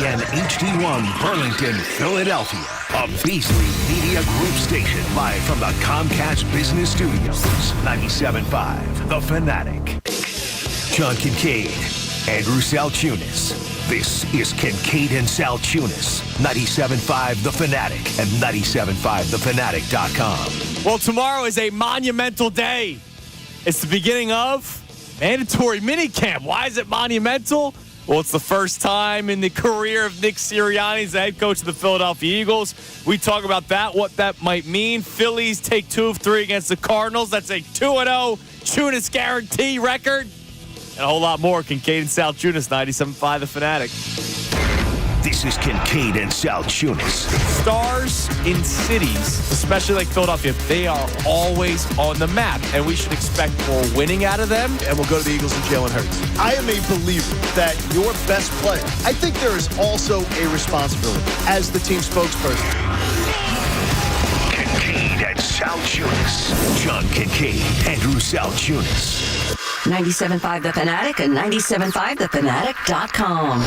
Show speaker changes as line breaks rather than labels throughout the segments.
ESPN HD1 Burlington, Philadelphia. A Beasley Media Group station live from the Comcast Business Studios. 97.5, The Fanatic. John Kincade, Andrew Salciunas. This is Kincade and Salciunas. 97.5 The Fanatic and 97.5thefanatic.com.
Well, tomorrow is a monumental day. It's the beginning of mandatory minicamp. Why is it monumental? Well, it's the first time in the career of Nick Sirianni as the head coach of the Philadelphia Eagles. We talk about that, what that might mean. Phillies take 2 of 3 against the Cardinals. That's a 2-0 Chunas guarantee record. And a whole lot more. Kincade and Salciunas, 97.5 The Fanatic.
This is Kincade and Salciunas.
Stars in cities, especially like Philadelphia, they are always on the map, and we should expect more winning out of them.
And we'll go to the Eagles and Jalen Hurts. I am a believer that your best player, I think there is also a responsibility as the team spokesperson.
Kincade and Salciunas. John Kincade, Andrew Salciunas.
97.5 The Fanatic and 97.5thefanatic.com.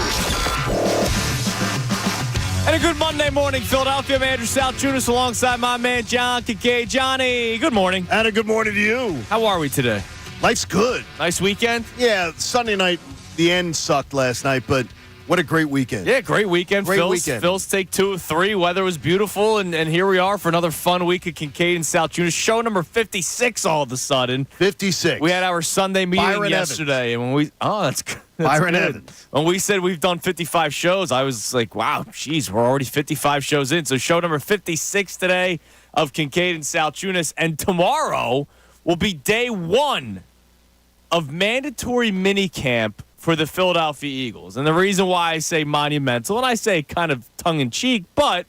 And a good Monday morning, Philadelphia. I'm Andrew Salciunas alongside my man, John Kincade. Johnny, good morning.
And a good morning to you.
How are we today?
Life's good.
Nice weekend?
Yeah, Sunday night, the end sucked last night, but what a great weekend.
Yeah, great weekend. Phil's take 2 of 3. Weather was beautiful, and here we are for another fun week of Kincade and Salciunas. Show number 56 all of a sudden.
56.
We had our Sunday meeting
Byron
yesterday,
Evans.
and when that's
Byron
good.
Evans.
When we said we've done 55 shows, I was like, wow, geez, we're already 55 shows in. So show number 56 today of Kincade and Salciunas, and tomorrow will be day 1 of mandatory minicamp for the Philadelphia Eagles. And the reason why I say monumental, and I say kind of tongue-in-cheek, but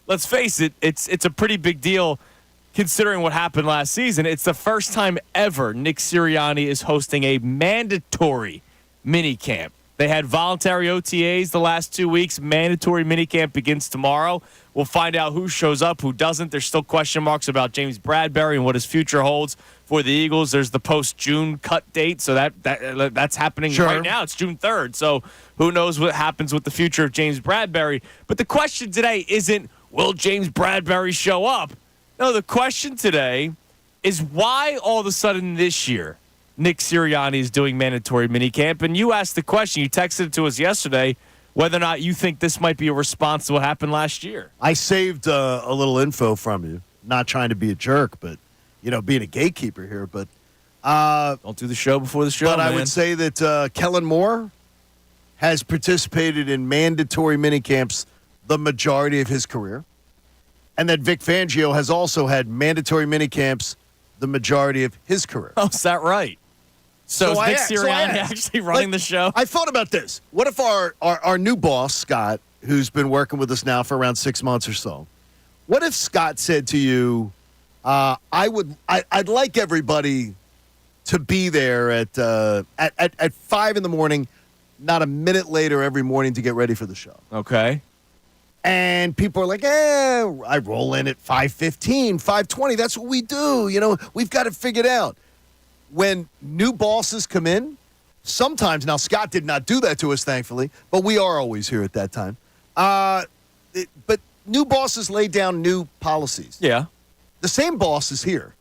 let's face it, it's a pretty big deal considering what happened last season. It's the first time ever Nick Sirianni is hosting a mandatory minicamp. They had voluntary OTAs the last 2 weeks. Mandatory minicamp begins tomorrow. We'll find out who shows up, who doesn't. There's still question marks about James Bradberry and what his future holds for the Eagles. There's the post-June cut date, so that's happening right now. It's June 3rd, so who knows what happens with the future of James Bradberry. But the question today isn't, will James Bradberry show up? No, the question today is why all of a sudden this year Nick Sirianni is doing mandatory minicamp. And you asked the question, you texted it to us yesterday, whether or not you think this might be a response to what happened last year.
I saved a little info from you. Not trying to be a jerk, but, being a gatekeeper here. But
don't do the show before the show,
But
man.
I would say that Kellen Moore has participated in mandatory minicamps the majority of his career. And that Vic Fangio has also had mandatory minicamps the majority of his career.
Oh, is that right? So is Nick Sirianni actually running the show?
I thought about this. What if our new boss, Scott, who's been working with us now for around 6 months or so, what if Scott said to you, I'd like everybody to be there at 5 in the morning, not a minute later every morning to get ready for the show.
Okay.
And people are like, I roll in at 5:15, 5:20. That's what we do. We've got it figured out. When new bosses come in, sometimes, now Scott did not do that to us, thankfully, but we are always here at that time. But new bosses lay down new policies.
Yeah.
The same boss is here,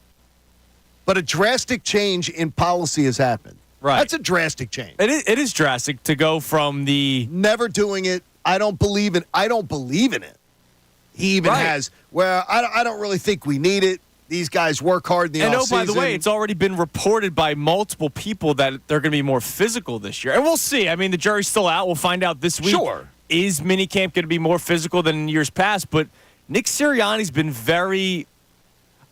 but a drastic change in policy has happened.
Right.
That's a drastic change.
It is drastic to go from the
never doing it. I don't believe in it. He even has where I don't really think we need it. These guys work hard in the offseason.
And by the way, it's already been reported by multiple people that they're going to be more physical this year. And we'll see. I mean, the jury's still out. We'll find out this week.
Sure.
Is minicamp going to be more physical than in years past? But Nick Sirianni's been very,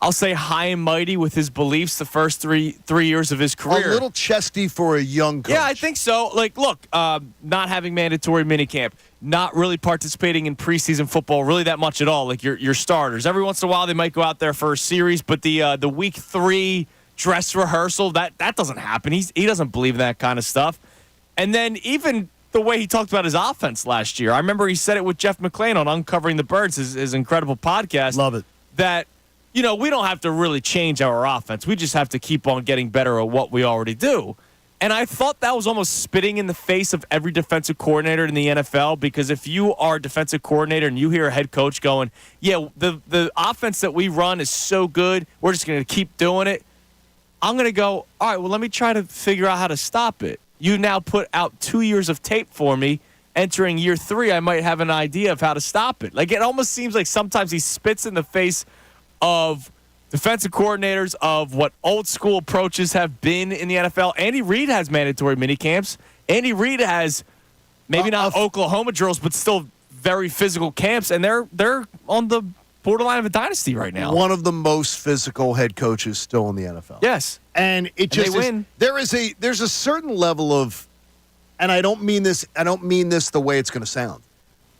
I'll say, high and mighty with his beliefs the first three years of his career.
A little chesty for a young coach.
Yeah, I think so. Like, look, not having mandatory minicamp, not really participating in preseason football really that much at all, like your starters. Every once in a while they might go out there for a series, but the week 3 dress rehearsal, that doesn't happen. He doesn't believe in that kind of stuff. And then even the way he talked about his offense last year, I remember he said it with Jeff McClain on Uncovering the Birds, his incredible podcast.
Love it.
That, we don't have to really change our offense. We just have to keep on getting better at what we already do. And I thought that was almost spitting in the face of every defensive coordinator in the NFL, because if you are a defensive coordinator and you hear a head coach going, yeah, the offense that we run is so good, we're just going to keep doing it. I'm going to go, all right, well, let me try to figure out how to stop it. You now put out 2 years of tape for me. Entering year 3, I might have an idea of how to stop it. Like, it almost seems like sometimes he spits in the face of defensive coordinators, of what old school approaches have been in the NFL. Andy Reid has mandatory minicamps. Andy Reid has maybe not Oklahoma drills, but still very physical camps, and they're on the borderline of a dynasty right now.
One of the most physical head coaches still in the NFL.
Yes.
And it just
they win.
There's a certain level of, and I don't mean this the way it's going to sound.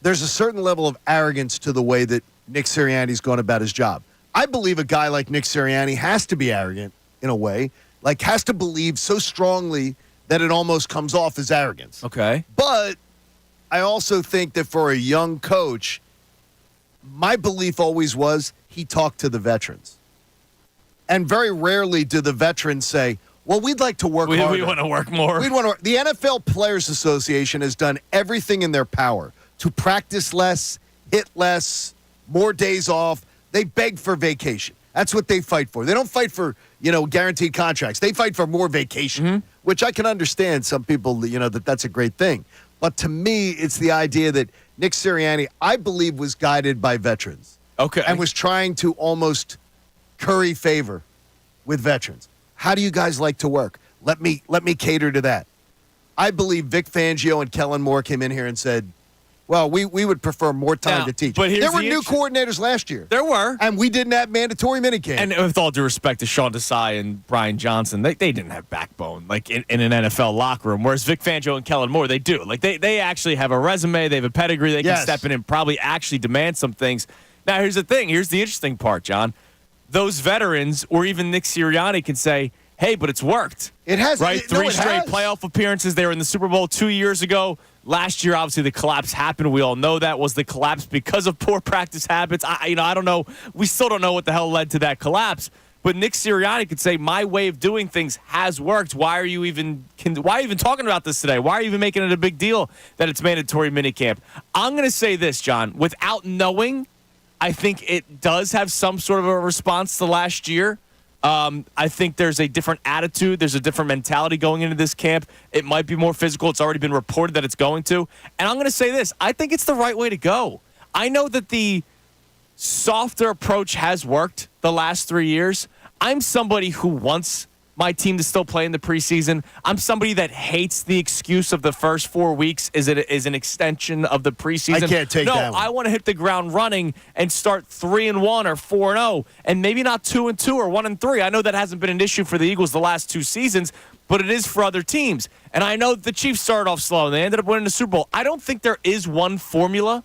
There's a certain level of arrogance to the way that Nick Sirianni's gone about his job. I believe a guy like Nick Sirianni has to be arrogant in a way, like has to believe so strongly that it almost comes off as arrogance.
Okay.
But I also think that for a young coach, my belief always was he talked to the veterans. And very rarely do the veterans say, well, we'd like to work harder.
We want to work more.
The NFL Players Association has done everything in their power to practice less, hit less, more days off. They beg for vacation. That's what they fight for. They don't fight for, guaranteed contracts. They fight for more vacation, which I can understand some people, that's a great thing. But to me, it's the idea that Nick Sirianni, I believe, was guided by veterans.
Okay.
And was trying to almost curry favor with veterans. How do you guys like to work? Let me cater to that. I believe Vic Fangio and Kellen Moore came in here and said, well, we would prefer more time to teach.
But
there were new coordinators last year.
There were.
And we didn't have mandatory minicamp.
And with all due respect to Sean Desai and Brian Johnson, they didn't have backbone like in an NFL locker room. Whereas Vic Fangio and Kellen Moore, they do. Like they actually have a resume. They have a pedigree. They can step in and probably actually demand some things. Now, here's the thing. Here's the interesting part, John. Those veterans or even Nick Sirianni can say, hey, but it's worked.
It has.
Right? Three straight playoff appearances. They were in the Super Bowl 2 years ago. Last year, obviously, the collapse happened. We all know that. Was the collapse because of poor practice habits? I don't know. We still don't know what the hell led to that collapse. But Nick Sirianni could say, my way of doing things has worked. Why are you even talking about this today? Why are you even making it a big deal that it's mandatory minicamp? I'm going to say this, John. Without knowing, I think it does have some sort of a response to last year. I think there's a different attitude. There's a different mentality going into this camp. It might be more physical. It's already been reported that it's going to. And I'm going to say this. I think it's the right way to go. I know that the softer approach has worked the last 3 years. I'm somebody who wants my team to still play in the preseason. I'm somebody that hates the excuse of the first 4 weeks is an extension of the preseason.
I can't take that one.
No, I want to hit the ground running and start 3-1 or 4-0, and maybe not 2-2 or 1-3. I know that hasn't been an issue for the Eagles the last 2 seasons, but it is for other teams. And I know the Chiefs started off slow, and they ended up winning the Super Bowl. I don't think there is one formula.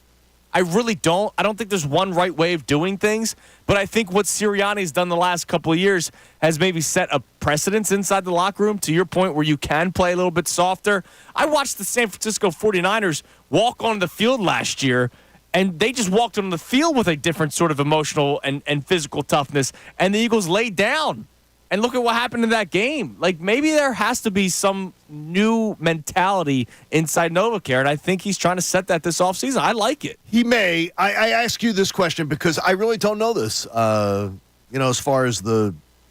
I really don't. I don't think there's one right way of doing things. But I think what Sirianni's done the last couple of years has maybe set a precedence inside the locker room, to your point, where you can play a little bit softer. I watched the San Francisco 49ers walk on the field last year, and they just walked on the field with a different sort of emotional and physical toughness, and the Eagles laid down. And look at what happened in that game. Like, maybe there has to be some new mentality inside NovaCare, and I think he's trying to set that this offseason. I like it.
He may. I ask you this question because I really don't know this, as far as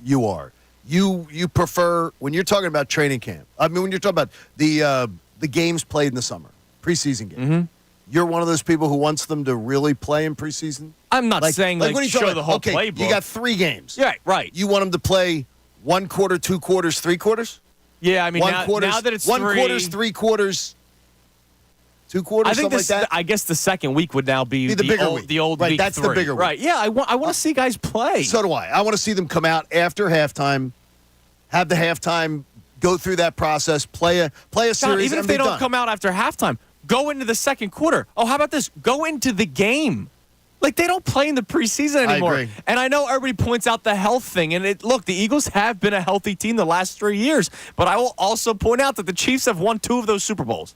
you are. You prefer, when you're talking about training camp, when you're talking about the games played in the summer, preseason games, you're one of those people who wants them to really play in preseason?
I'm not saying
what are you
show the whole
okay,
playbook.
You got 3 games.
Yeah, right.
You want them to play 1 quarter, 2 quarters, 3 quarters?
Yeah, I mean, now that it's
1
3
quarters, 3 quarters, 2 quarters,
something
like that?
I guess the second week would now be
the bigger
old,
week.
the old
right,
week
that's
3.
the bigger week.
Right, yeah, I want to see guys play.
So do I. I want to see them come out after halftime, have the halftime, go through that process, play a series,
John, even if they don't
done.
come out after halftime, go into the second quarter. Oh, how about this? Go into the game. Like, they don't play in the preseason anymore.
I agree.
And I know everybody points out the health thing. And look, the Eagles have been a healthy team the last 3 years. But I will also point out that the Chiefs have won 2 of those Super Bowls.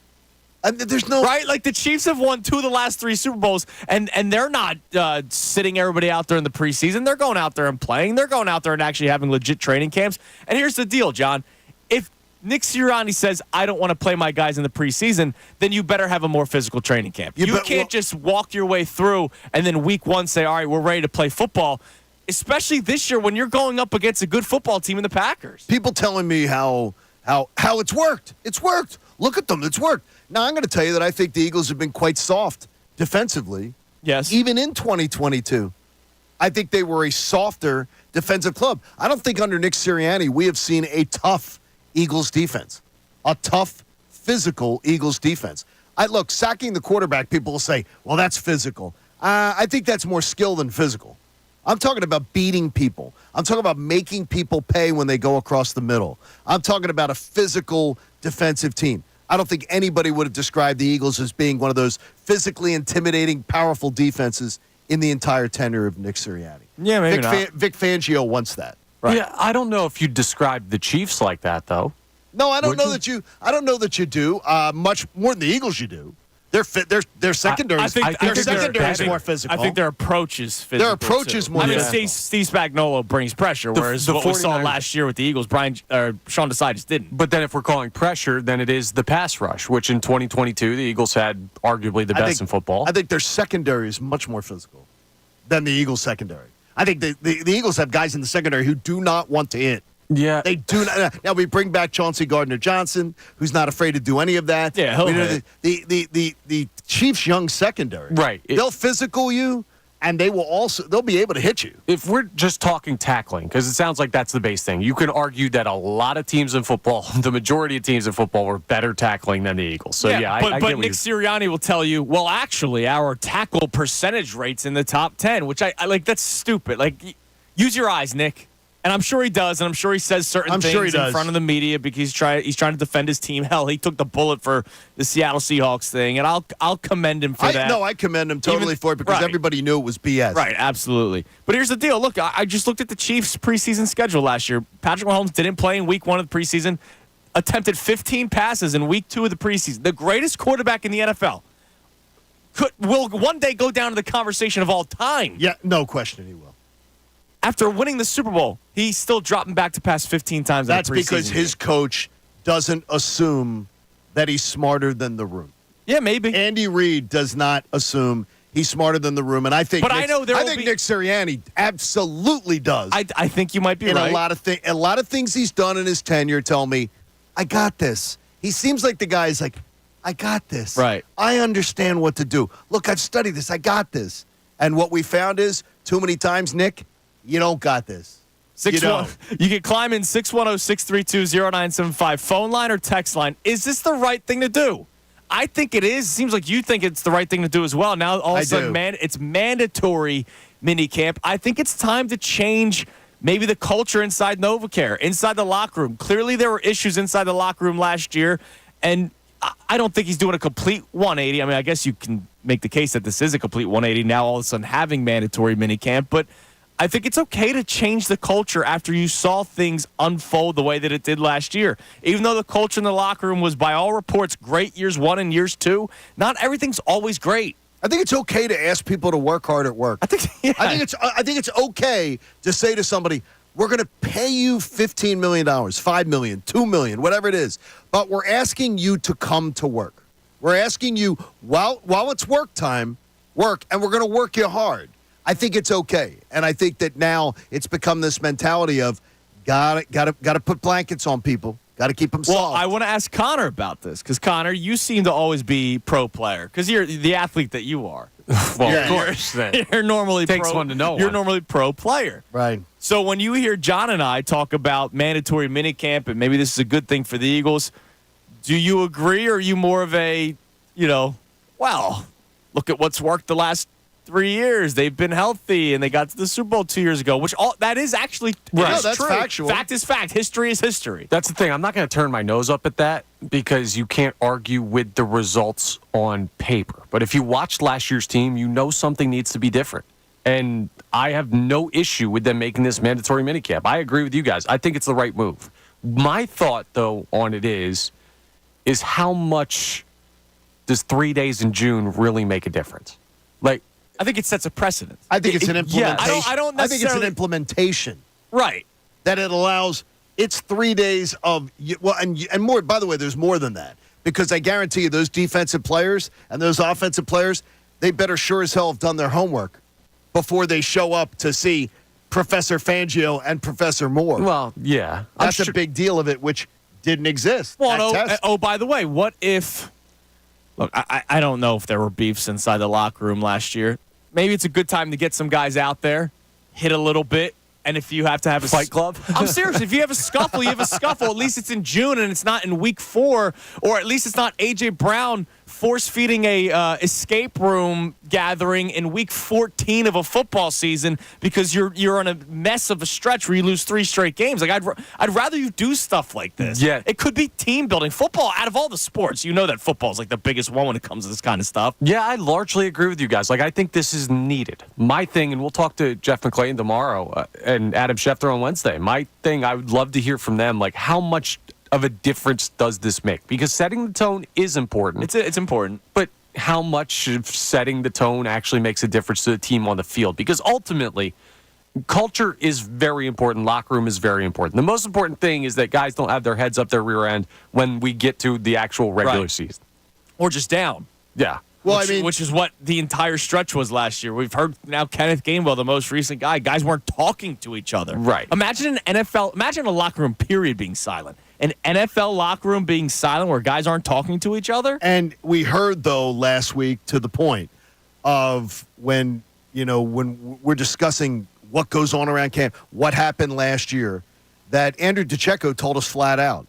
There's no
right. Like, the Chiefs have won 2 of the last 3 Super Bowls, and they're not sitting everybody out there in the preseason. They're going out there and playing. They're going out there and actually having legit training camps. And here's the deal, John. If Nick Sirianni says, I don't want to play my guys in the preseason, then you better have a more physical training camp. You can't just walk your way through and then week one say, all right, we're ready to play football, especially this year when you're going up against a good football team in the Packers.
People telling me how it's worked. It's worked. Look at them. It's worked. Now, I'm going to tell you that I think the Eagles have been quite soft defensively.
Yes.
Even in 2022. I think they were a softer defensive club. I don't think under Nick Sirianni we have seen a tough Eagles defense, a tough, physical Eagles defense. Look, sacking the quarterback, people will say, well, that's physical. I think that's more skill than physical. I'm talking about beating people. I'm talking about making people pay when they go across the middle. I'm talking about a physical defensive team. I don't think anybody would have described the Eagles as being one of those physically intimidating, powerful defenses in the entire tenure of Nick Sirianni.
Yeah, maybe not.
Vic Fangio wants that.
Right.
Yeah, I don't know if you describe the Chiefs like that, though.
No, I don't know that you. I don't know that you do. Much more than the Eagles, you do. Their secondary.
I think
their
their
secondary is more physical.
I think their approach is physical.
Their approach is more.
I mean,
physical.
Steve Spagnuolo brings pressure, whereas what we saw last year with the Eagles, Sean Desai just didn't.
But then if we're calling pressure, then it is the pass rush, which in 2022 the Eagles had arguably the best in football.
I think their secondary is much more physical than the Eagles' secondary. I think the Eagles have guys in the secondary who do not want to hit.
Yeah.
They do not. Now, we bring back Chauncey Gardner-Johnson, who's not afraid to do any of that.
Yeah, he'll hit.
The Chiefs' young secondary.
Right.
They'll physical you, and they'll be able to hit you.
If we're just talking tackling, because it sounds like that's the base thing, you can argue that a lot of teams in football, the majority of teams in football, were better tackling than the Eagles. So, I
but
get
Nick Sirianni will tell you, well, actually, our tackle percentage rate's in the top 10, which I like. That's stupid. Like, use your eyes, Nick. And I'm sure he does, and I'm sure he says certain things in front of the media because he's trying to defend his team. Hell, he took the bullet for the Seattle Seahawks thing, and I'll commend him for that.
No, I commend him totally for it because everybody knew it was BS.
Right, absolutely. But here's the deal. Look, I just looked at the Chiefs' preseason schedule last year. Patrick Mahomes didn't play in week 1 of the preseason, attempted 15 passes in week 2 of the preseason. The greatest quarterback in the NFL will one day go down to the conversation of all time.
Yeah, no question he will.
After winning the Super Bowl, he's still dropping back to pass 15 times.
That's because his coach doesn't assume that he's smarter than the room.
Yeah, maybe.
Andy Reid does not assume he's smarter than the room, and I think.
But I think
Nick Sirianni absolutely does.
I think you might be right.
A lot of things he's done in his tenure tell me, I got this. He seems like the guy's like, I got this.
Right.
I understand what to do. Look, I've studied this. I got this. And what we found is, too many times, Nick, you don't got this. You
can climb in 610-632-0975 phone line or text line. Is this the right thing to do? I think it is. Seems like you think it's the right thing to do as well. Now all of a sudden, it's mandatory minicamp. I think it's time to change maybe the culture inside NovaCare, inside the locker room. Clearly there were issues inside the locker room last year, and I don't think he's doing a complete 180. I mean, I guess you can make the case that this is a complete 180 now all of a sudden having mandatory minicamp, but I think it's okay to change the culture after you saw things unfold the way that it did last year. Even though the culture in the locker room was, by all reports, great years 1 and years 2, not everything's always great.
I think it's okay to ask people to work hard at work. I think it's okay to say to somebody, we're going to pay you $15 million, $5 million, $2 million, whatever it is, but we're asking you to come to work. We're asking you, while it's work time, work, and we're going to work you hard. I think it's okay, and I think that now it's become this mentality of got to put blankets on people, got to keep them soft.
Well, I want to ask Connor about this because Connor, you seem to always be pro player because you're the athlete that you are.
Well, of course,
you're normally
takes one to know.
You're normally pro player,
right?
So when you hear John and I talk about mandatory minicamp and maybe this is a good thing for the Eagles, do you agree, or are you more of a, well, look at what's worked the last 3 years. They've been healthy, and they got to the Super Bowl 2 years ago, that is actually
right. That's
true.
Factual.
Fact is fact. History is history.
That's the thing. I'm not going to turn my nose up at that because you can't argue with the results on paper. But if you watched last year's team, you know something needs to be different. And I have no issue with them making this mandatory minicamp. I agree with you guys. I think it's the right move. My thought, though, on it is how much does 3 days in June really make a difference? Like,
I think it sets a precedent.
I think it's an implementation.
I don't necessarily.
I think it's an implementation.
Right.
That it allows It's 3 days of and more. By the way, there's more than that because I guarantee you those defensive players and those offensive players, they better sure as hell have done their homework before they show up to see Professor Fangio and Professor Moore.
Well, yeah.
That's a big deal of it, which didn't exist.
Well, by the way, what if? Look, I don't know if there were beefs inside the locker room last year. Maybe it's a good time to get some guys out there, hit a little bit, and if you have to have a
Fight club?
I'm serious. If you have a scuffle, you have a scuffle. At least it's in June and it's not in week 4, or at least it's not A.J. Brown force-feeding a escape room gathering in week 14 of a football season because you're on a mess of a stretch where you lose 3 straight games. Like I'd rather you do stuff like this.
Yeah.
It could be team building. Football, out of all the sports, you know that football is like the biggest one when it comes to this kind of stuff.
Yeah, I largely agree with you guys. Like, I think this is needed. My thing, and we'll talk to Jeff McClayton tomorrow and Adam Schefter on Wednesday. My thing, I would love to hear from them, like, how much of a difference does this make? Because setting the tone is important.
It's important.
But how much of setting the tone actually makes a difference to the team on the field? Because ultimately, culture is very important. Locker room is very important. The most important thing is that guys don't have their heads up their rear end when we get to the actual regular season.
Or just down.
Yeah.
Well,
which is what the entire stretch was last year. We've heard now Kenneth Gainwell, the most recent guy. Guys weren't talking to each other.
Right.
Imagine a locker room period being silent. An NFL locker room being silent where guys aren't talking to each other.
And we heard, though, last week to the point of when we're discussing what goes on around camp, what happened last year, that Andrew DiCecco told us flat out.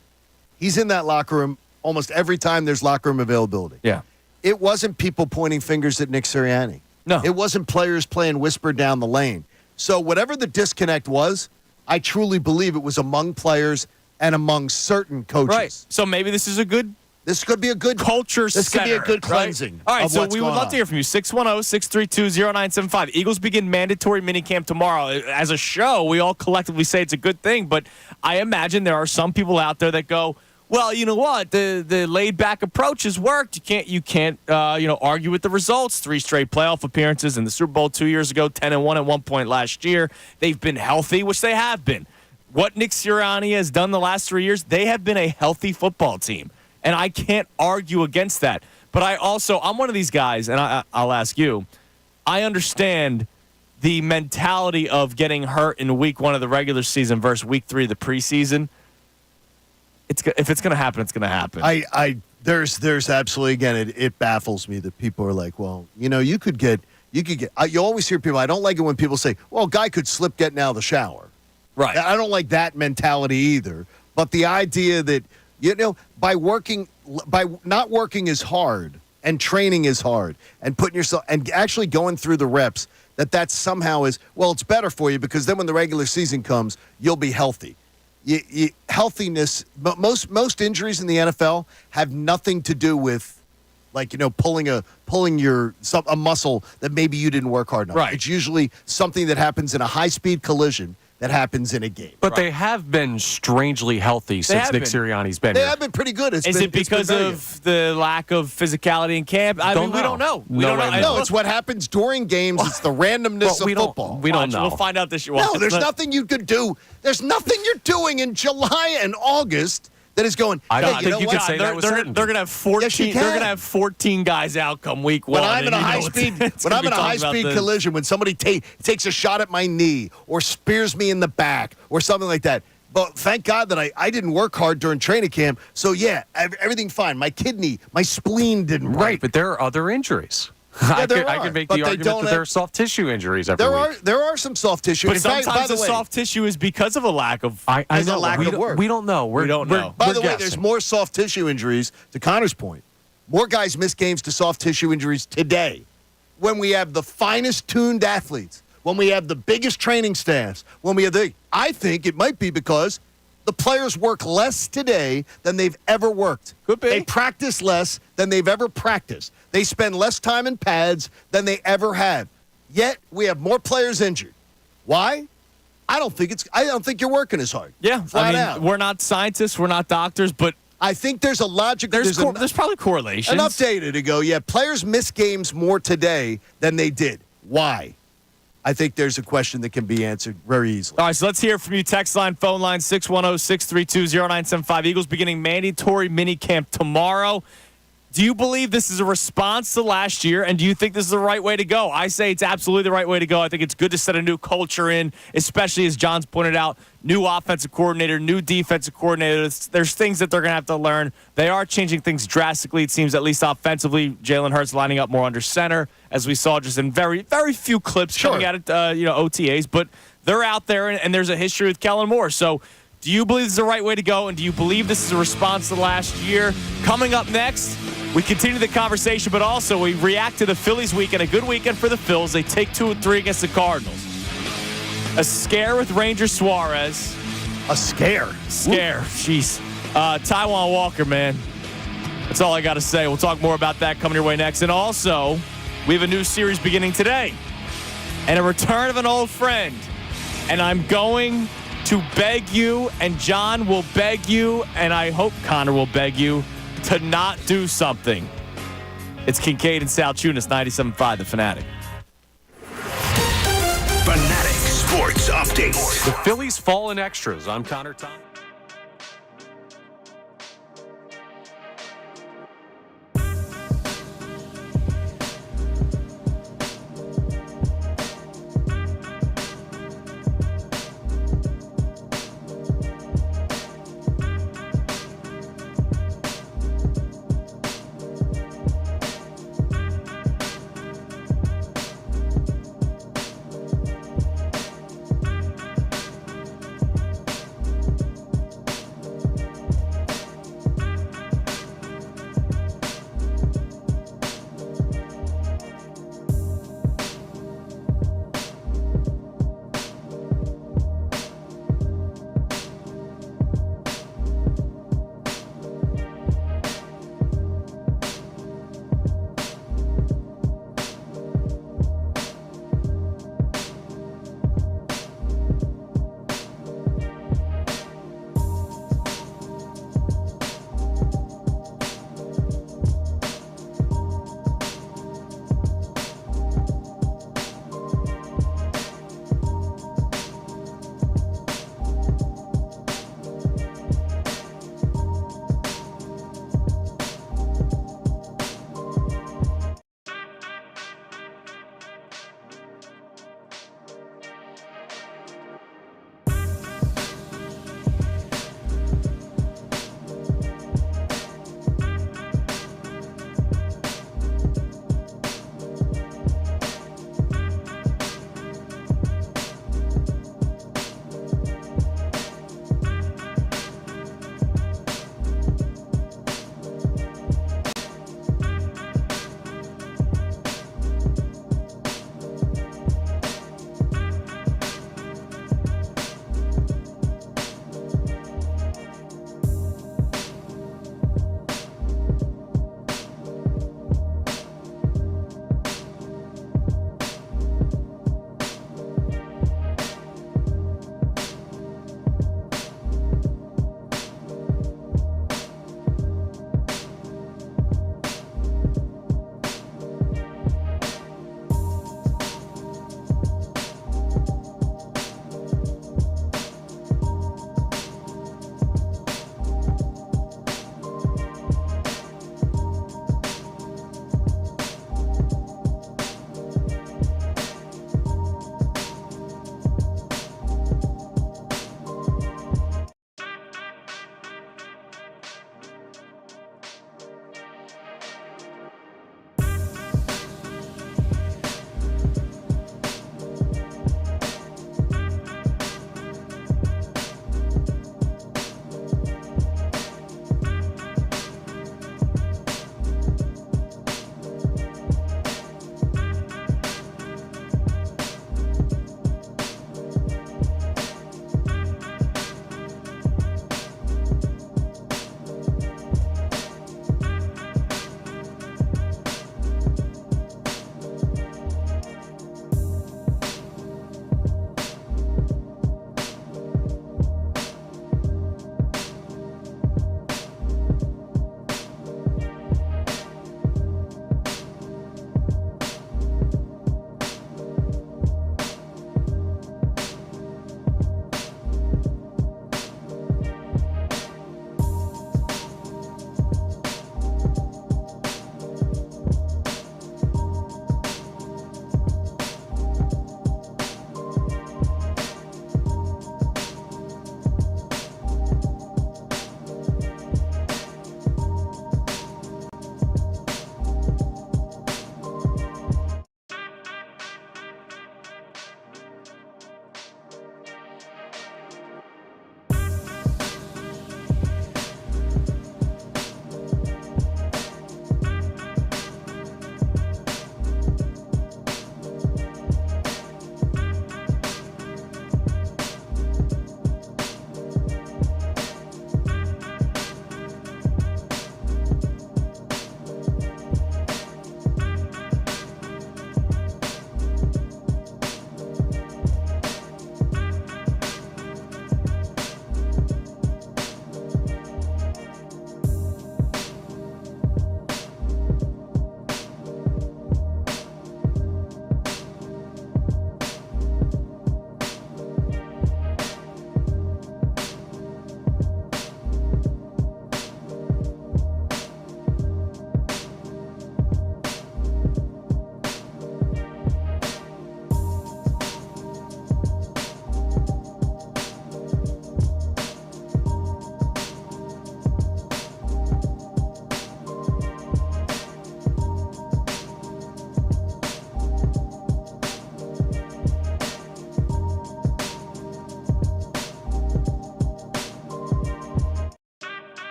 He's in that locker room almost every time there's locker room availability.
Yeah.
It wasn't people pointing fingers at Nick Sirianni.
No.
It wasn't players playing whisper down the lane. So whatever the disconnect was, I truly believe it was among players and among certain coaches.
Right. So maybe this is a good
This could be a good
culture
This
center,
could be a good
right?
cleansing.
All right,
of
so
what's
we would
going
love
on.
to hear from you. 610-632-0975. Eagles begin mandatory minicamp tomorrow. As a show, we all collectively say it's a good thing, but I imagine there are some people out there that go, well, you know what? The laid back approach has worked. You can't argue with the results. 3 straight playoff appearances in the Super Bowl 2 years ago, 10-1 at one point last year. They've been healthy, which they have been. What Nick Sirianni has done the last 3 years, they have been a healthy football team. And I can't argue against that. But I'm one of these guys, and I'll ask you, I understand the mentality of getting hurt in week 1 of the regular season versus week 3 of the preseason. If it's going to happen, it's going to happen.
There's absolutely, again, it baffles me that people are like, well, you could get, you always hear people, I don't like it when people say, well, a guy could slip getting out of the shower.
Right.
I don't like that mentality either. But the idea that, by not working as hard and training as hard and putting yourself and actually going through the reps, that somehow is, well, it's better for you because then when the regular season comes, you'll be healthy. Healthiness, most injuries in the NFL have nothing to do with, pulling a muscle that maybe you didn't work hard enough.
Right.
It's usually something that happens in a high-speed collision that happens in a game.
But they have been strangely healthy since Nick Sirianni's been
They
here.
have been pretty good.
Is it because of the lack of physicality in camp? We don't know. We don't know.
No, it's what happens during games. It's the randomness of football.
We don't know.
We'll find out this year.
No, there's nothing you could do. There's nothing you're doing in July and August that is going.
I don't
hey,
think you can say that with certainty.
They're going to have 14.
Yes, you
they're
can.
going to have 14 guys out come week 1.
When I'm in a high-speed collision, when somebody takes a shot at my knee or spears me in the back or something like that. But thank God that I didn't work hard during training camp. So, yeah, everything fine. My kidney, my spleen didn't break.
Right, but there are other injuries. I could make the argument that there are soft tissue injuries every week.
There are some soft tissue.
But sometimes the soft tissue is because of a lack of
lack of work.
We don't know.
We don't know.
By the way, there's more soft tissue injuries, to Connor's point. More guys miss games to soft tissue injuries today when we have the finest tuned athletes, when we have the biggest training staffs, I think it might be because the players work less today than they've ever worked.
Could be.
They practice less than they've ever practiced. They spend less time in pads than they ever have. Yet we have more players injured. Why? I don't think you're working as hard.
Yeah,
Flat out.
We're not scientists, we're not doctors, but
I think there's a logic.
There's probably correlations.
Enough data to go, yeah, players miss games more today than they did. Why? I think there's a question that can be answered very easily.
All right, so let's hear from you. Text line, phone line, 610-632-0975. Eagles beginning mandatory minicamp tomorrow. Do you believe this is a response to last year, and do you think this is the right way to go? I say it's absolutely the right way to go. I think it's good to set a new culture in, especially as John's pointed out, new offensive coordinator, new defensive coordinator. There's things that they're going to have to learn. They are changing things drastically, it seems, at least offensively. Jalen Hurts lining up more under center, as we saw just in very, very few clips coming out of OTAs. But they're out there, and there's a history with Kellen Moore. So do you believe this is the right way to go, and do you believe this is a response to last year? Coming up next, we continue the conversation, but also we react to the Phillies weekend. A good weekend for the Phils. They take 2-3 against the Cardinals. A scare with Ranger Suarez.
A scare?
Scare. Jeez. Taiwan Walker, man. That's all I got to say. We'll talk more about that coming your way next. And also, we have a new series beginning today. And a return of an old friend. And I'm going to beg you, and John will beg you, and I hope Connor will beg you, to not do something. It's Kincade and Salciunas, 97.5, The Fanatic.
Fanatic Sports Update.
The Phillies fall in extras. I'm Connor Tom.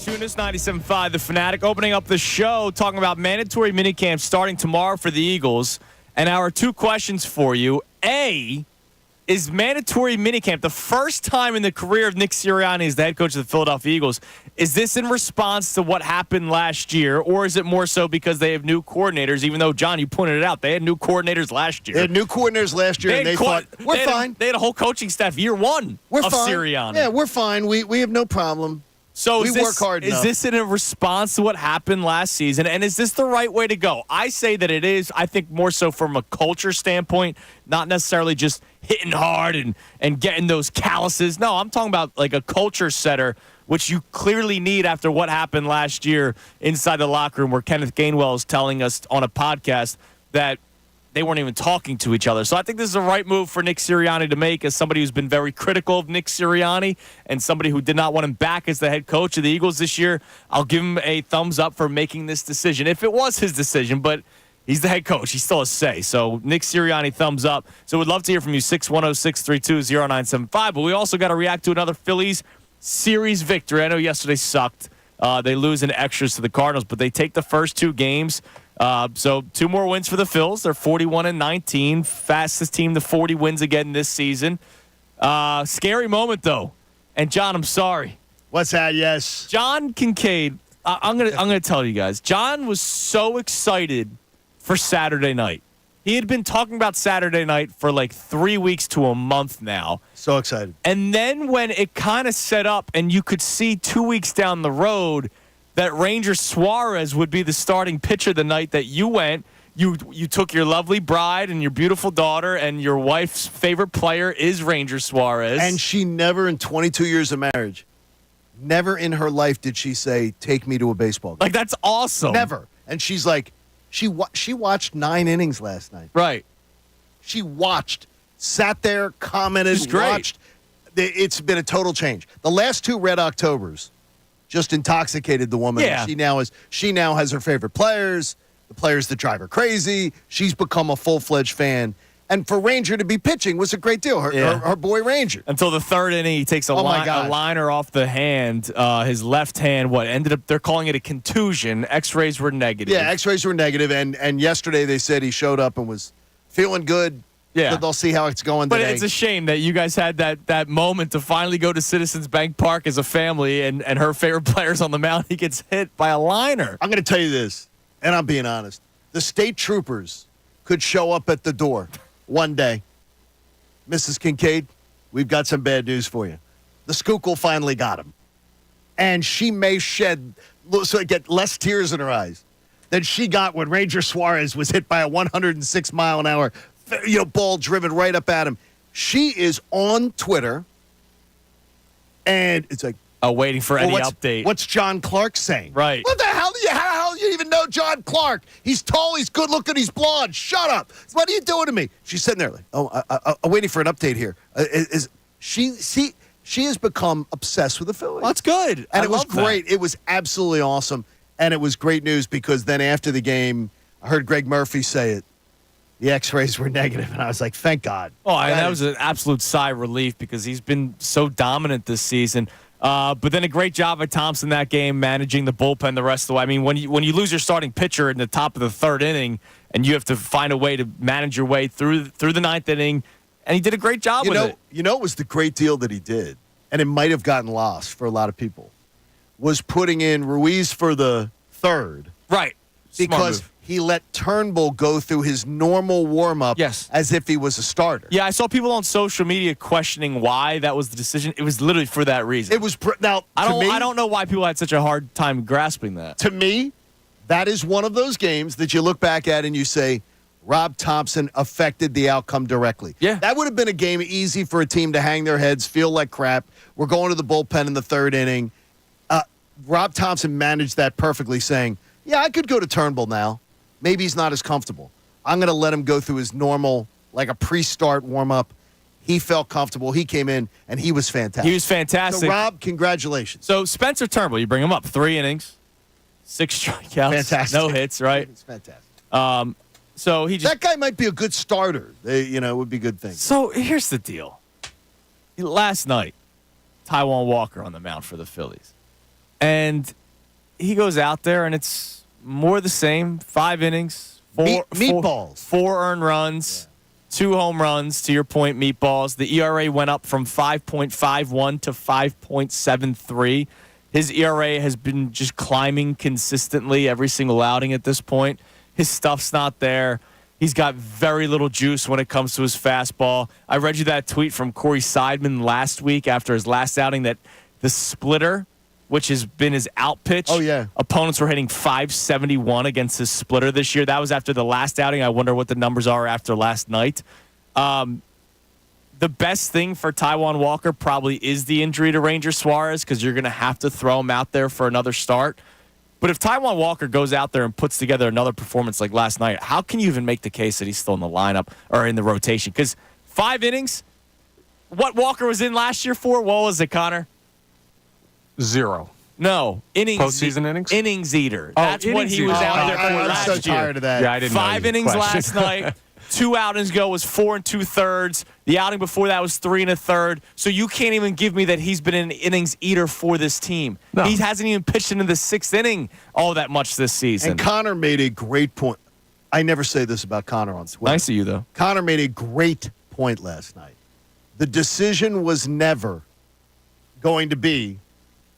Salciunas, 97.5, The Fanatic, opening up the show, talking about mandatory minicamp starting tomorrow for the Eagles. And our two questions for you. A, is mandatory minicamp the first time in the career of Nick Sirianni as the head coach of the Philadelphia Eagles? Is this in response to what happened last year, or is it more so because they have new coordinators, even though, John, you pointed it out, they had new coordinators last year.
They had new coordinators last year, and they thought, we're fine.
They had a whole coaching staff year one
We're
of
fine.
Sirianni.
Yeah, we're fine. We have no problem.
So
we work hard enough.
Is this in a response to what happened last season? And is this the right way to go? I say that it is. I think more so from a culture standpoint, not necessarily just hitting hard and getting those calluses. No, I'm talking about like a culture setter, which you clearly need after what happened last year inside the locker room, where Kenneth Gainwell is telling us on a podcast that they weren't even talking to each other. So I think this is the right move for Nick Sirianni to make, as somebody who's been very critical of Nick Sirianni and somebody who did not want him back as the head coach of the Eagles this year. I'll give him a thumbs up for making this decision, if it was his decision, but he's the head coach. He still has say. So Nick Sirianni, thumbs up. So we'd love to hear from you, 610-632-0975. But we also got to react to another Phillies series victory. I know yesterday sucked. They lose in extras to the Cardinals, but they take the first two games. So 2 more wins for the Phils. They're 41-19, fastest team to 40 wins again this season. Scary moment though, and John, I'm sorry.
What's that? Yes,
John Kincade. I'm gonna tell you guys. John was so excited for Saturday night. He had been talking about Saturday night for like 3 weeks to a month now.
So excited.
And then when it kind of set up, and you could see 2 weeks down the road that Ranger Suarez would be the starting pitcher the night that you went. You took your lovely bride and your beautiful daughter, and your wife's favorite player is Ranger Suarez.
And she never, in 22 years of marriage, never in her life did she say, take me to a baseball game.
Like, that's awesome.
Never. And she's like, she watched 9 innings last night.
Right.
She watched, sat there, commented,
It's great.
watched. It's been a total change. The last 2 Red Octobers just intoxicated the woman.
Yeah.
She now has her favorite players, the players that drive her crazy. She's become a full-fledged fan. And for Ranger to be pitching was a great deal. Her boy Ranger.
Until the third inning, he takes a liner off the hand. His left hand, ended up, they're calling it a contusion. X-rays were negative.
Yeah, X-rays were negative. And yesterday they said he showed up and was feeling good.
Yeah.
But they'll see how it's going
But
today.
it's a shame that you guys had that moment to finally go to Citizens Bank Park as a family, and her favorite player's on the mound. He gets hit by a liner.
I'm going to tell you this, and I'm being honest. The state troopers could show up at the door one day. Mrs. Kincade, we've got some bad news for you. The Schuylkill finally got him. And she may get less tears in her eyes than she got when Ranger Suarez was hit by a 106-mile-an-hour ball driven right up at him. She is on Twitter, and it's like,
Waiting for any update.
What's John Clark saying?
Right.
What the hell? How do you even know John Clark? He's tall, he's good looking, he's blonde. Shut up. What are you doing to me? She's sitting there like, I'm waiting for an update here. She has become obsessed with the Phillies.
Well, that's good.
And
I
it was
love that.
great. It was absolutely awesome. And it was great news because then after the game, I heard Greg Murphy say it. The X-rays were negative, and I was like, thank God.
Oh, and that was an absolute sigh of relief because he's been so dominant this season. But then a great job by Thompson that game, managing the bullpen the rest of the way. I mean, when you lose your starting pitcher in the top of the third inning, and you have to find a way to manage your way through the ninth inning, and he did a great job with it.
You know, it was the great deal that he did, and it might have gotten lost for a lot of people, was putting in Ruiz for the third.
Right.
Because he let Turnbull go through his normal warm-up as if he was a starter.
Yeah, I saw people on social media questioning why that was the decision. It was literally for that reason.
It was now.
I don't know why people had such a hard time grasping that.
To me, that is one of those games that you look back at and you say, Rob Thompson affected the outcome directly.
Yeah.
That would have been a game easy for a team to hang their heads, feel like crap. We're going to the bullpen in the third inning. Rob Thompson managed that perfectly, saying, yeah, I could go to Turnbull now. Maybe he's not as comfortable. I'm going to let him go through his normal, like a pre-start warm-up. He felt comfortable. He came in, and he was fantastic.
He was fantastic.
So, Rob, congratulations.
So, Spencer Turnbull, you bring him up. 3 innings, 6 strikeouts.
Fantastic.
No hits, right?
It's fantastic.
So he just...
That guy might be a good starter. It would be a good thing.
So, here's the deal. Last night, Taiwan Walker on the mound for the Phillies. And he goes out there, and it's more the same. 5 innings,
meatballs.
4 earned runs, 2 home runs, to your point, meatballs. The ERA went up from 5.51 to 5.73. His ERA has been just climbing consistently every single outing at this point. His stuff's not there. He's got very little juice when it comes to his fastball. I read you that tweet from Corey Seidman last week after his last outing that the splitter, which has been his out pitch.
Oh, yeah.
Opponents were hitting 571 against his splitter this year. That was after the last outing. I wonder what the numbers are after last night. The best thing for Taiwan Walker probably is the injury to Ranger Suarez because you're going to have to throw him out there for another start. But if Taiwan Walker goes out there and puts together another performance like last night, how can you even make the case that he's still in the lineup or in the rotation? Because 5 innings, what Walker was in last year for, what was it, Connor?
0.
No, innings.
Postseason innings?
Innings eater.
Oh,
That's what he was out there for
I'm
last
so
year.
tired of that.
Yeah, I didn't know
5
you
innings
questioned.
last night. 2 outings ago was 4 2/3. The outing before that was 3 1/3. So you can't even give me that he's been an innings eater for this team.
No.
He hasn't even pitched into the 6th inning all that much this season.
And Connor made a great point. I never say this about Connor on Twitter.
Nice of you, though.
Connor made a great point last night. The decision was never going to be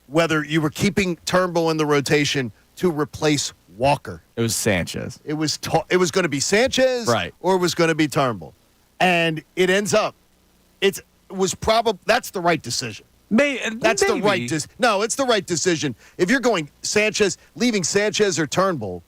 whether you were keeping Turnbull in the rotation to replace Walker.
It was Sanchez.
It was going to be Sanchez,
Right.
or it was going to be Turnbull, and it ends up that's the right decision. That's the right decision. No, it's the right decision. If you're going Sanchez, leaving Sanchez or Turnbull,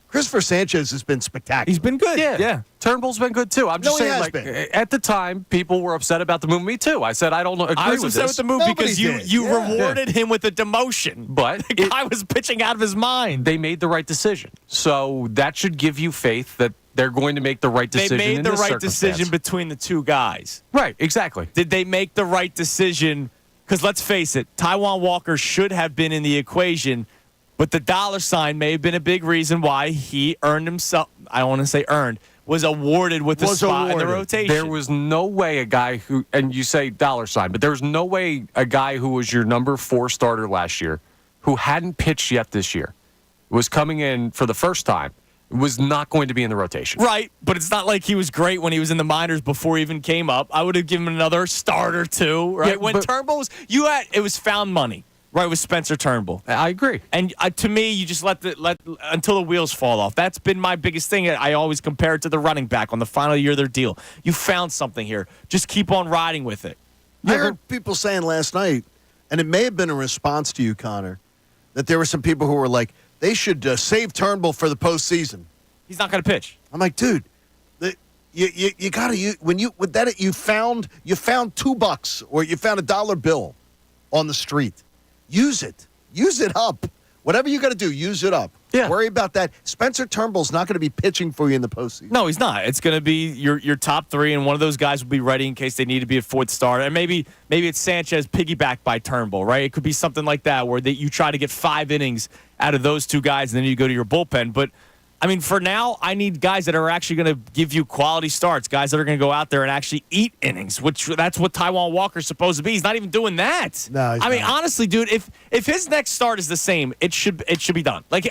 Christopher Sanchez has been spectacular.
He's been good.
Yeah. Turnbull's been good, too. I'm just
No, he
saying,
has
like,
been.
at the time, people were upset about the move. Me, too. I said, I don't agree
I was
with
upset
this.
with the move
Nobody
because
did.
you
Yeah.
rewarded him with a demotion.
But
the guy was pitching out of his mind.
they made the right decision. So that should give you faith that they're going to make the right decision.
They made
in
the
this
right
circumstance.
decision between the 2 guys.
Right, exactly.
Did they make the right decision? Because let's face it, Taiwan Walker should have been in the equation, but the dollar sign may have been a big reason why he earned himself. I don't want to say earned, was awarded with the spot in the rotation.
There was no way a guy who, and you say dollar sign, but there was no way a guy who was your number 4 starter last year, who hadn't pitched yet this year, was coming in for the first time, was not going to be in the rotation.
Right, but it's not like he was great when he was in the minors before he even came up. I would have given him another start or 2, right?
Yeah,
when
but-
Turnbull was, it was found money, right, with Spencer Turnbull.
I agree.
And to me, you just let until the wheels fall off. That's been my biggest thing. I always compare it to the running back on the final year of their deal. You found something here. Just keep on riding with it.
I heard people saying last night, and it may have been a response to you, Connor, that there were some people who were like, they should save Turnbull for the postseason.
He's not going to pitch.
I'm like, dude, you got to you found $2 or you found a dollar bill on the street. Use it up. Whatever you got to do, use it up.
Yeah.
Worry about that. Spencer Turnbull's not going to be pitching for you in the postseason.
No, he's not. It's going to be your top 3, and one of those guys will be ready in case they need to be a 4th starter. And maybe it's Sanchez piggybacked by Turnbull, right? It could be something like that where you try to get 5 innings out of those 2 guys, and then you go to your bullpen. But I mean, for now, I need guys that are actually going to give you quality starts, guys that are going to go out there and actually eat innings, which that's what Taiwan Walker's supposed to be. He's not even doing that.
No, he's
I mean,
not.
honestly, dude, if his next start is the same, it should be done. Like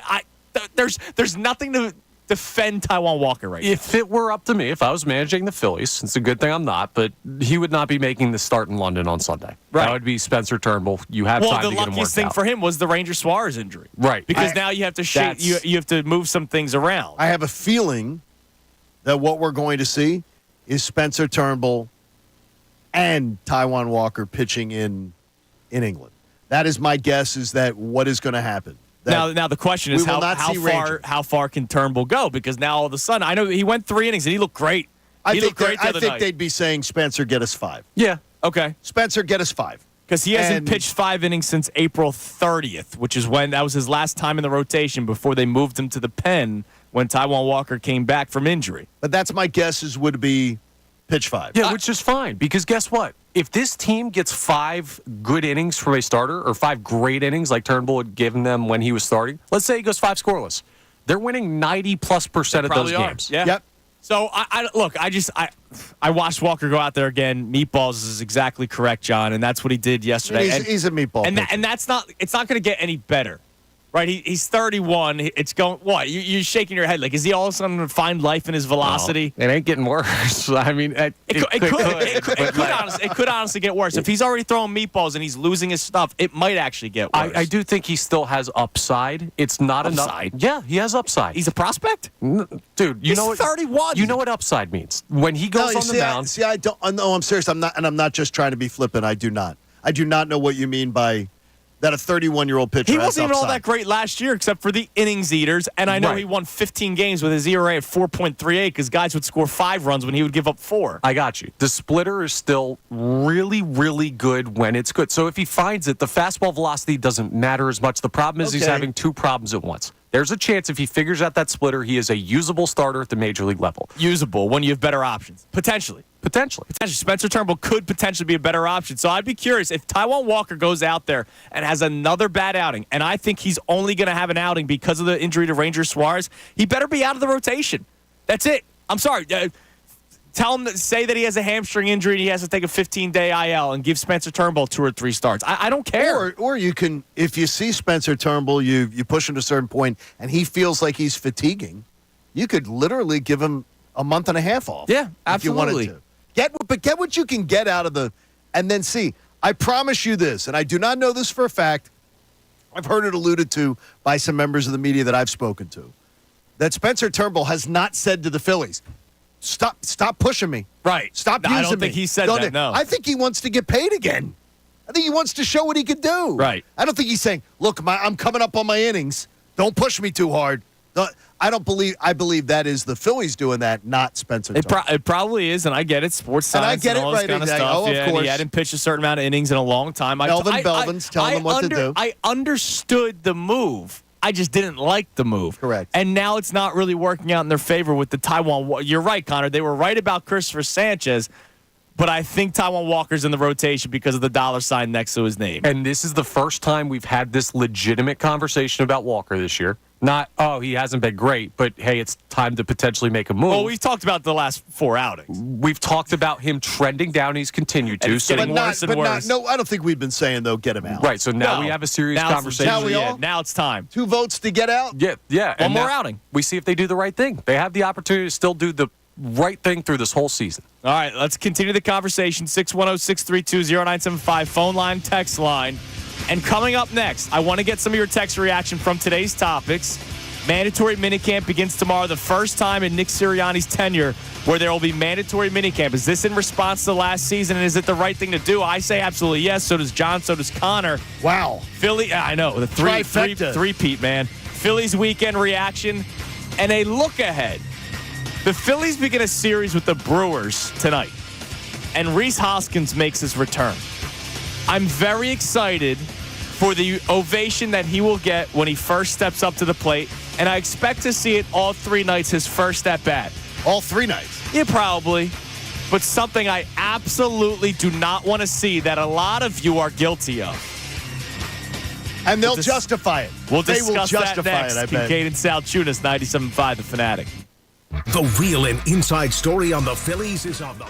there's nothing to defend Taiwan Walker right now.
If it were up to me, if I was managing the Phillies, it's a good thing I'm not, but he would not be making the start in London on Sunday.
Right.
That would be Spencer Turnbull. You have time
the
to get him
luckiest
worked
thing
out.
for him was the Ranger Suarez injury.
Right.
Because now you have to you have to move some things around.
I have a feeling that what we're going to see is Spencer Turnbull and Taiwan Walker pitching in England. That is my guess, is that what is going to happen.
Now the question is
we will not see Ranger.
how far can Turnbull go? Because now all of a sudden, I know he went 3 innings and he looked great.
I
He
think
looked great the other night.
they'd be saying, Spencer, get us 5.
Yeah.
Okay.
Spencer, get us 5.
Because he hasn't
And-
pitched 5 innings since April 30th, which is when that was his last time in the rotation before they moved him to the pen when Taiwan Walker came back from injury.
But that's my guess would be pitch 5.
Yeah, which is fine, because guess what? If this team gets 5 good innings from a starter, or 5 great innings like Turnbull had given them when he was starting, let's say he goes 5 scoreless, they're winning 90+% of those
Probably are.
games.
Yeah.
Yep.
So I watched Walker go out there again. Meatballs is exactly correct, John, and that's what he did yesterday.
He's a meatball.
And that's not. It's not going to get any better, right? He's 31. It's going. What? You're shaking your head. Like, is he all of a sudden going to find life in his velocity?
It ain't getting worse. I mean, it
could honestly get worse. If he's already throwing meatballs and he's losing his stuff, it might actually get worse.
I do think he still has upside. It's not
Upside?
enough. Yeah, he has upside.
He's a prospect?
Dude,
He's 31.
You know what upside means. When he goes on the mound.
I don't. No, I'm serious. I'm not, and I'm not just trying to be flippant. I do not know what you mean by that. A 31-year-old pitcher.
He
has
wasn't even all
upside.
that great last year, except for the innings eaters. And I know
Right.
he won 15 games with his ERA at 4.38 because guys would score 5 runs when he would give up 4.
I got you. The splitter is still really, really good when it's good. So if he finds it, the fastball velocity doesn't matter as much. The problem is he's
Okay.
having 2 problems at once. There's a chance if he figures out that splitter, he is a usable starter at the major league level.
Usable when you have better options. Potentially. Spencer Turnbull could potentially be a better option. So I'd be curious if Taiwan Walker goes out there and has another bad outing, and I think he's only going to have an outing because of the injury to Ranger Suarez, he better be out of the rotation. That's it. I'm sorry. Tell him say that he has a hamstring injury and he has to take a 15-day IL and give Spencer Turnbull 2 or 3 starts. I don't care.
Or you can, if you see Spencer Turnbull, you push him to a certain point, and he feels like he's fatiguing, you could literally give him a month and a half off.
Yeah, absolutely.
If you wanted to. Get what you can get out of the, and then see. I promise you this, and I do not know this for a fact. I've heard it alluded to by some members of the media that I've spoken to, that Spencer Turnbull has not said to the Phillies, Stop pushing me.
Right.
Stop using me.
I don't think he said that, no.
I think he wants to get paid again. I think he wants to show what he can do.
Right.
I don't think he's saying, look, I'm coming up on my innings. Don't push me too hard. I believe that is the Phillies doing that, not Spencer Turnbull.
It probably is, and I get it. Sports science
and I get
all
it,
this
right,
kind of
exactly.
stuff.
Oh, of
and
course.
he hadn't pitched a certain amount of innings in a long time.
Belvin's telling him what to do.
I understood the move. I just didn't like the move.
Correct.
And now it's not really working out in their favor with the Taiwan. You're right, Connor. They were right about Christopher Sanchez, but I think Taiwan Walker's in the rotation because of the $sign next to his name.
And this is the first time we've had this legitimate conversation about Walker this year. Not, he hasn't been great, but, hey, it's time to potentially make a move.
Well, we've talked about the last 4 outings.
We've talked about him trending down. He's continued to.
And it's getting worse and worse.
No, I don't think we've been saying, though, get him out.
Right, so now
No.
we have a serious
Now it's-
conversation.
now it's time.
2 votes to get out?
Yeah.
One
and
more
now
outing.
We see if they do the right thing. They have the opportunity to still do the right thing through this whole season.
All right, let's continue the conversation. 610-632-0975, phone line, text line. And coming up next, I want to get some of your text reaction from today's topics. Mandatory minicamp begins tomorrow, the first time in Nick Sirianni's tenure where there will be mandatory minicamp. Is this in response to last season, and is it the right thing to do? I say absolutely yes. So does John. So does Connor.
Wow.
Philly, I know, the three-peat, man. Phillies weekend reaction and a look ahead. The Phillies begin a series with the Brewers tonight, and Rhys Hoskins makes his return. I'm very excited for the ovation that he will get when he first steps up to the plate, and I expect to see it all 3 nights, his first at-bat.
All 3 nights.
Yeah, probably. But something I absolutely do not want to see that a lot of you are guilty of.
And they'll justify it.
We'll
they will
discuss
justify
that next.
it, I bet.
Kincade Salciunas, 97.5, The Fanatic.
The real and inside story on the Phillies is on the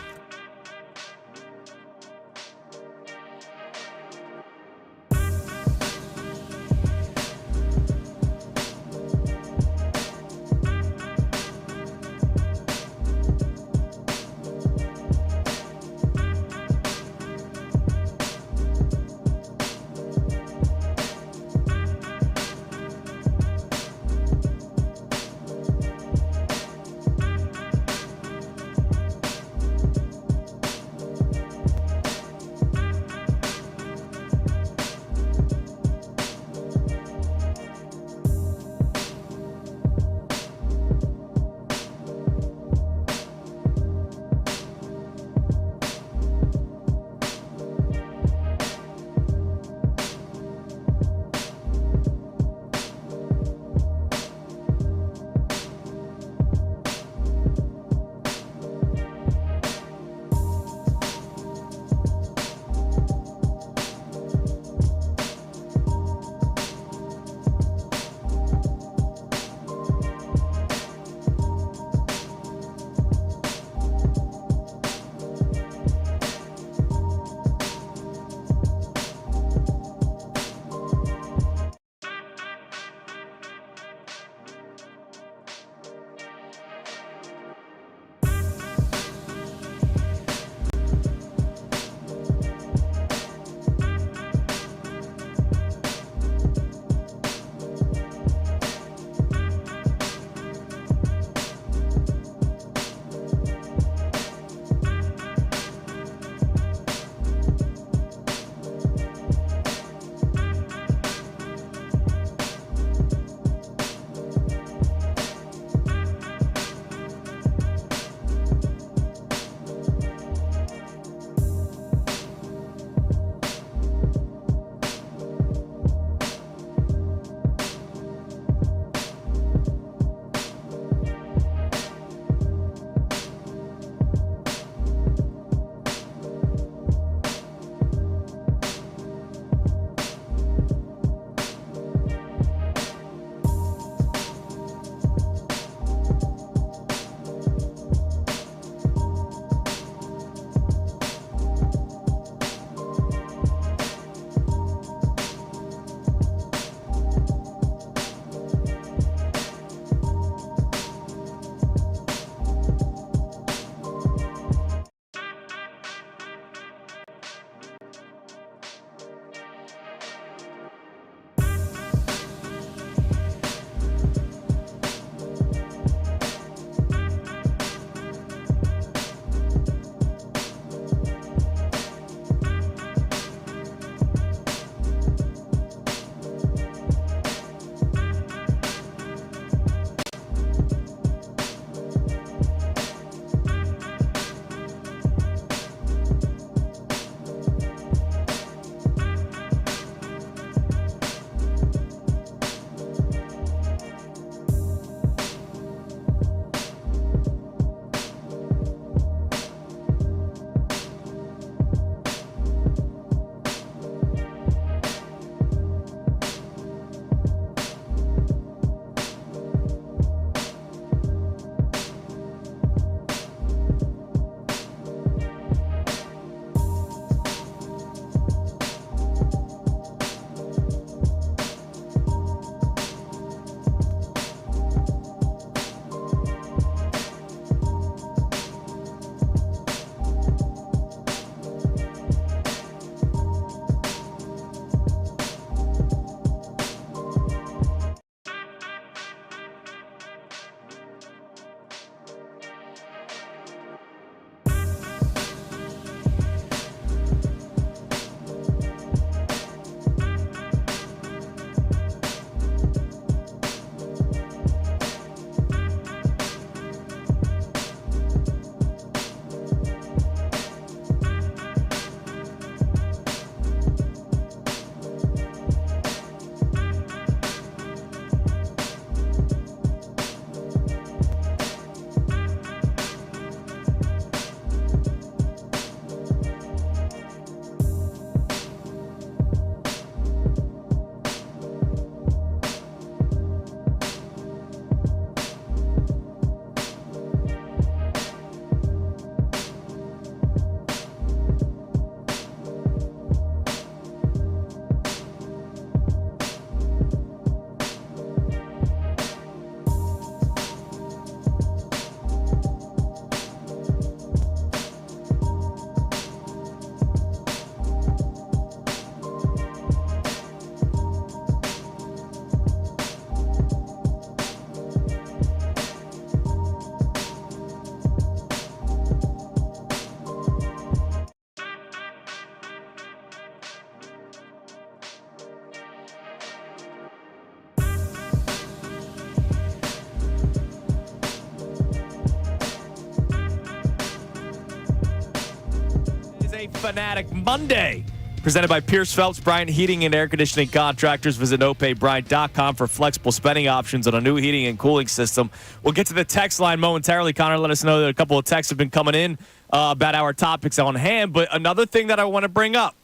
a Fanatic Monday. Presented by Pierce Phelps, Bryant Heating and Air Conditioning Contractors. Visit nopayBryant.com for flexible spending options on a new heating and cooling system. We'll get to the text line momentarily. Connor let us know that a couple of texts have been coming in about our topics on hand. But another thing that I want to bring up,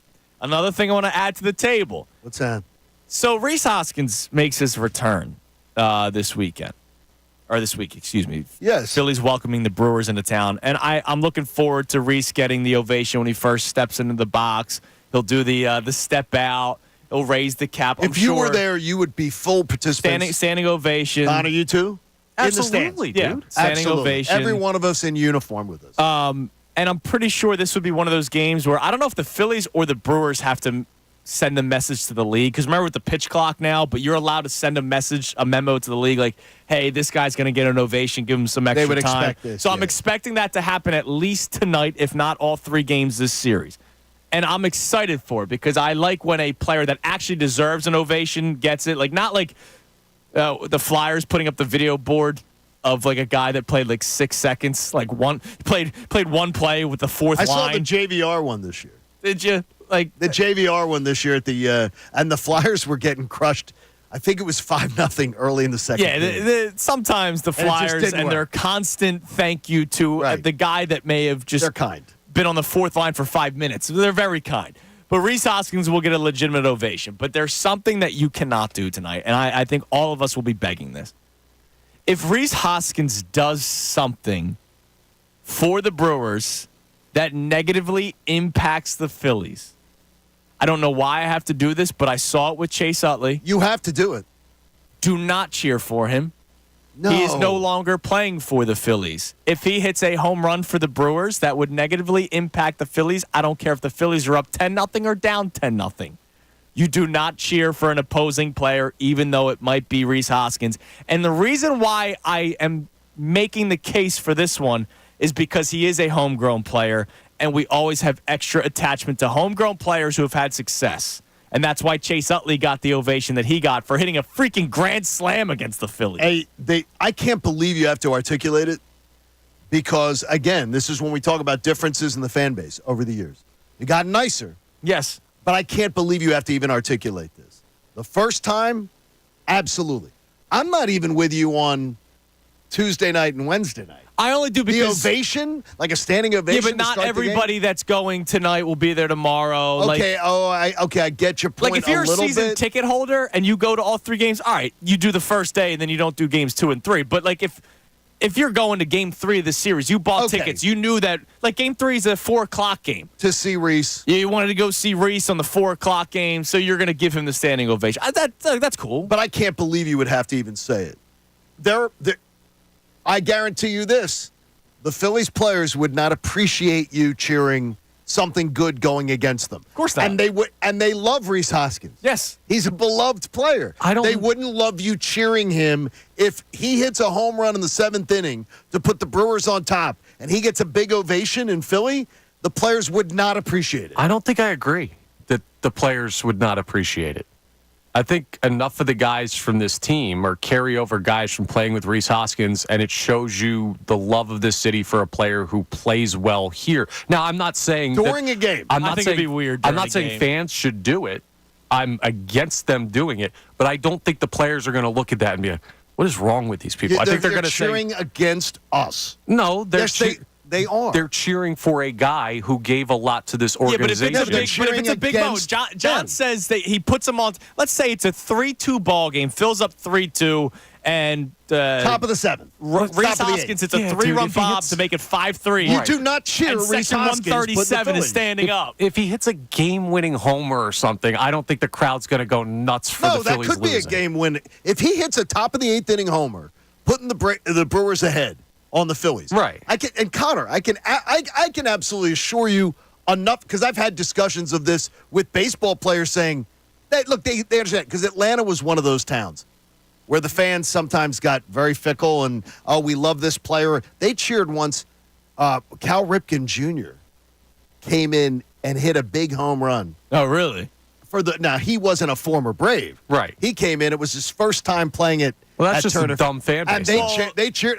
another thing I want to add to the table.
What's that?
So Rhys Hoskins makes his return this week, excuse me.
Yes.
Phillies welcoming the Brewers into town. And I'm looking forward to Rhys getting the ovation when he first steps into the box. He'll do the step out. He'll raise the cap.
If you were there, you would be full participant.
Standing ovation.
Connor, you too?
Absolutely,
in the stands.
dude.
Yeah, standing
Absolutely.
ovation.
Every one of us in uniform with us.
And I'm pretty sure this would be one of those games where I don't know if the Phillies or the Brewers have to send a message to the league. Because remember with the pitch clock now, but you're allowed to send a memo to the league like, hey, this guy's going to get an ovation, give him some extra
They would
time.
expect this,
so I'm
yeah.
expecting that to happen at least tonight, if not all 3 games this series. And I'm excited for it because I like when a player that actually deserves an ovation gets it. Like, not like the Flyers putting up the video board of like a guy that played like 6 seconds, like played one play with the fourth
I
line.
saw the JVR one this year.
Did you? Like
The JVR one this year at the and the Flyers were getting crushed. I think it was 5-0 early in the second.
Yeah,
period.
sometimes the
And it just
Flyers
didn't
and their
work.
constant thank you to
Right.
the guy that may have just
They're kind.
been on the fourth line for 5 minutes. They're very kind. But Rhys Hoskins will get a legitimate ovation. But there's something that you cannot do tonight, and I think all of us will be begging this. If Rhys Hoskins does something for the Brewers that negatively impacts the Phillies, I don't know why I have to do this, but I saw it with Chase Utley.
You have to do it.
Do not cheer for him.
No.
He is no longer playing for the Phillies. If he hits a home run for the Brewers, that would negatively impact the Phillies. I don't care if the Phillies are up 10-0 or down 10-0. You do not cheer for an opposing player, even though it might be Rhys Hoskins. And the reason why I am making the case for this one is because he is a homegrown player, and we always have extra attachment to homegrown players who have had success. And that's why Chase Utley got the ovation that he got for hitting a freaking grand slam against the Phillies.
I can't believe you have to articulate it because, again, this is when we talk about differences in the fan base over the years. It got nicer,
Yes.
but I can't believe you have to even articulate this. The first time, absolutely. I'm not even with you on Tuesday night and Wednesday night.
I only do
The
because
ovation, like a standing ovation.
yeah, but
to
not
start the game?
everybody that's going tonight will be there tomorrow.
Okay, I get your point.
Like if you're a
little
season
bit.
ticket holder and you go to all 3 games, all right, you do the first day and then you don't do games 2 and 3. But like if you're going to game 3 of the series, you bought
Okay.
tickets, you knew that like game 3 is a 4:00 game.
to see Rhys.
You wanted to go see Rhys on the 4:00 game, so you're going to give him the standing ovation. That's cool.
But I can't believe you would have to even say it. I guarantee you this. The Phillies players would not appreciate you cheering something good going against them. Of
course not.
And they love Rhys Hoskins.
Yes.
He's a beloved player. They wouldn't love you cheering him if he hits a home run in the 7th inning to put the Brewers on top and he gets a big ovation in Philly. The players would not appreciate it.
I don't think I agree that the players would not appreciate it. I think enough of the guys from this team are carryover guys from playing with Rhys Hoskins, and it shows you the love of this city for a player who plays well here. Now, I'm not saying
During a game.
I'm not
I think
saying,
it'd be weird
I'm
during
not
a
saying
game.
fans should do it. I'm against them doing it, but I don't think the players are going to look at that and be like, "What is wrong with these people?" I think they're going to say,
cheering against us.
"No,
Yes, they are.
They're cheering for a guy who gave a lot to this
Yeah, but if
organization."
it's a big vote,
against
John
them.
says that he puts them on. Let's say it's a 3-2 ball game, fills up 3-2, and
Top of the 7th.
Rhys
Top of the 8th.
Hoskins hits a
Yeah,
3-run
dude, if he
bob
hits-
to make it 5-3.
You do not cheer
And
Rhys
section
Hoskins.
137 is standing up.
If he hits a game-winning homer or something, I don't think the crowd's going to go nuts for
No,
the
that
Phillies
could be a
losing.
game win. If he hits a top of the 8th inning homer, putting the Brewers ahead on the Phillies.
Right.
Connor, I can absolutely assure you enough because I've had discussions of this with baseball players saying that look, they understand because Atlanta was one of those towns where the fans sometimes got very fickle and we love this player. They cheered once. Cal Ripken Jr. came in and hit a big home run.
Oh, really?
Now he wasn't a former Brave.
Right.
He came in. It was his first time playing it.
Well, that's
at
just a
Turner.
dumb fan
And
base.
they cheered.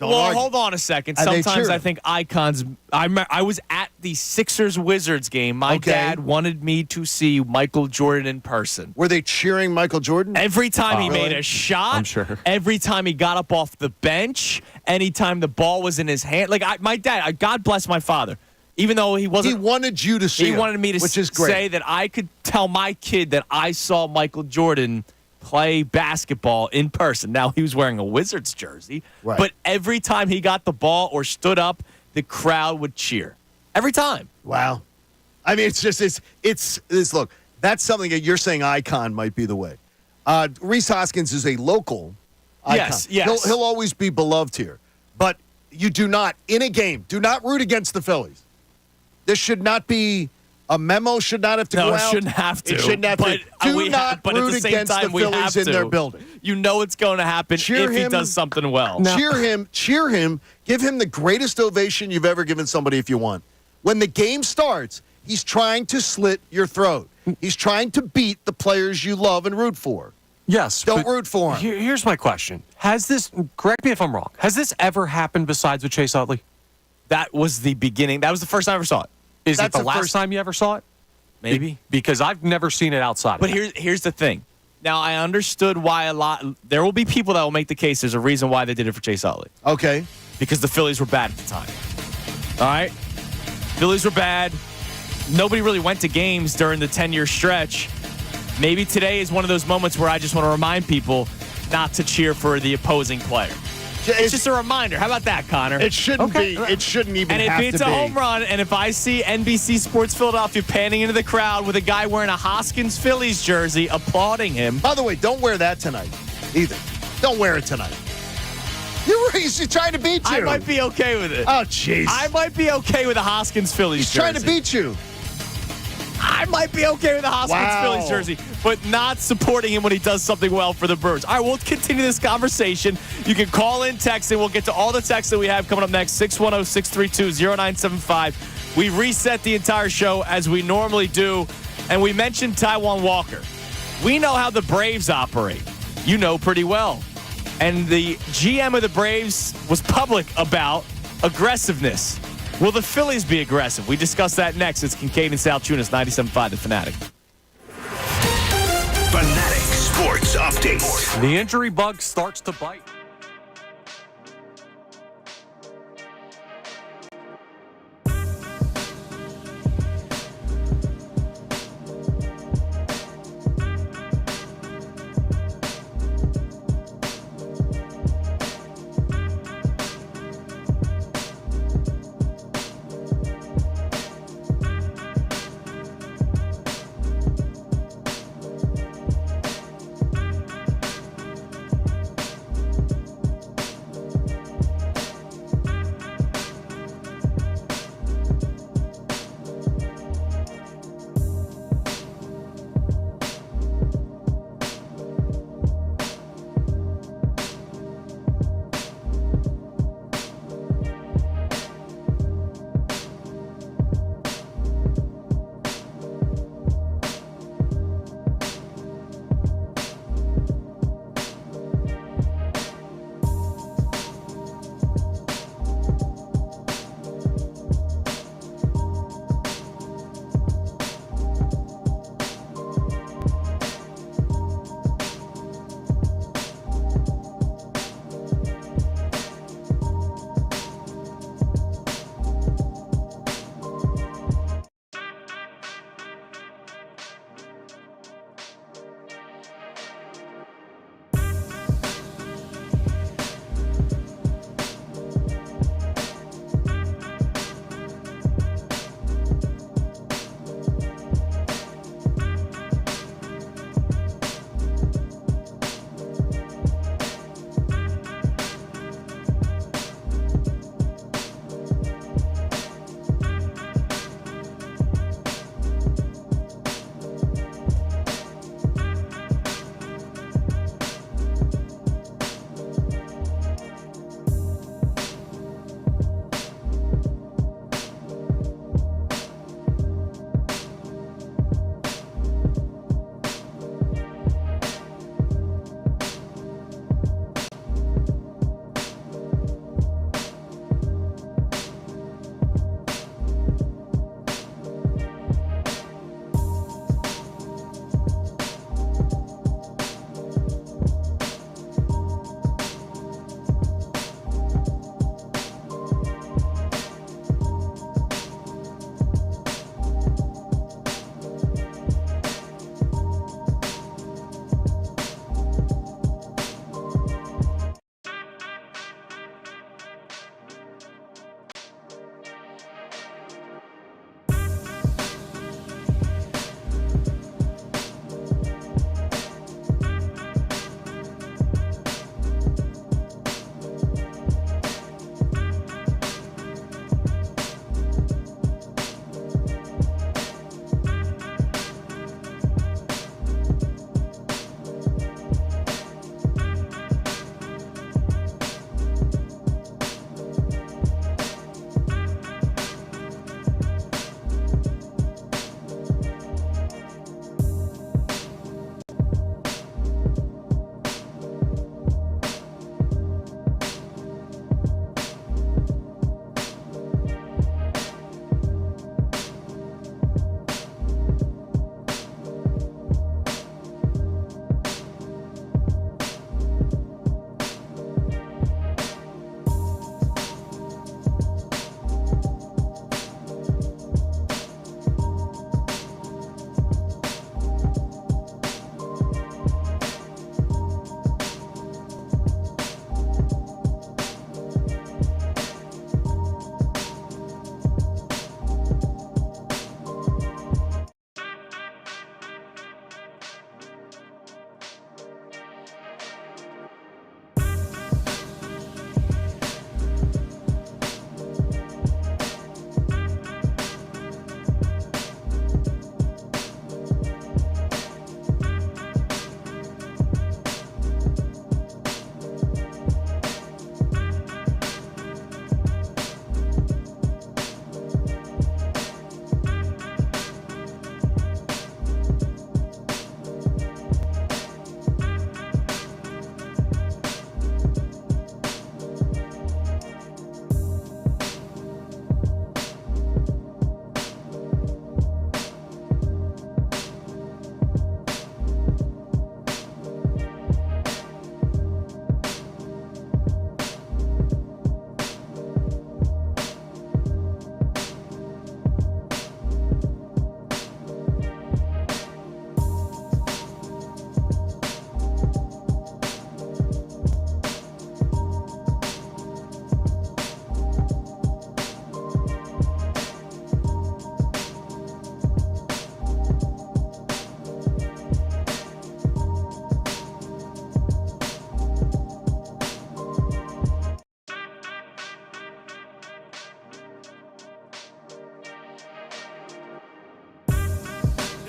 Don't
well,
argue.
hold on a second.
And they
Sometimes
cheer
I
him.
think icons. I was at the Sixers-Wizards game. My
Okay.
dad wanted me to see Michael Jordan in person.
Were they cheering Michael Jordan?
Every time he
Really?
made a shot,
I'm sure.
every time he got up off the bench, anytime the ball was in his hand. Like my dad, God bless my father. Even though he
He
wasn't,
wanted you to see
he
him,
wanted me to
which is great.
say that I could tell my kid that I saw Michael Jordan play basketball in person. Now, he was wearing a Wizards jersey,
Right.
but every time he got the ball or stood up, the crowd would cheer. Every time.
Wow. I mean, it's look, that's something that you're saying icon might be the way. Rhys Hoskins is a local icon.
Yes.
He'll always be beloved here. But you do not, in a game, do not root against the Phillies. This should not be, a memo should not have to
No,
go
it
out.
shouldn't have to.
It shouldn't have
but,
to.
we
Do not
but at
root
the same
against
time,
the
we have
Phillies in
to.
their building.
You know it's going to happen
Cheer
if he
him.
does something well.
Cheer him, give him the greatest ovation you've ever given somebody if you want. When the game starts, he's trying to slit your throat. He's trying to beat the players you love and root for.
Yes.
Don't
but
root for him.
Here's my question. Has this, correct me if I'm wrong, has this ever happened besides with Chase Utley?
That was the beginning. That was the first time I ever saw it.
Is
That's
it the
the
last
first-
time you ever saw it?
Maybe.
Because I've never seen it outside.
But
of that.
here's the thing. Now, I understood why there will be people that will make the case there's a reason why they did it for Chase Utley.
Okay.
Because the Phillies were bad at the time. All right? Phillies were bad. Nobody really went to games during the 10-year stretch. Maybe today is one of those moments where I just want to remind people not to cheer for the opposing player. It's just a reminder. How about that, Connor?
It shouldn't be. It shouldn't even
And if
have
it's
to
a
be.
home run, and if I see NBC Sports Philadelphia panning into the crowd with a guy wearing a Hoskins Phillies jersey applauding him.
By the way, don't wear that tonight either. Don't wear it tonight. He's trying to beat you.
I might be okay with it.
Oh, jeez.
I might be okay with a Hoskins Phillies
He's
jersey.
trying to beat you.
I might be okay with a Hoskins
Wow.
Phillies jersey, but not supporting him when he does something well for the Birds. All right, we'll continue this conversation. You can call in, text, and we'll get to all the texts that we have coming up next. 610-632-0975. We reset the entire show as we normally do, and we mentioned Taiwan Walker. We know how the Braves operate. You know pretty well. And the GM of the Braves was public about aggressiveness. Will the Phillies be aggressive? We discuss that next. It's Kincade Salciunas, 97.5 The Fanatic.
Fanatic Sports Update.
The injury bug starts to bite.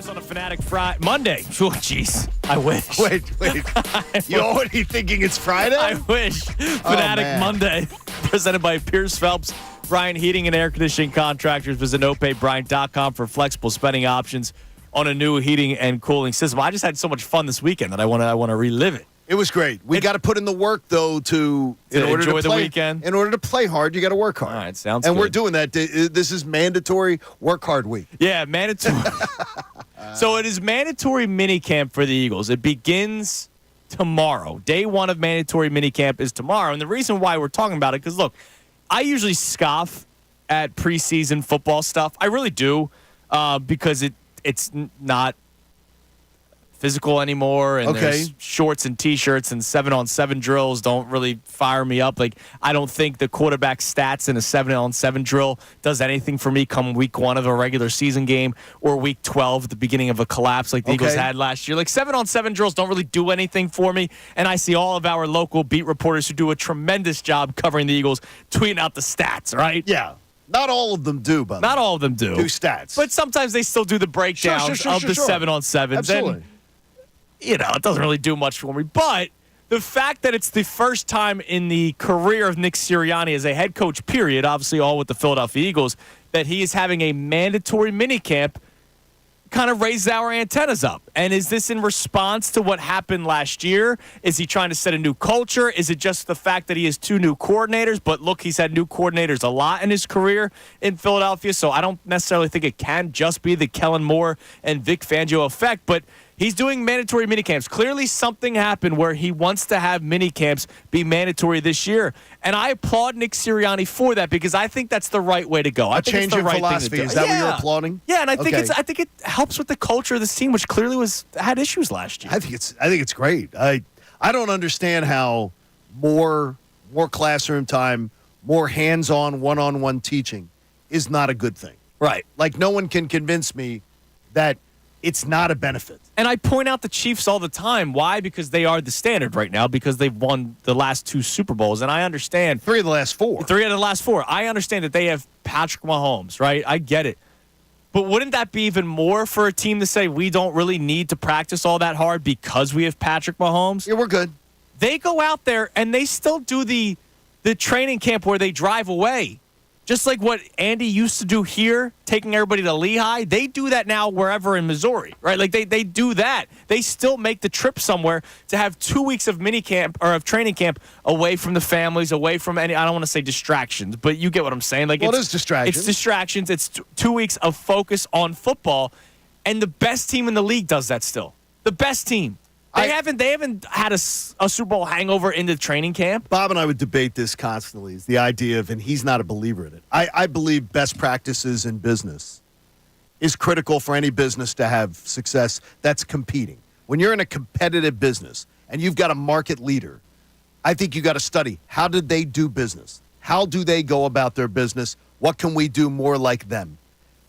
Salciunas on a Fanatic Monday. Oh, jeez. I wish.
Wait. You already thinking it's Friday?
I wish. Fanatic Monday, presented by Pierce Phelps, Bryant Heating and Air Conditioning Contractors. Visit nopayBryant.com for flexible spending options on a new heating and cooling system. I just had so much fun this weekend that I want to relive it.
It was great. We got to put in the work, though, in order
enjoy
to play,
the weekend.
In order to play hard, you got to work hard.
All right, sounds
and
good.
we're doing that. This is mandatory work hard week.
Yeah, mandatory. So it is mandatory minicamp for the Eagles. It begins tomorrow. Day one of mandatory minicamp is tomorrow. And the reason why we're talking about it, because, look, I usually scoff at preseason football stuff. I really do, because it's not physical anymore, and there's shorts and T-shirts and 7-on-7 drills don't really fire me up. Like, I don't think the quarterback stats in a 7-on-7 drill does anything for me come week 1 of a regular season game or week 12 at the beginning of a collapse like the Eagles had last year. Like, 7-on-7 drills don't really do anything for me, and I see all of our local beat reporters who do a tremendous job covering the Eagles tweeting out the stats, right?
Yeah. Not all of them do, but
Not all of them do.
Do stats.
But sometimes they still do the breakdowns of the 7-on-7s.
Absolutely.
And, it doesn't really do much for me. But the fact that it's the first time in the career of Nick Sirianni as a head coach, period, obviously all with the Philadelphia Eagles, that he is having a mandatory minicamp kind of raises our antennas up. And is this in response to what happened last year? Is he trying to set a new culture? Is it just the fact that he has 2 new coordinators? But look, he's had new coordinators a lot in his career in Philadelphia, so I don't necessarily think it can just be the Kellen Moore and Vic Fangio effect, but he's doing mandatory minicamps. Clearly something happened where he wants to have minicamps be mandatory this year. And I applaud Nick Sirianni for that because I think that's the right way to go. I think it's the right
philosophy.
thing to do.
Is that what you're applauding?
Yeah, and I think I think it helps with the culture of this team, which clearly had issues last year.
I think it's great. I don't understand how more classroom time, more hands-on, one-on-one teaching is not a good thing.
Right.
Like, no one can convince me that it's not a benefit.
And I point out the Chiefs all the time. Why? Because they are the standard right now, because they've won the last 2 Super Bowls. And I understand.
3 of the last 4.
3 out of the last 4. I understand that they have Patrick Mahomes, right? I get it. But wouldn't that be even more for a team to say we don't really need to practice all that hard because we have Patrick Mahomes?
Yeah, we're good.
They go out there and they still do the training camp where they drive away. Just like what Andy used to do here, taking everybody to Lehigh, they do that now wherever in Missouri, right? Like they do that. They still make the trip somewhere to have 2 weeks of minicamp or of training camp away from the families, away from any, I don't want to say distractions, but you get what I'm saying. Like,
it is distractions.
It's distractions. It's 2 weeks of focus on football, and the best team in the league does that still. The best team. They haven't had a Super Bowl hangover in the training camp.
Bob and I would debate this constantly, is the idea of, and he's not a believer in it. I believe best practices in business is critical for any business to have success that's competing. When you're in a competitive business and you've got a market leader, I think you got to study, how did they do business? How do they go about their business? What can we do more like them?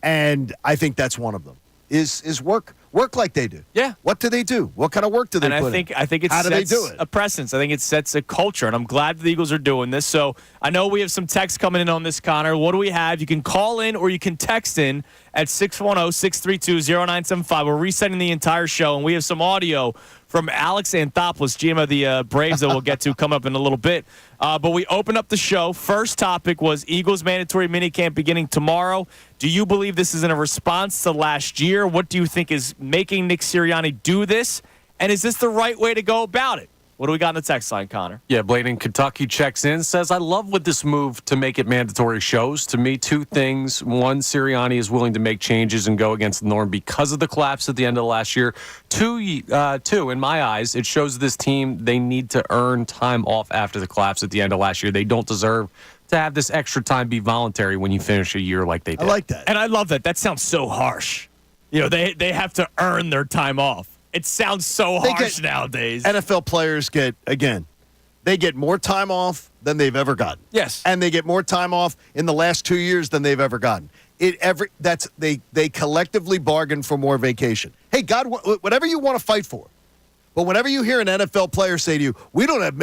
And I think that's one of them, is work like they do.
Yeah.
What do they do? What kind of work do they put in?
I think it
How do they
sets
do it?
a precedence. I think it sets a culture, and I'm glad the Eagles are doing this. So I know we have some text coming in on this, Connor. What do we have? You can call in or you can text in at 610-632-0975. We're resetting the entire show, and we have some audio from Alex Anthopoulos, GM of the Braves, that we'll get to come up in a little bit. But we open up the show. First topic was Eagles mandatory minicamp beginning tomorrow. Do you believe this is in a response to last year? What do you think is making Nick Sirianni do this? And is this the right way to go about it? What do we got in the text line, Connor?
Yeah, Blaine in Kentucky checks in, says, I love what this move to make it mandatory shows. To me, 2 things. 1, Sirianni is willing to make changes and go against the norm because of the collapse at the end of last year. 2, in my eyes, it shows this team they need to earn time off after the collapse at the end of last year. They don't deserve to have this extra time be voluntary when you finish a year like they did.
I like that.
And I love that. That sounds so harsh. They have to earn their time off. It sounds so harsh nowadays.
NFL players get more time off than they've ever gotten.
Yes.
And they get more time off in the last 2 years than they've ever gotten. They collectively bargain for more vacation. Hey, God, whatever you want to fight for. But whenever you hear an NFL player say to you, we don't have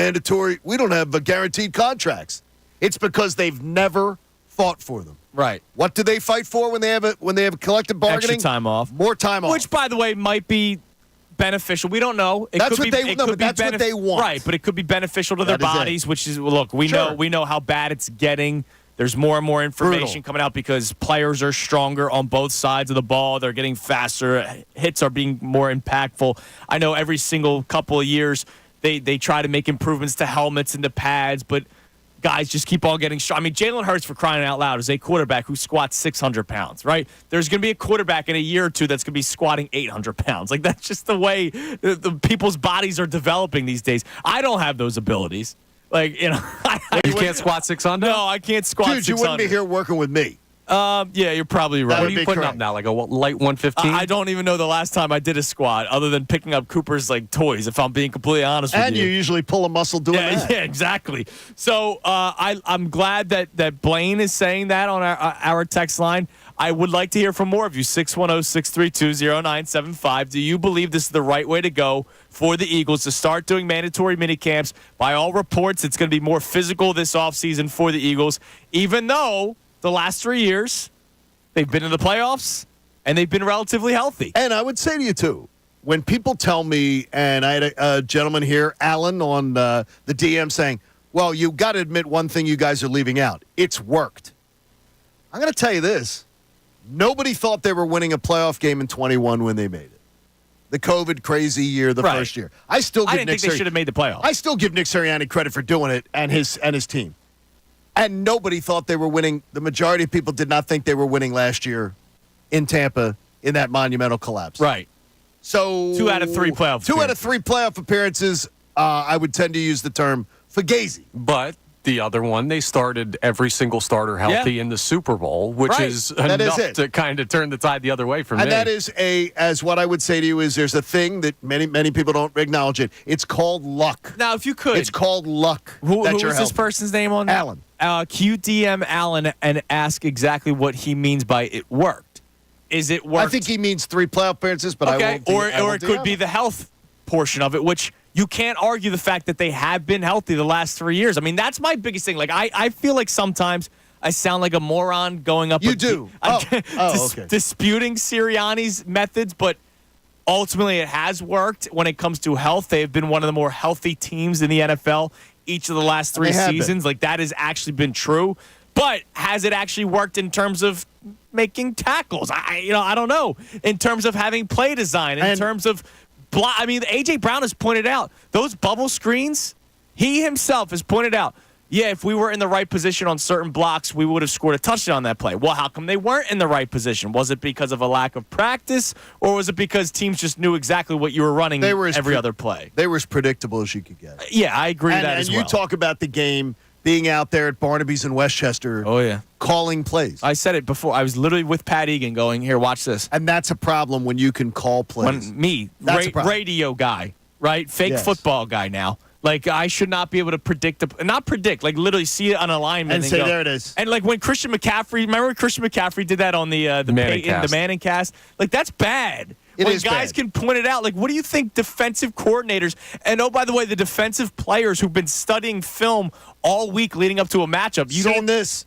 guaranteed contracts, it's because they've never fought for them.
Right.
What do they fight for when they have a collective bargaining?
Extra time off.
More time off.
Which, by the way, might be beneficial. We don't know.
That's what they want.
Right, but it could be beneficial to their
That is it.
bodies, which is, look, we know how bad it's getting. There's more and more information coming out because players are stronger on both sides of the ball. They're getting faster. Hits are being more impactful. I know every single couple of years they try to make improvements to helmets and to pads, but guys just keep on getting strong. I mean, Jalen Hurts, for crying out loud, is a quarterback who squats 600 pounds, right? There's going to be a quarterback in a year or two that's going to be squatting 800 pounds. Like, that's just the way the people's bodies are developing these days. I don't have those abilities. Like, you
can't squat 600?
No, I can't squat 600.
Dude, you wouldn't be here working with me.
Yeah, you're probably right.
What are you putting up now? Like a light 115?
I don't even know the last time I did a squat other than picking up Cooper's like toys, if I'm being completely honest with you.
And you usually pull a muscle doing that.
Yeah, exactly. So I'm glad that Blaine is saying that on our text line. I would like to hear from more of you. 610-632-0975. Do you believe this is the right way to go for the Eagles to start doing mandatory minicamps? By all reports, it's going to be more physical this offseason for the Eagles, even though the last 3 years they've been in the playoffs and they've been relatively healthy.
And I would say to you, too, when people tell me, and I had a gentleman here, Alan, on the DM saying, well, you got to admit one thing you guys are leaving out. It's worked. I'm going to tell you this. Nobody thought they were winning a playoff game in 21 when they made it. The COVID crazy year, the first year. I didn't
think they should have made the playoffs.
I still give Nick Sirianni credit for doing it and his team. And nobody thought they were winning. The majority of people did not think they were winning last year in Tampa in that monumental collapse.
Right.
So
2 out of 3 playoff
Two out of 3 playoff appearances, I would tend to use the term fugazi.
But the other one, they started every single starter healthy in the Super Bowl, which is enough to kind of turn the tide the other way for me.
And that is as what I would say to you is there's a thing that many people don't acknowledge it. It's called luck.
Now, if you could.
It's called luck.
Who is this person's name on that?
Alan.
Can you DM Alan and ask exactly what he means by it worked? Is it worked?
I think he means 3 playoff appearances, but
okay.
I won't.
Or it could be the health portion of it, which you can't argue the fact that they have been healthy the last 3 years. I mean, that's my biggest thing. Like, I feel like sometimes I sound like a moron going up.
You do.
Disputing Sirianni's methods, but ultimately it has worked when it comes to health. They have been one of the more healthy teams in the NFL each of the last 3 seasons. Like, that has actually been true. But has it actually worked in terms of making tackles? I don't know. In terms of having play design, in terms of I mean, A.J. Brown has pointed out those bubble screens. He himself has pointed out, if we were in the right position on certain blocks, we would have scored a touchdown on that play. Well, how come they weren't in the right position? Was it because of a lack of practice, or was it because teams just knew exactly what you were running every other play?
They were as predictable as you could get.
Yeah, I agree with that as well.
And you talk about the game being out there at Barnaby's in Westchester.
Oh, yeah.
Calling plays.
I said it before. I was literally with Pat Egan going, here, watch this.
And that's a problem when you can call plays.
Radio guy, right? Fake football guy now. Like, I should not be able to like literally see it on alignment.
And say, go, there it is.
And like when Christian McCaffrey, remember when Christian McCaffrey did that on the Manning cast? Like, that's bad. When guys can point it out, like, what do you think defensive coordinators, and oh, by the way, the defensive players who've been studying film all week leading up to a matchup.
Seen this.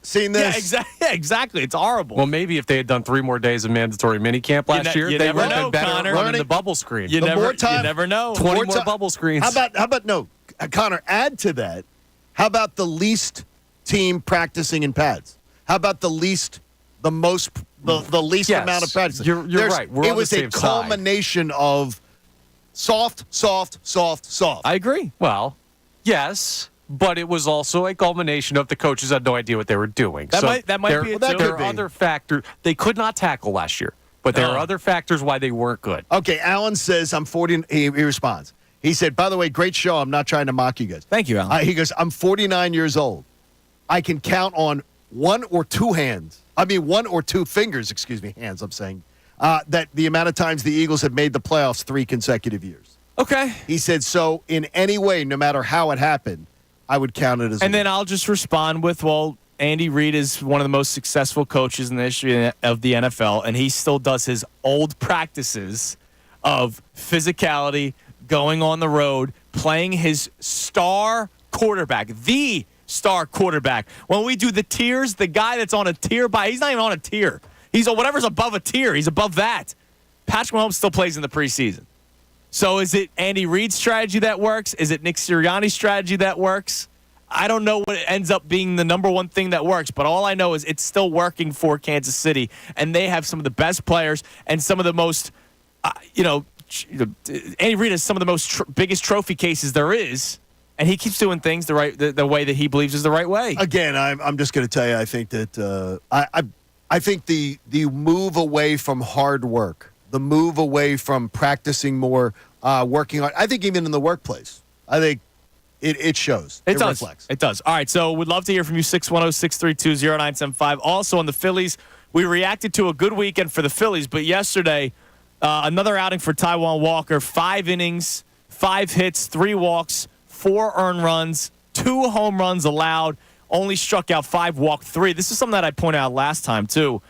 Yeah, exactly. It's horrible.
Well, maybe if they had done 3 more days of mandatory minicamp last year, they would have been better
Connor.
at running the bubble screen.
You never know.
20 more bubble screens.
How about no, Connor, add to that, how about the least team practicing in pads? How about the least amount of practice?
You're right.
It was a culmination of soft.
I agree. Well, yes, but it was also a culmination of the coaches had no idea what they were doing.
That might be it, too.
There are other factors. They could not tackle last year, but there are other factors why they weren't good.
Okay, Alan says, I'm 40. He responds. He said, by the way, great show. I'm not trying to mock you guys.
Thank you, Alan.
He goes, I'm 49 years old. I can count on 1 or 2 fingers, hands, I'm saying, that the amount of times the Eagles have made the playoffs 3 consecutive years.
Okay.
He said, so in any way, no matter how it happened, I would count it as a
And then I'll just respond with, well, Andy Reid is one of the most successful coaches in the history of the NFL, and he still does his old practices of physicality, going on the road, playing his star quarterback, the star quarterback. When we do the tiers, the guy that's on a tier he's not even on a tier. He's on whatever's above a tier. He's above that. Patrick Mahomes still plays in the preseason. So is it Andy Reid's strategy that works? Is it Nick Sirianni's strategy that works? I don't know what ends up being the number one thing that works, but all I know is it's still working for Kansas City, and they have some of the best players and some of the most, Andy Reid has some of the most biggest trophy cases there is, and he keeps doing things the way that he believes is the right way.
Again, I'm just going to tell you, I think that I think the move away from hard work, the move away from practicing more, working hard, I think even in the workplace, I think it shows.
It does.
Reflects.
It does. All right, so we'd love to hear from you, 610-632-0975. Also on the Phillies, we reacted to a good weekend for the Phillies, but yesterday, another outing for Taiwan Walker, 5 innings, 5 hits, 3 walks, 4 earned runs, 2 home runs allowed, only struck out 5, walked 3. This is something that I pointed out last time, too.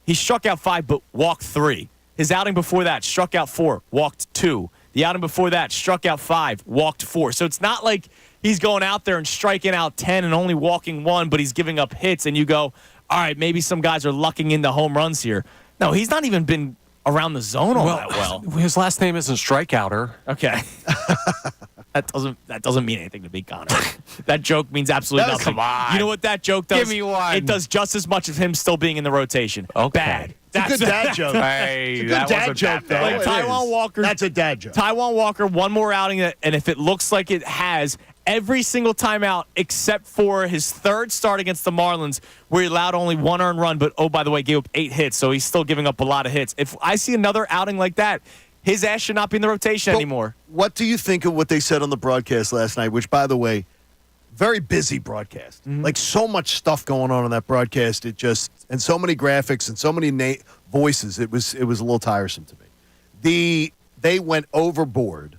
He struck out 5, but walked 3. His outing before that, struck out 4, walked 2. The outing before that, struck out 5, walked 4. So it's not like he's going out there and striking out 10 and only walking 1, but he's giving up hits, and you go, all right, maybe some guys are lucking into home runs here. No, he's not even been around the zone all that well.
His last name isn't Strikeouter.
Okay. That doesn't mean anything to me, Connor. That joke means absolutely nothing.
Come on.
You know what that joke does?
Give me one.
It does just as much as him still being in the rotation.
Okay.
Bad.
It's a good dad joke.
Hey,
It's a good
that
dad
wasn't
joke,
that
though.
bad.
Like Taiwan Walker.
That's a dad joke.
Taiwan Walker, one more outing, and if it looks like it has, every single time out except for his third start against the Marlins, where he allowed only 1 earned run, but, oh, by the way, gave up 8 hits, so he's still giving up a lot of hits. If I see another outing like that, his ass should not be in the rotation anymore.
What do you think of what they said on the broadcast last night, which, by the way, very busy broadcast.
Mm-hmm.
Like, so much stuff going on in that broadcast. And so many graphics and so many voices. It was a little tiresome to me. They went overboard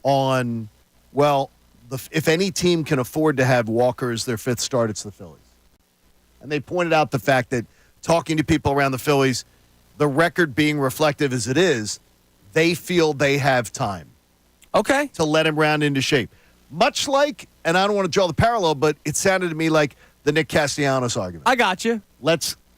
on, if any team can afford to have Walker as their 5th start, it's the Phillies. And they pointed out the fact that talking to people around the Phillies, the record being reflective as it is, they feel they have time.
Okay.
To let him round into shape. Much like, and I don't want to draw the parallel, but it sounded to me like the Nick Castellanos argument.
I got you.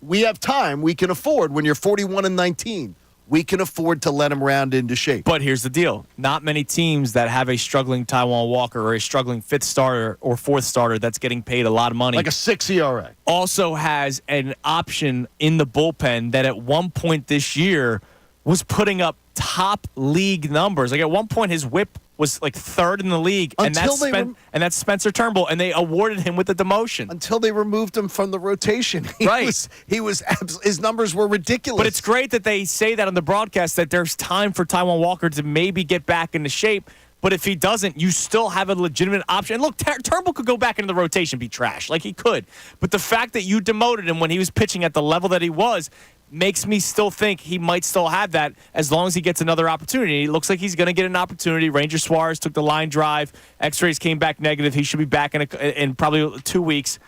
We have time. We can afford, when you're 41-19, we can afford to let him round into shape.
But here's the deal. Not many teams that have a struggling Taiwan Walker or a struggling 5th starter or 4th starter that's getting paid a lot of money.
Like a 6 ERA.
Also has an option in the bullpen that at one point this year was putting up top league numbers. Like at one point his whip was like 3rd in the league, and that's Spencer Turnbull, and they awarded him with the demotion
until they removed him from the rotation. His numbers were ridiculous.
But it's great that they say that on the broadcast, that there's time for Taiwan Walker to maybe get back into shape. But if he doesn't, you still have a legitimate option. And look, Turnbull could go back into the rotation, be trash, like he could. But the fact that you demoted him when he was pitching at the level that he was makes me still think he might still have that as long as he gets another opportunity. It looks like he's going to get an opportunity. Ranger Suarez took the line drive. X-rays came back negative. He should be back in probably 2 weeks.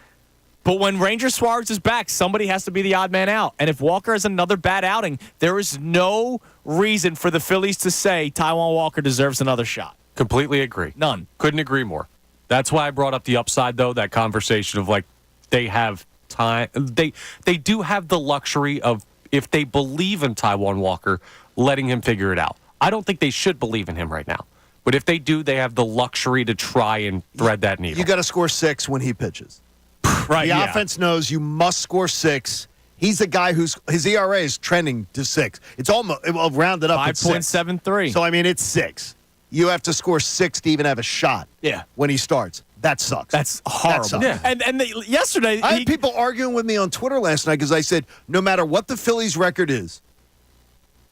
But when Ranger Suarez is back, somebody has to be the odd man out. And if Walker has another bad outing, there is no reason for the Phillies to say Taiwan Walker deserves another shot.
Completely agree.
None.
Couldn't agree more. That's why I brought up the upside, though, that conversation of, like, they have time. They do have the luxury of, if they believe in Taiwan Walker, letting him figure it out. I don't think they should believe in him right now. But if they do, they have the luxury to try and thread that needle.
You got to score 6 when he pitches.
Right.
The offense knows you must score 6. He's the guy his ERA is trending to 6. It's almost rounded up
5.73.
So, I mean, it's 6. You have to score 6 to even have a shot.
Yeah.
When he starts. That sucks.
That's horrible.
That sucks.
And yesterday,
I had people arguing with me on Twitter last night because I said, no matter what the Phillies' record is,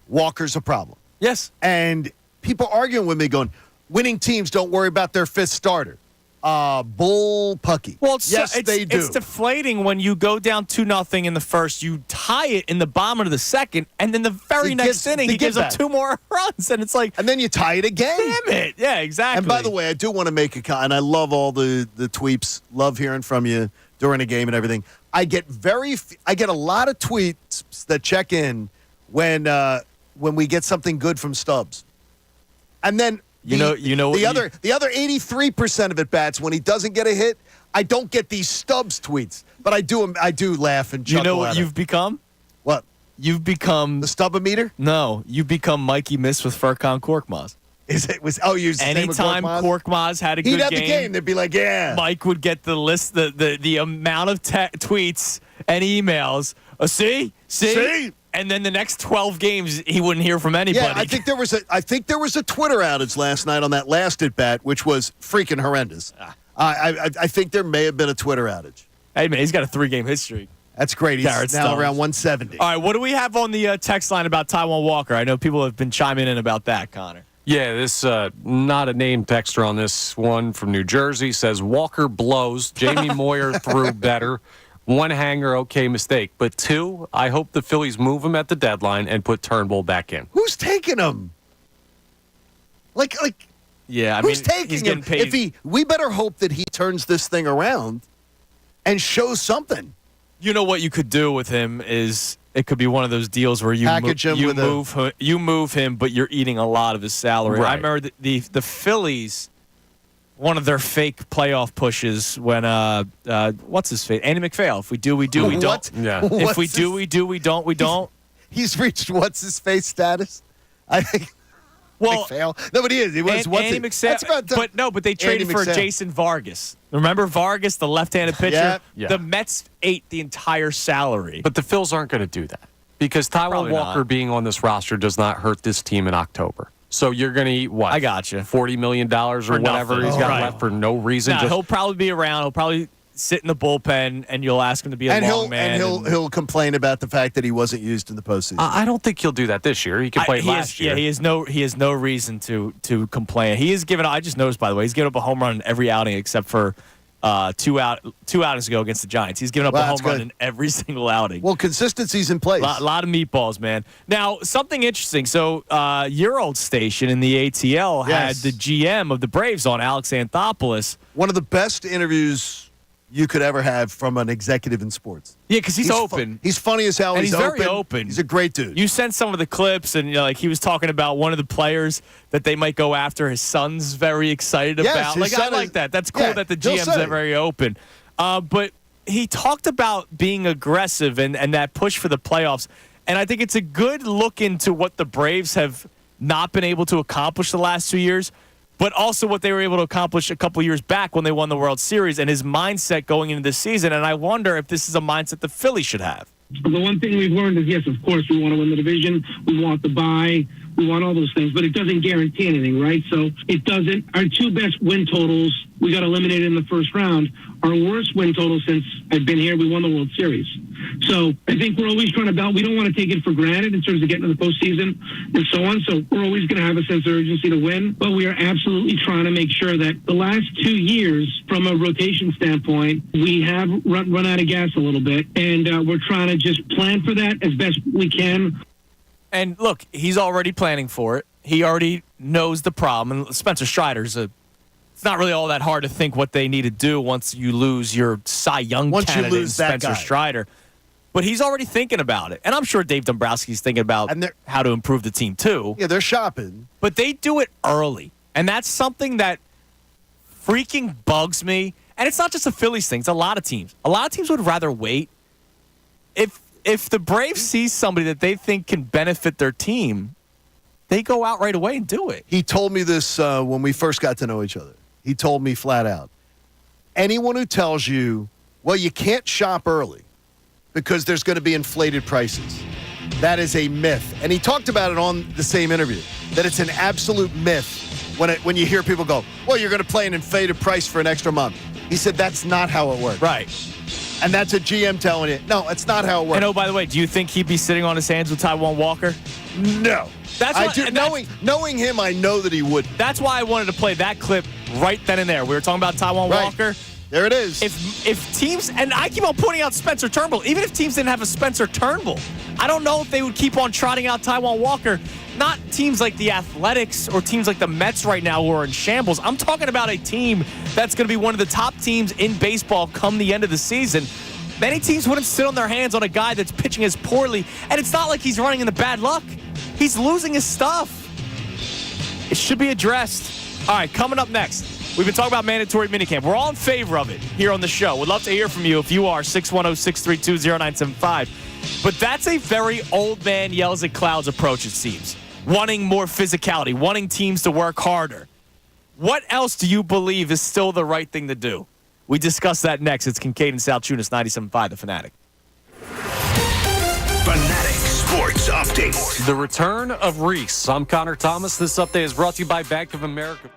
Walker's a problem.
Yes.
And people arguing with me going, winning teams don't worry about their 5th starter. Bull pucky.
Well,
they do.
It's deflating when you go down 2-0 in the first, you tie it in the bottom of the second, and then the very next inning he gives up 2 more runs, and it's like,
and then you tie it again.
Damn it! Yeah, exactly.
And by the way, I do want to make a comment. And I love all the tweets. Love hearing from you during a game and everything. I get a lot of tweets that check in when we get something good from Stubbs, and then
You know
the other 83% of at bats when he doesn't get a hit, I don't get these Stubbs tweets, but I do laugh and chuckle.
You know what
at it.
you've become?
What?
You've become
The Stubbometer?
No, you've become Mikey Miss with Furkan Korkmaz.
Anytime
Korkmaz had a
he'd
good
have
game,
the game, they'd be like, yeah.
Mike would get the list, the amount of tweets and emails. See, and then the next 12 games he wouldn't hear from anybody.
Yeah, I think there was a Twitter outage last night on that last at bat, which was freaking horrendous. I think there may have been a Twitter outage.
Hey man, he's got a 3-game hit streak.
That's great. He's
Garrett
now
Stubbs.
around 170.
All right, what do we have on the text line about Taiwan Walker? I know people have been chiming in about that, Connor.
Yeah, this not a name texter on this one from New Jersey says Walker blows. Jamie Moyer threw better. 1 hanger, okay mistake. But 2, I hope the Phillies move him at the deadline and put Turnbull back in.
Who's taking him? Like,
Yeah, I
who's
mean,
taking
he's
him?
getting paid.
We better hope that he turns this thing around and shows something.
You know what you could do with him is it could be one of those deals where you move him, but you're eating a lot of his salary.
Right.
I remember the Phillies, one of their fake playoff pushes when what's his face? Andy McPhail. If we do, we do. We don't.
What?
Yeah.
If we do, we do. We don't. We don't.
He's reached what's his face status. I think.
Well,
McPhail. No, but he is. He was.
Andy McPhail. But they traded for
McPhail.
Jason Vargas. Remember Vargas, the left-handed pitcher?
Yep.
Yeah.
The Mets ate the entire salary.
But the Phils aren't going to do that because Taiwan
Probably
Walker
not.
being on this roster does not hurt this team in October. So you're going to eat what?
I got you.
$40 million or whatever
nothing.
he's got
Right.
left for no reason.
Nah, he'll probably be around. He'll probably sit in the bullpen, and you'll ask him to be a long man.
And he'll complain about the fact that he wasn't used in the postseason.
I don't think he'll do that this year. He can play last year.
Yeah, he has no reason to complain. He has given. I just noticed, by the way, he's given up a home run in every outing except for 2 outings ago against the Giants. He's given up a home run in every single outing.
Well, consistency's in place.
A lot of meatballs, man. Now, something interesting. So, your old station in the ATL
Yes.
had the GM of the Braves on, Alex Anthopoulos.
One of the best interviews you could ever have from an executive in sports.
Yeah, because he's open.
He's funny as hell.
And he's very
open.
open.
He's a great dude.
You sent some of the clips, and like he was talking about one of the players that they might go after. His son's very excited
Yes,
about.
his
Like I
son
like
is-
that. That's cool
yeah,
that the
he'll
GMs
say.
are very open. But he talked about being aggressive and that push for the playoffs. And I think it's a good look into what the Braves have not been able to accomplish the last 2 years, but also what they were able to accomplish a couple years back when they won the World Series and his mindset going into this season. And I wonder if this is a mindset the Phillies should have.
The one thing we've learned is, yes, of course, we want to win the division. We want the bye. We want all those things, but it doesn't guarantee anything, right? So it doesn't. Our 2 best win totals, we got eliminated in the first round. Our worst win total since I've been here, we won the World Series. So I think we're always trying to we don't want to take it for granted in terms of getting to the postseason and so on. So we're always going to have a sense of urgency to win, but we are absolutely trying to make sure that the last 2 years, from a rotation standpoint, we have run out of gas a little bit, and we're trying to just plan for that as best we can.
And look, he's already planning for it. He already knows the problem. And Spencer Strider's it's not really all that hard to think what they need to do once you lose your Cy Young candidate,
lose that
Spencer
guy.
Strider. But he's already thinking about it. And I'm sure Dave Dombrowski's thinking about how to improve the team too.
Yeah, they're shopping.
But they do it early. And that's something that freaking bugs me. And it's not just a Phillies thing. It's a lot of teams. A lot of teams would rather wait. If the Braves see somebody that they think can benefit their team, they go out right away and do it.
He told me this when we first got to know each other. He told me flat out, anyone who tells you, well, you can't shop early because there's going to be inflated prices, that is a myth. And he talked about it on the same interview, that it's an absolute myth when you hear people go, well, you're going to play an inflated price for an extra month. He said that's not how it works.
Right.
And that's a GM telling you, no, it's not how it works.
And oh, by the way, do you think he'd be sitting on his hands with Taiwan Walker?
No.
That's
I
what-
do.
and that's-
Knowing him, I know that he would.
That's why I wanted to play that clip right then and there. We were talking about Taiwan
Right.
Walker.
There it is.
If teams, and I keep on pointing out Spencer Turnbull, even if teams didn't have a Spencer Turnbull, I don't know if they would keep on trotting out Taiwan Walker. Not teams like the Athletics or teams like the Mets right now who are in shambles. I'm talking about a team that's going to be one of the top teams in baseball come the end of the season. Many teams wouldn't sit on their hands on a guy that's pitching as poorly, and it's not like he's running into bad luck. He's losing his stuff. It should be addressed. All right, coming up next, we've been talking about mandatory minicamp. We're all in favor of it here on the show. We'd love to hear from you if you are, 610-632-0975. But that's a very old man yells at clouds approach, it seems. Wanting more physicality, wanting teams to work harder. What else do you believe is still the right thing to do? We discuss that next. It's Kincade and Salciunas, 97.5 The Fanatic.
Fanatic Sports Update.
The return of Rhys. I'm Connor Thomas. This update is brought to you by Bank of America.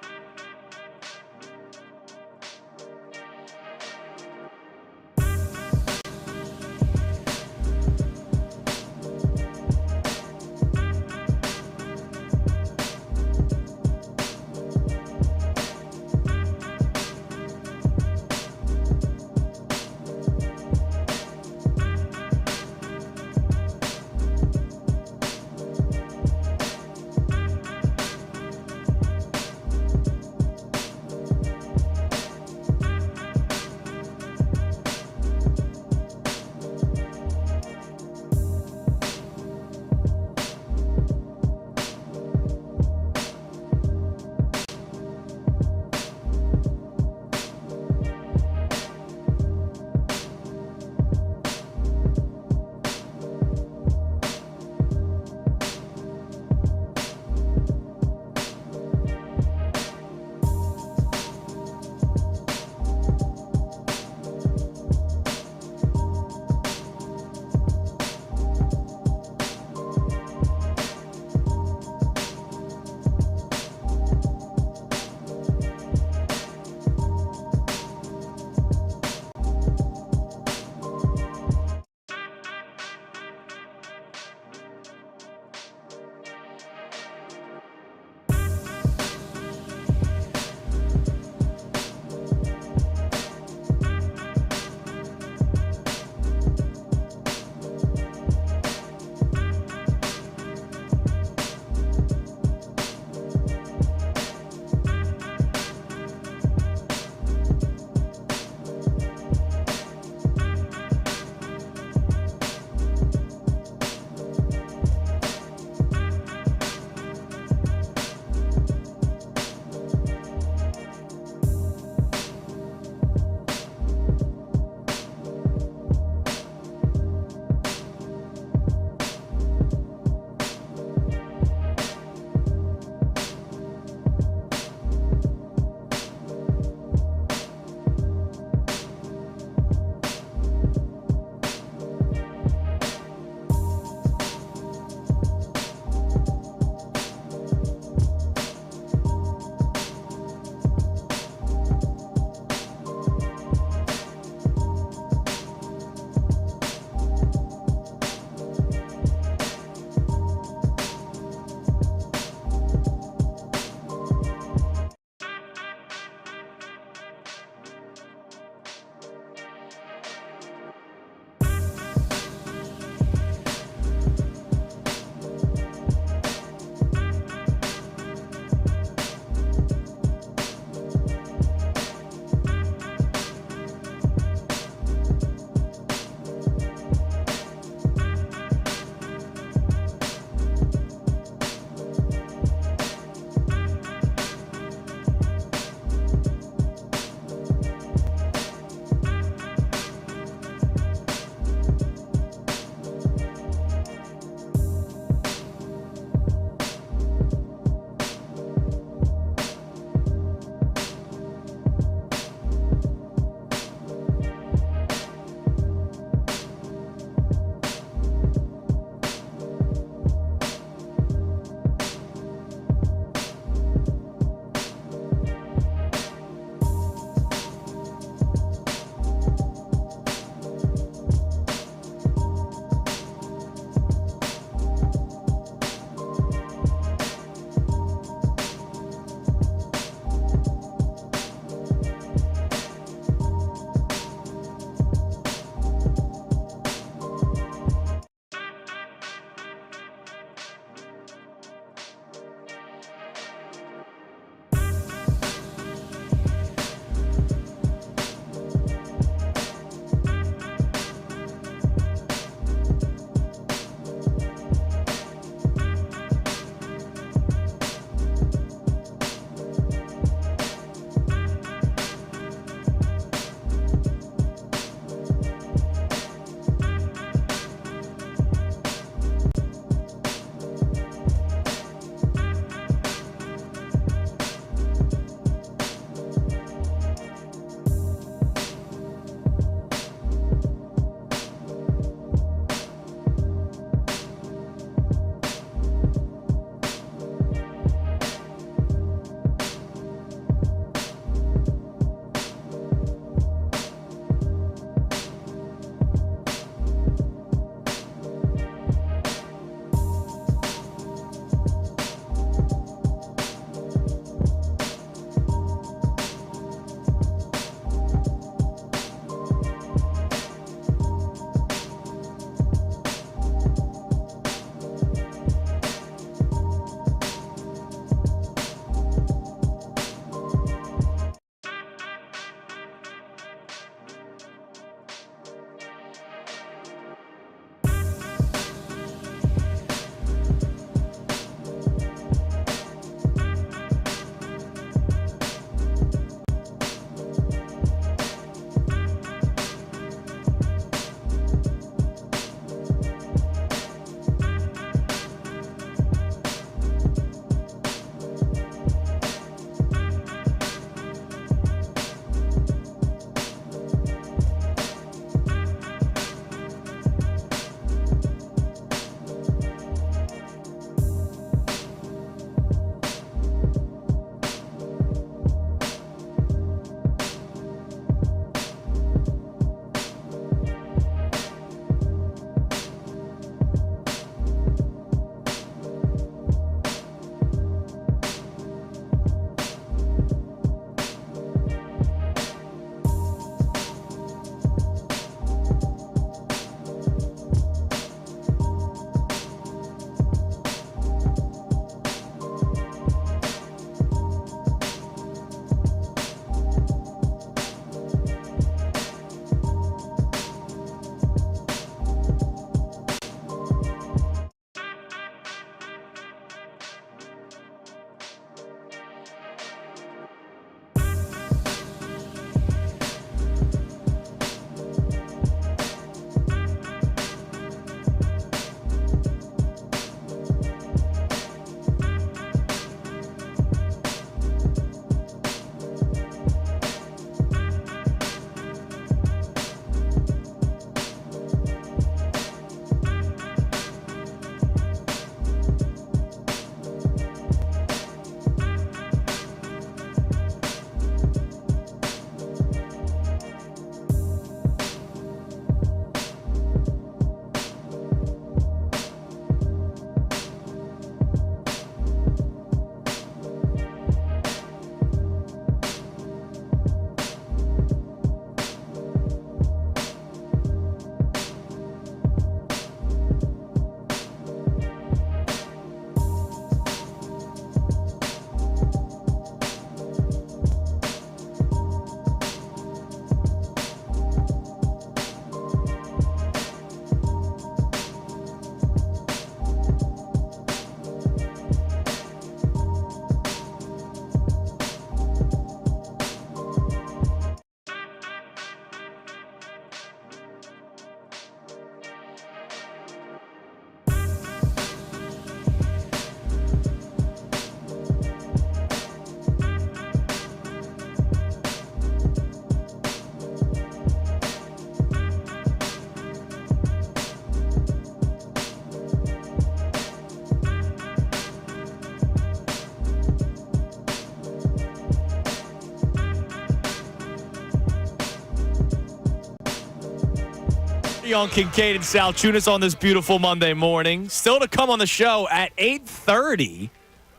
On Kincade and Salciunas on this beautiful Monday morning. Still to come on the show at 8:30,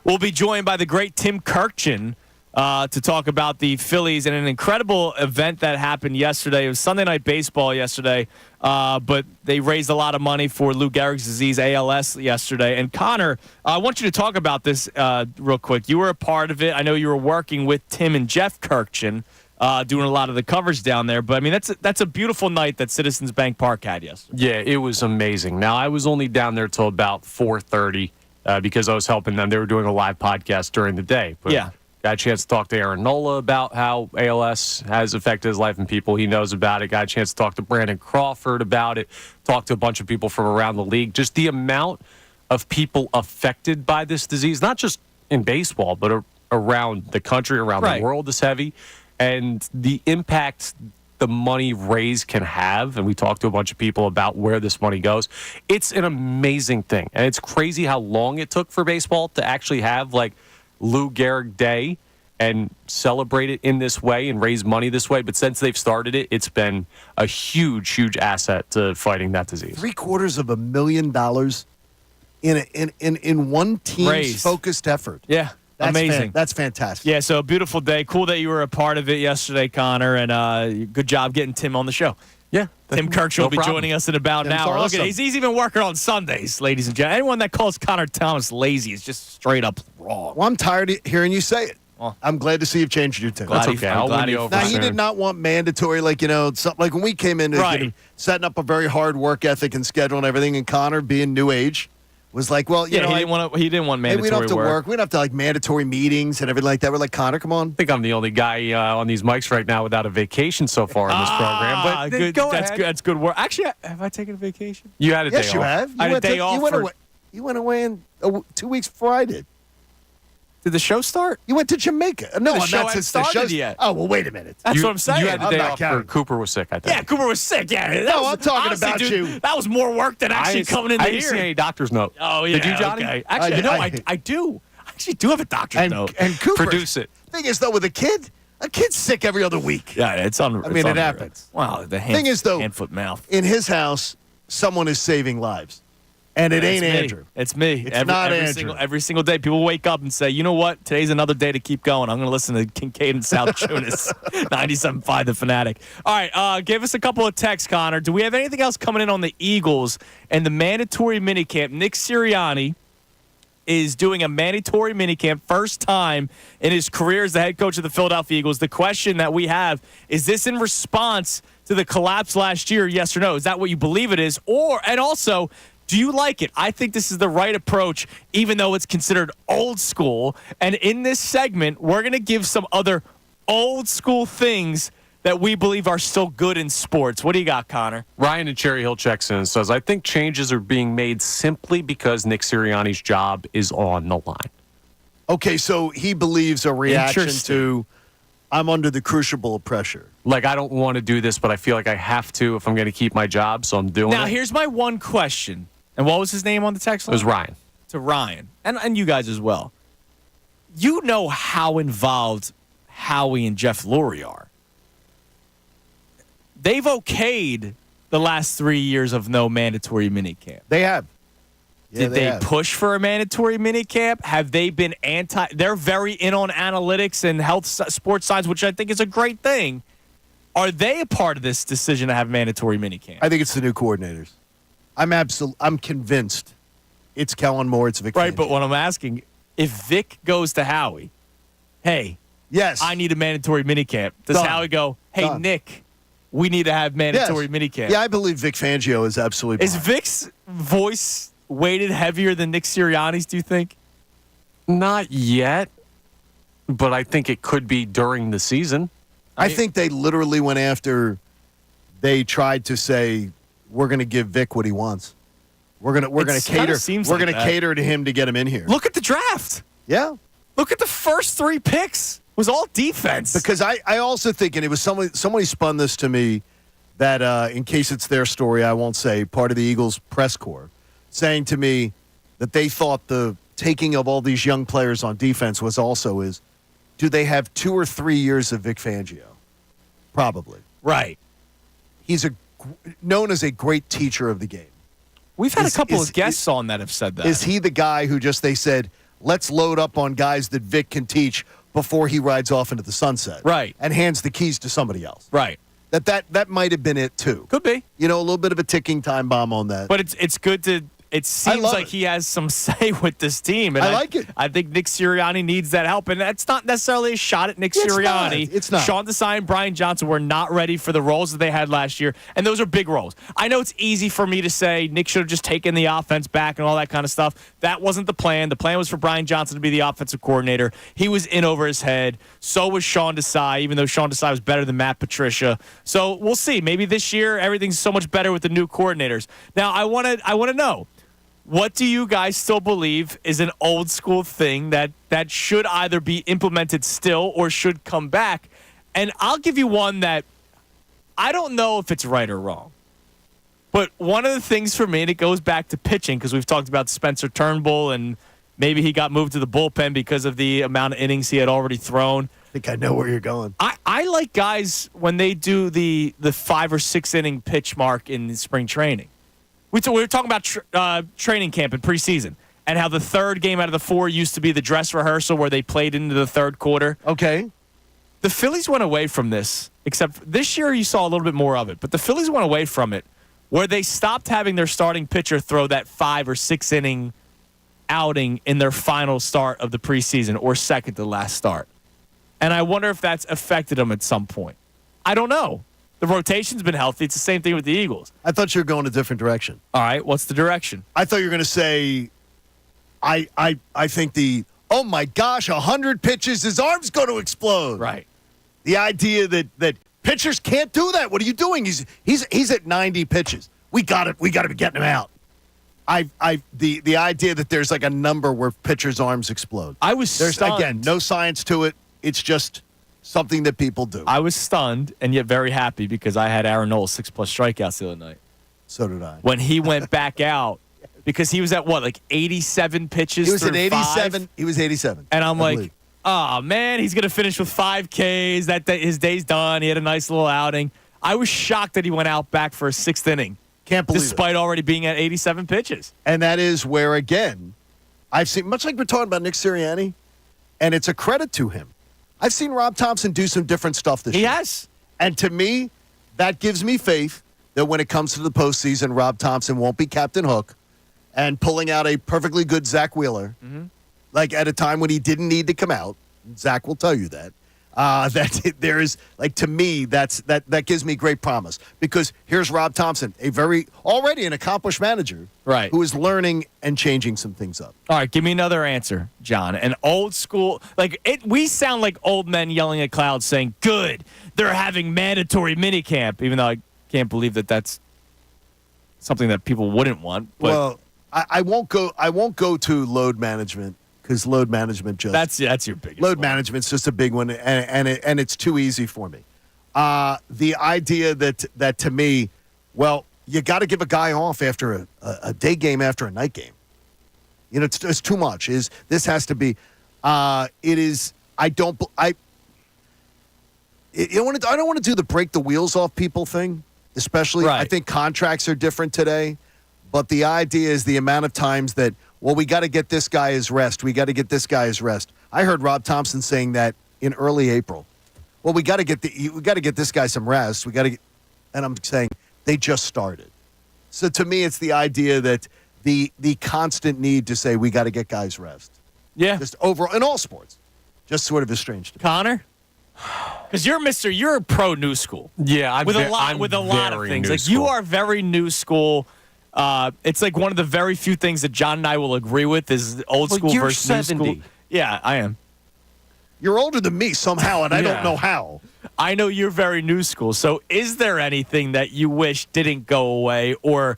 we'll be joined by the great Tim Kurkjian to talk about the Phillies and an incredible event that happened yesterday. It was Sunday Night Baseball yesterday, but they raised a lot of money for Lou Gehrig's disease, ALS, yesterday. And Connor, I want you to talk about this real quick. You were a part of it. I know you were working with Tim and Jeff Kurkjian, doing a lot of the coverage down there. But, I mean, that's a beautiful night that Citizens Bank Park had yesterday.
Yeah, it was amazing. Now, I was only down there till about 4:30 because I was helping them. They were doing a live podcast during the day. But
Yeah.
got a chance to talk to Aaron Nola about how ALS has affected his life and people he knows about it. Got a chance to talk to Brandon Crawford about it. Talked to a bunch of people from around the league. Just the amount of people affected by this disease, not just in baseball, but around the country, around the world, is heavy. And the impact the money raised can have, and we talked to a bunch of people about where this money goes. It's an amazing thing. And it's crazy how long it took for baseball to actually have, like, Lou Gehrig Day and celebrate it in this way and raise money this way. But since they've started it, it's been a huge, huge asset to fighting that disease.
$750,000 in one team's
Raised.
focused effort.
Yeah.
That's
Amazing.
That's fantastic.
Yeah, so a beautiful day. Cool that you were a part of it yesterday, Connor, and good job getting Tim on the show.
Yeah.
Tim Kurkjian will be joining us in about an
Tim's
hour. Look
awesome.
at he's even working on Sundays, ladies and gentlemen. Anyone that calls Connor Thomas lazy is just straight up wrong.
Well, I'm tired of hearing you say it.
Well,
I'm glad to see you've changed your tune.
Glad
That's okay. I'll
glad
win
he-
you over
Now, he
soon.
did not want mandatory, like, something like when we came in,
Right.
setting up a very hard work ethic and schedule and everything, and Connor, being new age, was like, well,
he didn't want
hey,
mandatory
we don't have to
work.
work. We don't have to, like, mandatory meetings and everything like that. We're like, Connor, come on.
I think I'm the only guy on these mics right now without a vacation so far in this program. But
good.
go
That's
ahead.
good. That's good work. Actually, have I taken a vacation?
You had a day
Yes, you
off.
have.
I had a day off
You went
for-
away. You went away in 2 weeks before I did.
Did the show start?
You went to Jamaica. No,
The
not
show
since
hadn't
the
started
show's-
yet.
Oh, well, wait a minute.
That's what I'm saying.
You had the
I'm
day
not
off for
counting.
Cooper was sick, I think.
Yeah, Cooper was sick. Yeah, that
No,
was,
I'm talking
honestly,
about
dude,
you.
That was more work than actually coming in
I
the
didn't see
here.
any doctor's note.
Oh, yeah.
Did you, Johnny?
Okay. Actually, I do. I actually do have a doctor's note.
And Cooper.
Produce it.
Thing is, though, with a kid's sick every other week.
Yeah, it's on.
I mean, it happens.
Wow, the
Thing is, though,
hand, foot, mouth.
In his house, someone is saving lives. And it ain't
It's me.
Andrew.
It's me.
It's not Andrew.
Every single day, people wake up and say, you know what? Today's another day to keep going. I'm going to listen to Kincade and Salciunas, 97.5 The Fanatic. All right, give us a couple of texts, Connor. Do we have anything else coming in on the Eagles and the mandatory minicamp? Nick Sirianni is doing a mandatory minicamp, first time in his career as the head coach of the Philadelphia Eagles. The question that we have, is this in response to the collapse last year, yes or no? Is that what you believe it is? And also, do you like it? I think this is the right approach, even though it's considered old school. And in this segment, we're going to give some other old school things that we believe are still good in sports. What do you got, Connor?
Ryan in Cherry Hill checks in and says, I think changes are being made simply because Nick Sirianni's job is on the line.
Okay, so he believes a reaction
Interesting.
to, I'm under the crucible of pressure.
Like, I don't want to do this, but I feel like I have to if I'm going to keep my job, so I'm doing
Now,
it.
here's my one question. And what was his name on the text
It
line?
was Ryan.
To Ryan. And you guys as well. You know how involved Howie and Jeff Lurie are. They've okayed the last 3 years of no mandatory minicamp.
They have. Yeah,
Did they
have.
push for a mandatory minicamp? Have they been They're very in on analytics and health sports science, which I think is a great thing. Are they a part of this decision to have mandatory minicamp?
I think it's the new coordinators. I'm convinced it's Kellen Moore, it's Vic
Right,
Fangio.
but what I'm asking, if Vic goes to Howie, hey,
yes,
I need a mandatory minicamp. Does
Done.
Howie go, hey,
Done.
Nick, we need to have mandatory minicamp?
Yeah, I believe Vic Fangio is absolutely.
Is Vic's voice weighted heavier than Nick Sirianni's, do you think?
Not yet, but I think it could be during the season.
I think they literally went after. They tried to say, we're going to give Vic what he wants. We're gonna
kinda
cater.
seems
We're
like
gonna
that.
cater to him to get him in here.
Look at the draft.
Yeah,
Look at the first 3 picks. It was all defense.
because I also think, and it was somebody spun this to me, that in case it's their story, I won't say, part of the Eagles press corps, saying to me that they thought the taking of all these young players on defense was also is, do they have 2 or 3 years of Vic Fangio? Probably.
Right.
He's a known as a great teacher of the game.
We've had a couple of guests on that have said that.
Is he the guy who they said, let's load up on guys that Vic can teach before he rides off into the sunset?
Right.
And hands the keys to somebody else.
Right.
That might have been it, too.
Could be.
A little bit of a ticking time bomb on that.
But it's good to. It seems like he has some say with this team. And
I like it.
I think Nick Sirianni needs that help. And that's not necessarily a shot at Nick Sirianni.
It's not.
Sean Desai and Brian Johnson were not ready for the roles that they had last year. And those are big roles. I know it's easy for me to say Nick should have just taken the offense back and all that kind of stuff. That wasn't the plan. The plan was for Brian Johnson to be the offensive coordinator. He was in over his head. So was Sean Desai, even though Sean Desai was better than Matt Patricia. So we'll see. Maybe this year everything's so much better with the new coordinators. Now, I want to know. What do you guys still believe is an old school thing that should either be implemented still or should come back? And I'll give you one that I don't know if it's right or wrong. But one of the things for me, and it goes back to pitching, because we've talked about Spencer Turnbull, and maybe he got moved to the bullpen because of the amount of innings he had already thrown.
I think I know where you're going.
I like guys when they do the 5 or 6 inning pitch mark in spring training. We were talking about training camp and preseason and how the third game out of the 4 used to be the dress rehearsal where they played into the third quarter.
Okay.
The Phillies went away from this, except this year you saw a little bit more of it. But the Phillies went away from it where they stopped having their starting pitcher throw that 5 or 6 inning outing in their final start of the preseason or second to last start. And I wonder if that's affected them at some point. I don't know. The rotation's been healthy. It's the same thing with the Eagles.
I thought you were going a different direction.
All right, what's the direction?
I thought you were going to say, I think oh my gosh, 100 pitches, his arm's going to explode.
Right.
The idea that pitchers can't do that. What are you doing? He's at 90 pitches. We got to be getting him out. The idea that there's like a number where pitchers' arms explode. There's
stunned.
Again, no science to it. It's just something that people do.
I was stunned and yet very happy because I had Aaron Nola 6+ strikeouts the other night.
So did I.
When he went back out, because he was at what, like 87 pitches?
He was
through
at 87.
5?
He was 87.
And I'm like, oh man, he's gonna finish with 5 Ks. His day's done. He had a nice little outing. I was shocked that he went out back for a 6th inning.
Can't believe
despite already being at 87 pitches.
And that is where, again, I've seen, much like we're talking about Nick Sirianni, and it's a credit to him. I've seen Rob Thompson do some different stuff this year.
Yes.
And to me, that gives me faith that when it comes to the postseason, Rob Thompson won't be Captain Hook and pulling out a perfectly good Zach Wheeler, like at a time when he didn't need to come out. Zach will tell you that. That there is, like, to me, that gives me great promise, because here's Rob Thompson, already an accomplished manager,
right,
who is learning and changing some things up.
All right, give me another answer, John. An old school, we sound like old men yelling at clouds saying, "Good, they're having mandatory minicamp," even though I can't believe that that's something that people wouldn't want. But
well, I won't go to load management. Because load management
that's your biggest
load
one.
management's just a big one, and it's too easy for me. The idea that to me, well, you got to give a guy off after a day game after a night game. You know, it's too much. This has to be? It is. I don't want to do the break the wheels off people thing, especially.
Right.
I think contracts are different today, but the idea is the amount of times that, well, we got to get this guy his rest. We got to get this guy his rest. I heard Rob Thompson saying that in early April. Well, we got to get this guy some rest. And I'm saying they just started. So to me, it's the idea that the constant need to say we got to get guys rest.
Yeah,
just overall in all sports, just sort of is strange to me.
Connor, because you're a pro new school.
Yeah,
I'm with a lot of things. Like, you are very new school. It's like one of the very few things that John and I will agree with is old school
you're
versus
70.
new school. Yeah, I am.
You're older than me somehow, and I don't know how.
I know you're very new school. So is there anything that you wish didn't go away or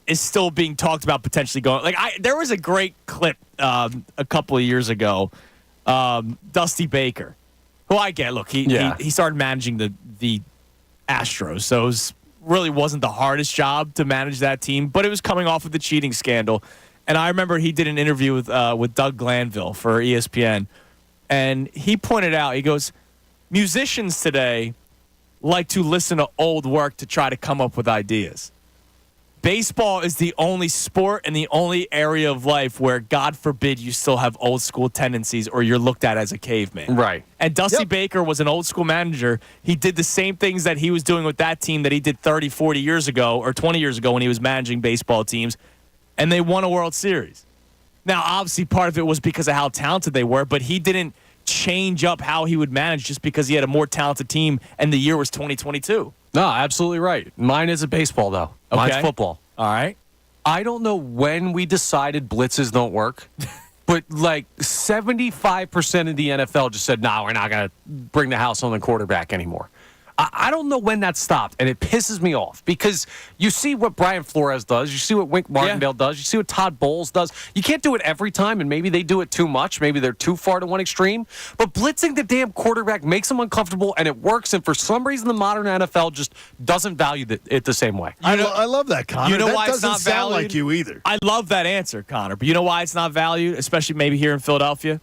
is still being talked about potentially going? Like, there was a great clip a couple of years ago, Dusty Baker, who I get. Look, he started managing the Astros, so it was really wasn't the hardest job to manage that team, but it was coming off of the cheating scandal. And I remember he did an interview with Doug Glanville for ESPN, and he pointed out, he goes, musicians today like to listen to old work to try to come up with ideas. Baseball is the only sport and the only area of life where, God forbid, you still have old school tendencies or you're looked at as a caveman.
Right.
And Dusty Baker was an old school manager. He did the same things that he was doing with that team that he did 30, 40 years ago or 20 years ago when he was managing baseball teams, and they won a World Series. Now, obviously, part of it was because of how talented they were, but he didn't change up how he would manage just because he had a more talented team and the year was 2022.
No, absolutely right. Mine isn't baseball, though. Mine's
Okay.
football.
All right.
I don't know when we decided blitzes don't work, but like 75% of the NFL just said, nah, we're not going to bring the house on the quarterback anymore. I don't know when that stopped, and it pisses me off because you see what Brian Flores does. You see what Wink Martindale does. You see what Todd Bowles does. You can't do it every time, and maybe they do it too much. Maybe they're too far to one extreme. But blitzing the damn quarterback makes them uncomfortable, and it works. And for some reason, the modern NFL just doesn't value it the same way.
I love that, Connor.
You know
that
why it's
doesn't
not
sound
valued?
like you either.
I love that answer, Connor. But you know why it's not valued, especially maybe here in Philadelphia?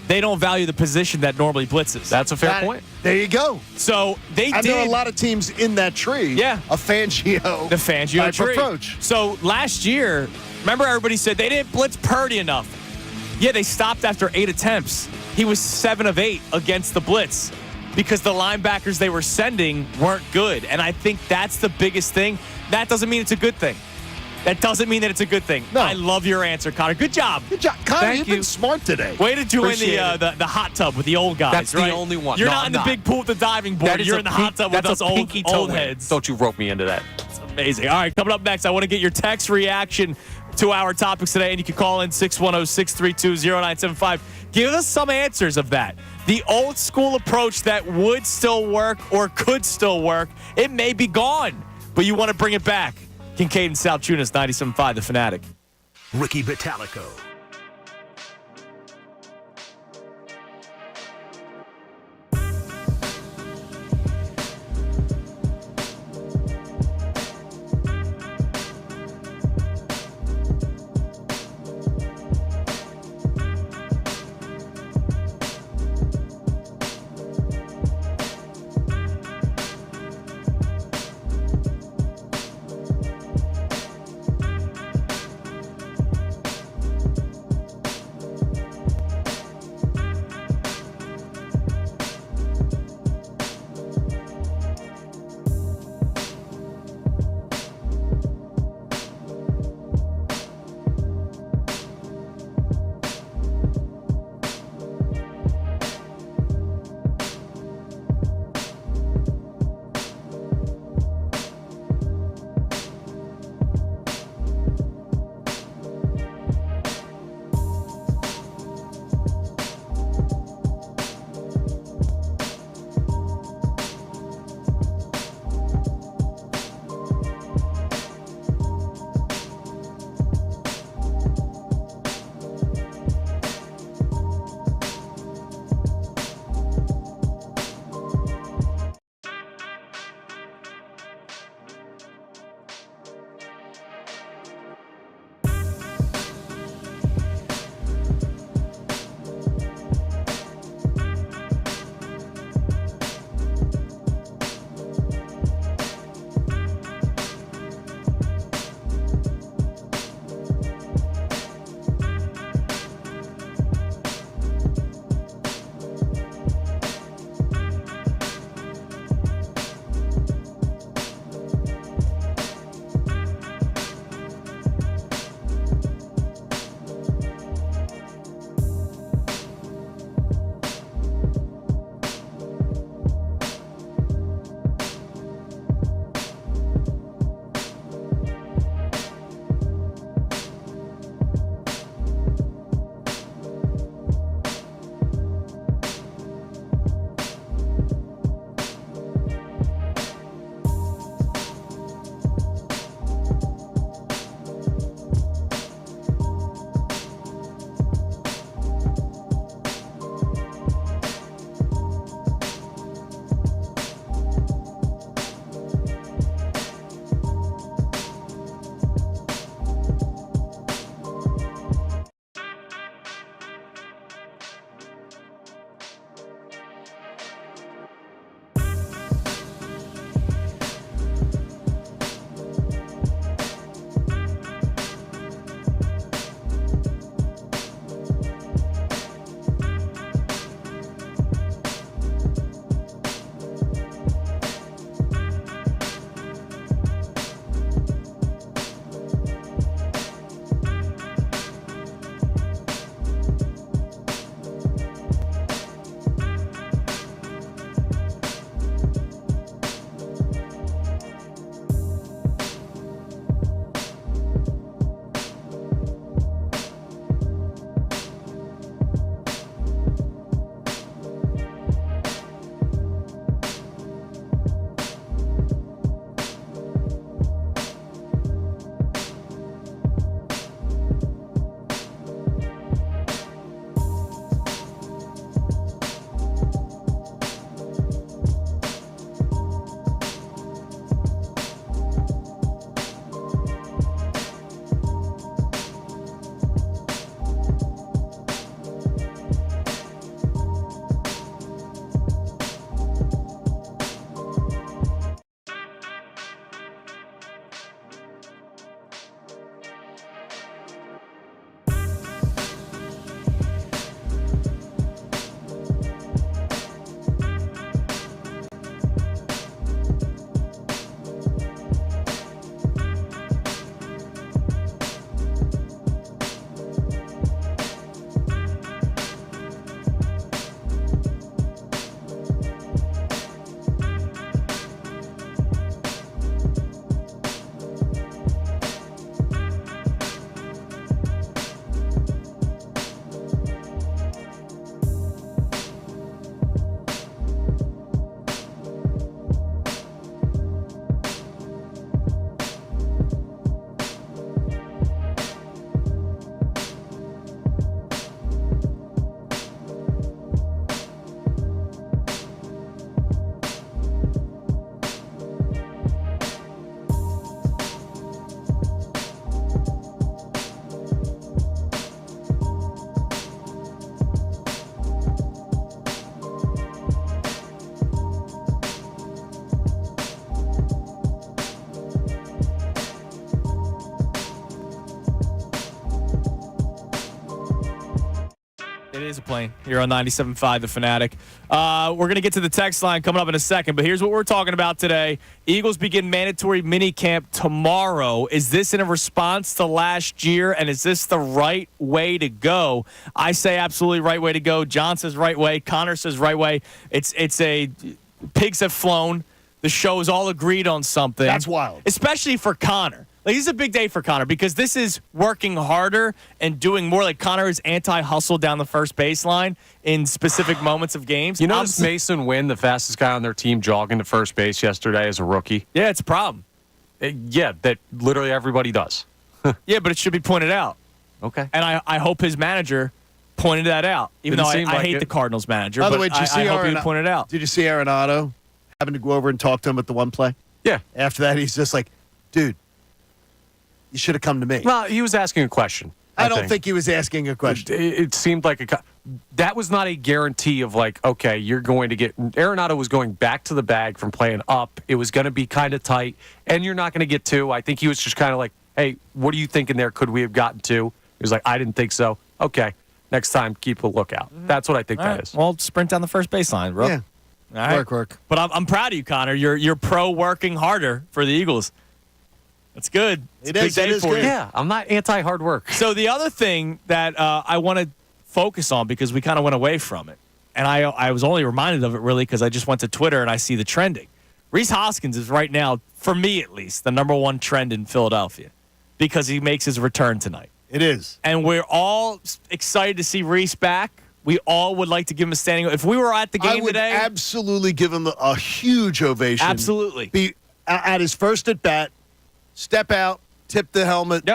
They don't value the position that normally blitzes.
That's a fair point.
There you go.
So they
And
did.
there are a lot of teams in that tree.
Yeah.
A Fangio.
The Fangio
type
tree.
approach.
So last year, remember everybody said they didn't blitz Purdy enough. Yeah, they stopped after 8 attempts. He was 7 of 8 against the blitz because the linebackers they were sending weren't good. And I think that's the biggest thing. That doesn't mean it's a good thing. That doesn't mean that it's a good thing.
No.
I love your answer, Connor. Good job.
Good job. Connor,
Thank
you've
you.
been smart today.
Way to join
Appreciate
the hot tub with the old guys.
That's the
right?
only one.
You're
No,
not
I'm
in the
not.
big pool with the diving board.
That is
You're
a
in the hot tub with
that's
us
a
old
pinky toe in.
heads.
Don't you rope me into that.
It's amazing. All right, coming up next, I want to get your text reaction to our topics today, and you can call in 610-632-0975. Give us some answers of that. The old school approach that would still work or could still work, it may be gone, but you want to bring it back. Kincade and Salciunas, 97.5, The Fanatic.
Ricky Vitalico.
It is a plane. Here on 97.5 The Fanatic. We're going to get to the text line coming up in a second, but here's what we're talking about today. Eagles begin mandatory minicamp tomorrow. Is this in a response to last year, and is this the right way to go? I say absolutely right way to go. John says right way. Connor says right way. It's a pigs have flown. The show is all agreed on something.
That's wild.
Especially for Connor. Like, this is a big day for Connor because this is working harder and doing more. Like, Connor is anti-hustle down the first baseline in specific moments of games.
You notice Mason Wynn, the fastest guy on their team, jogging to first base yesterday as a rookie?
Yeah, it's a problem.
Yeah, that literally everybody does.
Yeah, but it should be pointed out.
Okay.
And I hope his manager pointed that out, even though I hate the Cardinals manager.
By the
but
way, did you see
I hope he pointed it out.
Did you see Arenado having to go over and talk to him at the one play?
Yeah.
After that, he's just like, dude, you should have come to me.
Well, he was asking a question.
I don't think he was asking a question.
It seemed like that was not a guarantee of like, okay, you're going to get. Arenado was going back to the bag from playing up. It was going to be kind of tight, and you're not going to get two. I think he was just kind of like, hey, what are you thinking there? Could we have gotten two? He was like, I didn't think so. Okay, next time, keep a lookout. That's what I think that is.
Well, sprint down the first baseline, bro.
Yeah.
All right.
Work.
But I'm proud of you, Connor. You're pro working harder for the Eagles. That's good. It's a big day for you.
Yeah, I'm not anti-hard work.
So the other thing that I want to focus on, because we kind of went away from it, and I was only reminded of it really because I just went to Twitter and I see the trending. Rhys Hoskins is right now, for me at least, the number one trend in Philadelphia because he makes his return tonight.
It is.
And we're all excited to see Rhys back. We all would like to give him a standing. If we were at the game today,
I would absolutely give him a huge ovation.
Absolutely.
Be at his first at bat, step out, tip the helmet,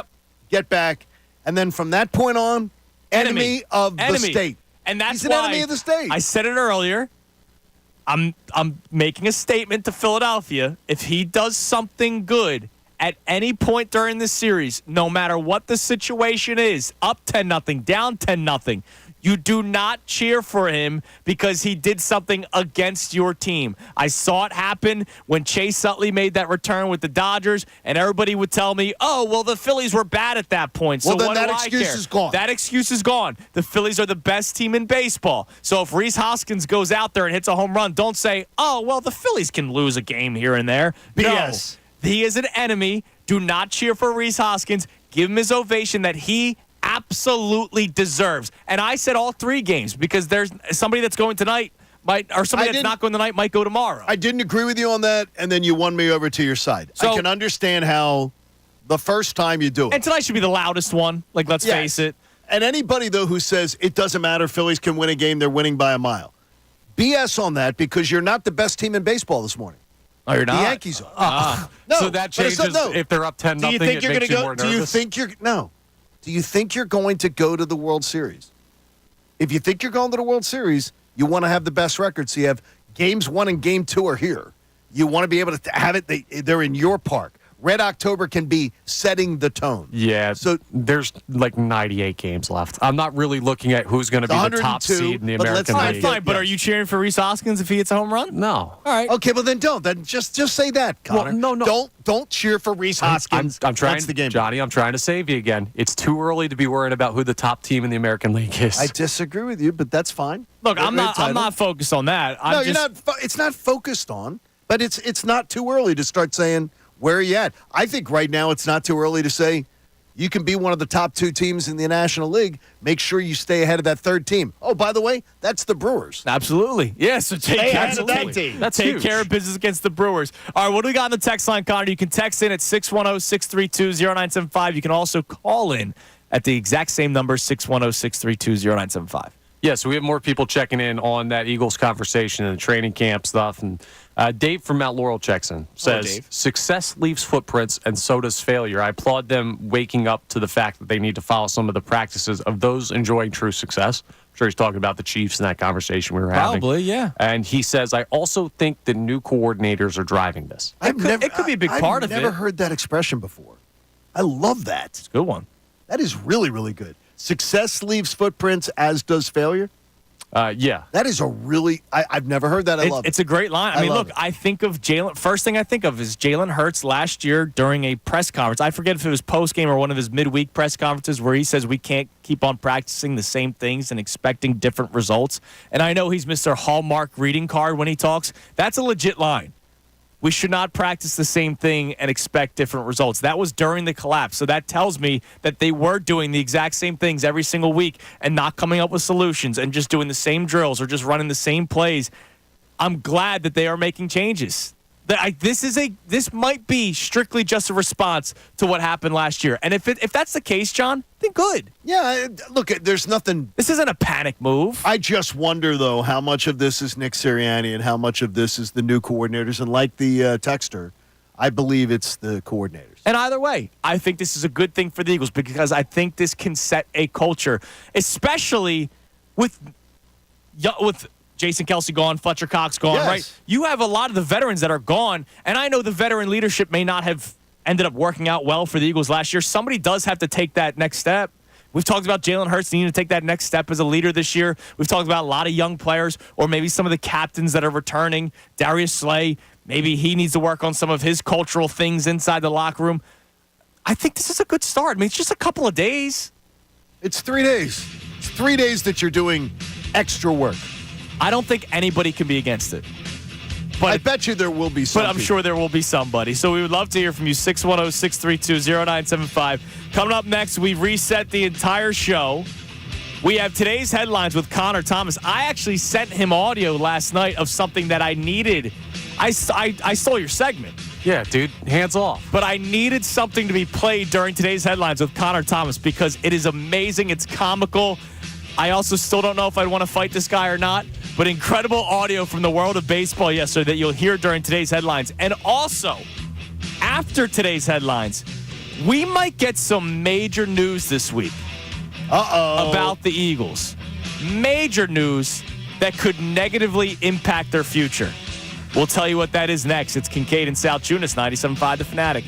get back, and then from that point on, enemy of the state.
And that's
He's an
why
enemy of the state.
I said it earlier. I'm making a statement to Philadelphia. If he does something good at any point during this series, no matter what the situation is, up 10-0, down 10-0, you do not cheer for him because he did something against your team. I saw it happen when Chase Utley made that return with the Dodgers, and everybody would tell me, oh, well, the Phillies were bad at that point, so
well, then
what
that
do I
excuse
care?
is gone.
That excuse is gone. The Phillies are the best team in baseball. So if Rhys Hoskins goes out there and hits a home run, don't say, oh, well, the Phillies can lose a game here and there.
BS.
No, he is an enemy. Do not cheer for Rhys Hoskins. Give him his ovation that he absolutely deserves. And I said all three games because there's somebody that's going tonight somebody that's not going tonight might go tomorrow.
I didn't agree with you on that, and then you won me over to your side.
So,
I can understand how the first time you do it.
And tonight should be the loudest one. Like, let's face it.
And anybody, though, who says it doesn't matter, Phillies can win a game, they're winning by a mile. BS on that because you're not the best team in baseball this morning.
Oh, you're not?
The Yankees are. No,
so that changes if they're up 10-0.
Do you think you're
going to
go? Do you think you're no? Do you think you're going to go to the World Series? If you think you're going to the World Series, you want to have the best record. So you have games 1 and game 2 are here. You want to be able to have it. They're in your park. Red October can be setting the tone.
Yeah.
So
there's like 98 games left. I'm not really looking at who's going to be the top seed in the American League.
Fine, but are you cheering for Rhys Hoskins if he hits a home run?
No.
All right.
Okay, well then don't. Then just say that, Connor.
Well, no.
Don't cheer for Rhys Hoskins.
I'm trying,
once the game.
Johnny. I'm trying to save you again. It's too early to be worried about who the top team in the American League is.
I disagree with you, but that's fine.
Look, I'm not focused on that.
You're not. It's not focused on, but it's not too early to start saying where are you at. I think right now it's not too early to say you can be one of the top 2 teams in the National League. Make sure you stay ahead of that third team. Oh, by the way, that's the Brewers.
Absolutely. Yeah, so take care of business against the Brewers. All right, what do we got on the text line, Connor? You can text in at 610-632-0975. You can also call in at the exact same number, 610-632-0975.
Yeah, so we have more people checking in on that Eagles conversation and the training camp stuff. And Dave from Mount Laurel checks in, says, success leaves footprints and so does failure. I applaud them waking up to the fact that they need to follow some of the practices of those enjoying true success. I'm sure he's talking about the Chiefs in that conversation we were having.
Probably, yeah.
And he says, I also think the new coordinators are driving this.
It could be a big part of it.
I've never heard that expression before. I love that.
It's a good one.
That is really, really good. Success leaves footprints, as does failure.
Yeah.
That is a really I've never heard that. I love it.
It's a great line. I mean,
love
look,
it.
I think of Jalen. First thing I think of is Jalen Hurts last year during a press conference. I forget if it was post game or one of his midweek press conferences where he says we can't keep on practicing the same things and expecting different results. And I know he's Mr. Hallmark reading card when he talks. That's a legit line. We should not practice the same thing and expect different results. That was during the collapse. So that tells me that they were doing the exact same things every single week and not coming up with solutions and just doing the same drills or just running the same plays. I'm glad that they are making changes. This might be strictly just a response to what happened last year. And if that's the case, John, then good.
Yeah, look, there's nothing.
This isn't a panic move.
I just wonder, though, how much of this is Nick Sirianni and how much of this is the new coordinators. And like the texter, I believe it's the coordinators.
And either way, I think this is a good thing for the Eagles because I think this can set a culture, especially with Jason Kelce gone, Fletcher Cox gone,
Yes.
right? You have a lot of the veterans that are gone, and I know the veteran leadership may not have ended up working out well for the Eagles last year. Somebody does have to take that next step. We've talked about Jalen Hurts needing to take that next step as a leader this year. We've talked about a lot of young players or maybe some of the captains that are returning. Darius Slay, maybe he needs to work on some of his cultural things inside the locker room. I think this is a good start. I mean, it's just a couple of days.
It's 3 days. It's 3 days that you're doing extra work.
I don't think anybody can be against it. But
I bet you there will be some.
But I'm sure there will be somebody. So we would love to hear from you. 610-632-0975. Coming up next, we reset the entire show. We have today's headlines with Connor Thomas. I actually sent him audio last night of something that I needed. I stole your segment.
Yeah, dude. Hands off.
But I needed something to be played during today's headlines with Connor Thomas because it is amazing. It's comical. I also still don't know if I'd want to fight this guy or not, but incredible audio from the world of baseball yesterday that you'll hear during today's headlines. And also, after today's headlines, we might get some major news this week about the Eagles. Major news that could negatively impact their future. We'll tell you what that is next. It's Kincade and Salciunas, 97.5 The Fanatic.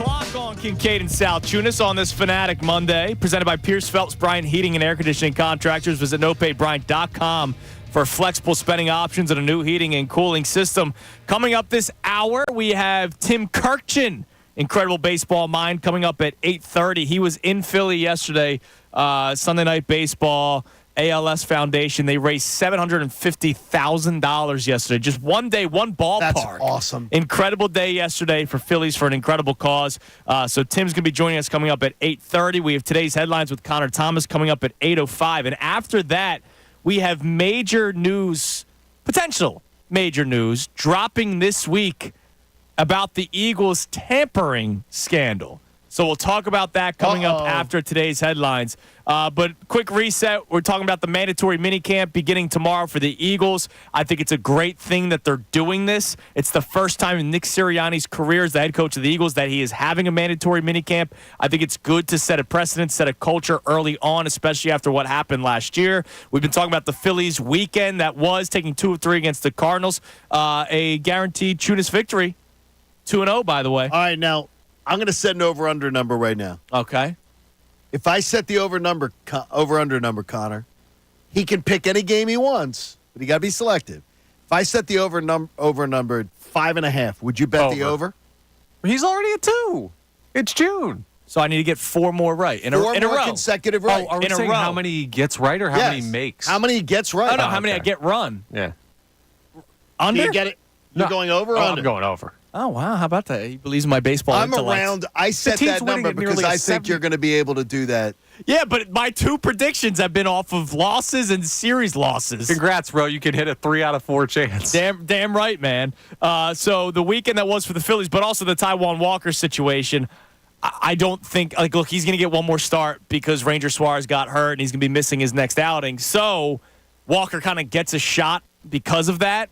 o'clock on Kincade and Salciunas on this Fanatic Monday, presented by Pierce Phelps Bryant Heating and Air Conditioning Contractors. Visit nopaybryant.com for flexible spending options and a new heating and cooling system. Coming up this hour, we have Tim Kurkjian, incredible baseball mind, coming up at 8:30. He was in Philly yesterday, Sunday Night Baseball. ALS Foundation, they raised $750,000 yesterday. Just one day, one ballpark.
That's awesome.
Incredible day yesterday for Phillies for an incredible cause. So Tim's going to be joining us coming up at 8:30. We have today's headlines with Connor Thomas coming up at 8:05. And after that, we have major news, potential major news, dropping this week about the Eagles tampering scandal. So we'll talk about that coming up after today's headlines. But quick reset, we're talking about the mandatory minicamp beginning tomorrow for the Eagles. I think it's a great thing that they're doing this. It's the first time in Nick Sirianni's career as the head coach of the Eagles that he is having a mandatory minicamp. I think it's good to set a precedent, set a culture early on, especially after what happened last year. We've been talking about the Phillies weekend that was taking 2 of 3 against the Cardinals. A guaranteed Chunas victory. 2-0, by the way.
All right, now, I'm going to set an over-under number right now.
Okay.
If I set the over-under number, Connor, he can pick any game he wants, but he got to be selective. If I set the over number at 5.5, would you bet the over?
He's already at 2. It's June.
So I need to get 4 more right in a
Four more
row.
consecutive right.
Are we
In a
saying
row.
how many he gets right or how many he makes?
How many he gets right?
Oh, no, how many I
okay.
get run?
Yeah.
Under?
Do you get it? You're going over or
Oh,
under?
I'm going over.
Oh, wow. How about that? He believes in my baseball
I'm
intellect.
around. I set
team's
that
winning
number
at
because
nearly a
I think
70.
you're going to be able to do that.
Yeah, but my 2 predictions have been off of losses and series losses.
Congrats, bro. You can hit a 3 out of 4 chance.
Damn right, man. So the weekend that was for the Phillies, but also the Taiwan Walker situation, I don't think, look, he's going to get one more start because Ranger Suarez got hurt and he's going to be missing his next outing. So Walker kind of gets a shot because of that.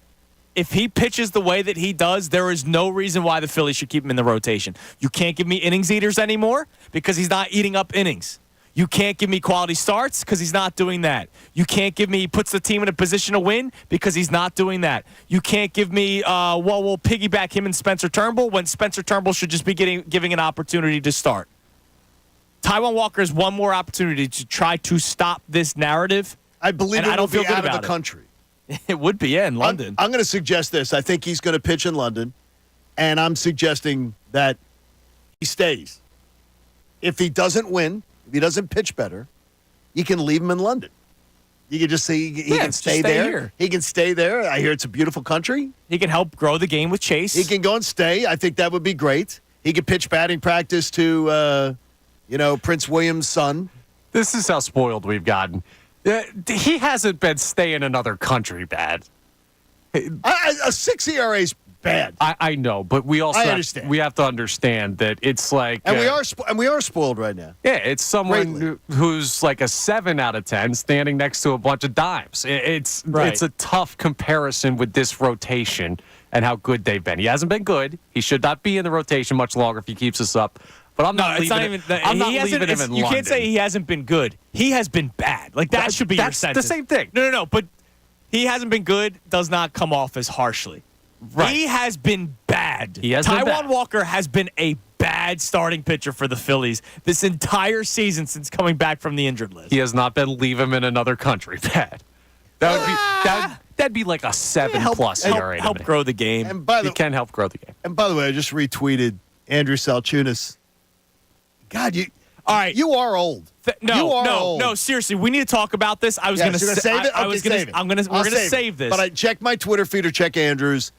If he pitches the way that he does, there is no reason why the Phillies should keep him in the rotation. You can't give me innings eaters anymore because he's not eating up innings. You can't give me quality starts because he's not doing that. You can't give me he puts the team in a position to win because he's not doing that. You can't give me, we'll piggyback him and Spencer Turnbull when Spencer Turnbull should just be giving an opportunity to start. Taiwan Walker has one more opportunity to try to stop this narrative.
I believe
And
it
I don't
will
feel
be
good
out of
about
the
it.
country.
It would be, in London.
I'm going to suggest this. I think he's going to pitch in London, and I'm suggesting that he stays. If he doesn't win, if he doesn't pitch better, you can leave him in London. You can just say he can
just
stay
stay
there.
here.
He can stay there. I hear it's a beautiful country.
He can help grow the game with Chase.
He can go and stay. I think that would be great. He could pitch batting practice to, Prince William's son.
This is how spoiled we've gotten. He hasn't been staying another country bad.
A 6 ERA is bad.
I know, but we also
understand.
we have to understand that it's like
And we are spoiled right now.
yeah, it's someone
Greatly.
who's like a 7 out of 10 standing next to a bunch of dimes. It's a tough comparison with this rotation and how good they've been. He hasn't been good. He should not be in the rotation much longer if he keeps us up. But I'm not leaving him in
You
London.
can't say he hasn't been good. He has been bad. That should be your
That's
sentence.
the same thing.
No. But he hasn't been good does not come off as harshly.
Right.
He has been bad.
He has been
Taiwan
bad.
Walker has been a bad starting pitcher for the Phillies this entire season since coming back from the injured list.
He has not been leave him in another country bad. That'd be like a 7+ ERA.
Help grow the game.
And by
He
the
can help grow the game.
way, I just retweeted Andrew Salciunas. God,
All right.
you are old.
No. Seriously, we need to talk about this. I was going to
save it.
I was going to. We're going to save this.
But I check my Twitter feed or check Andrews.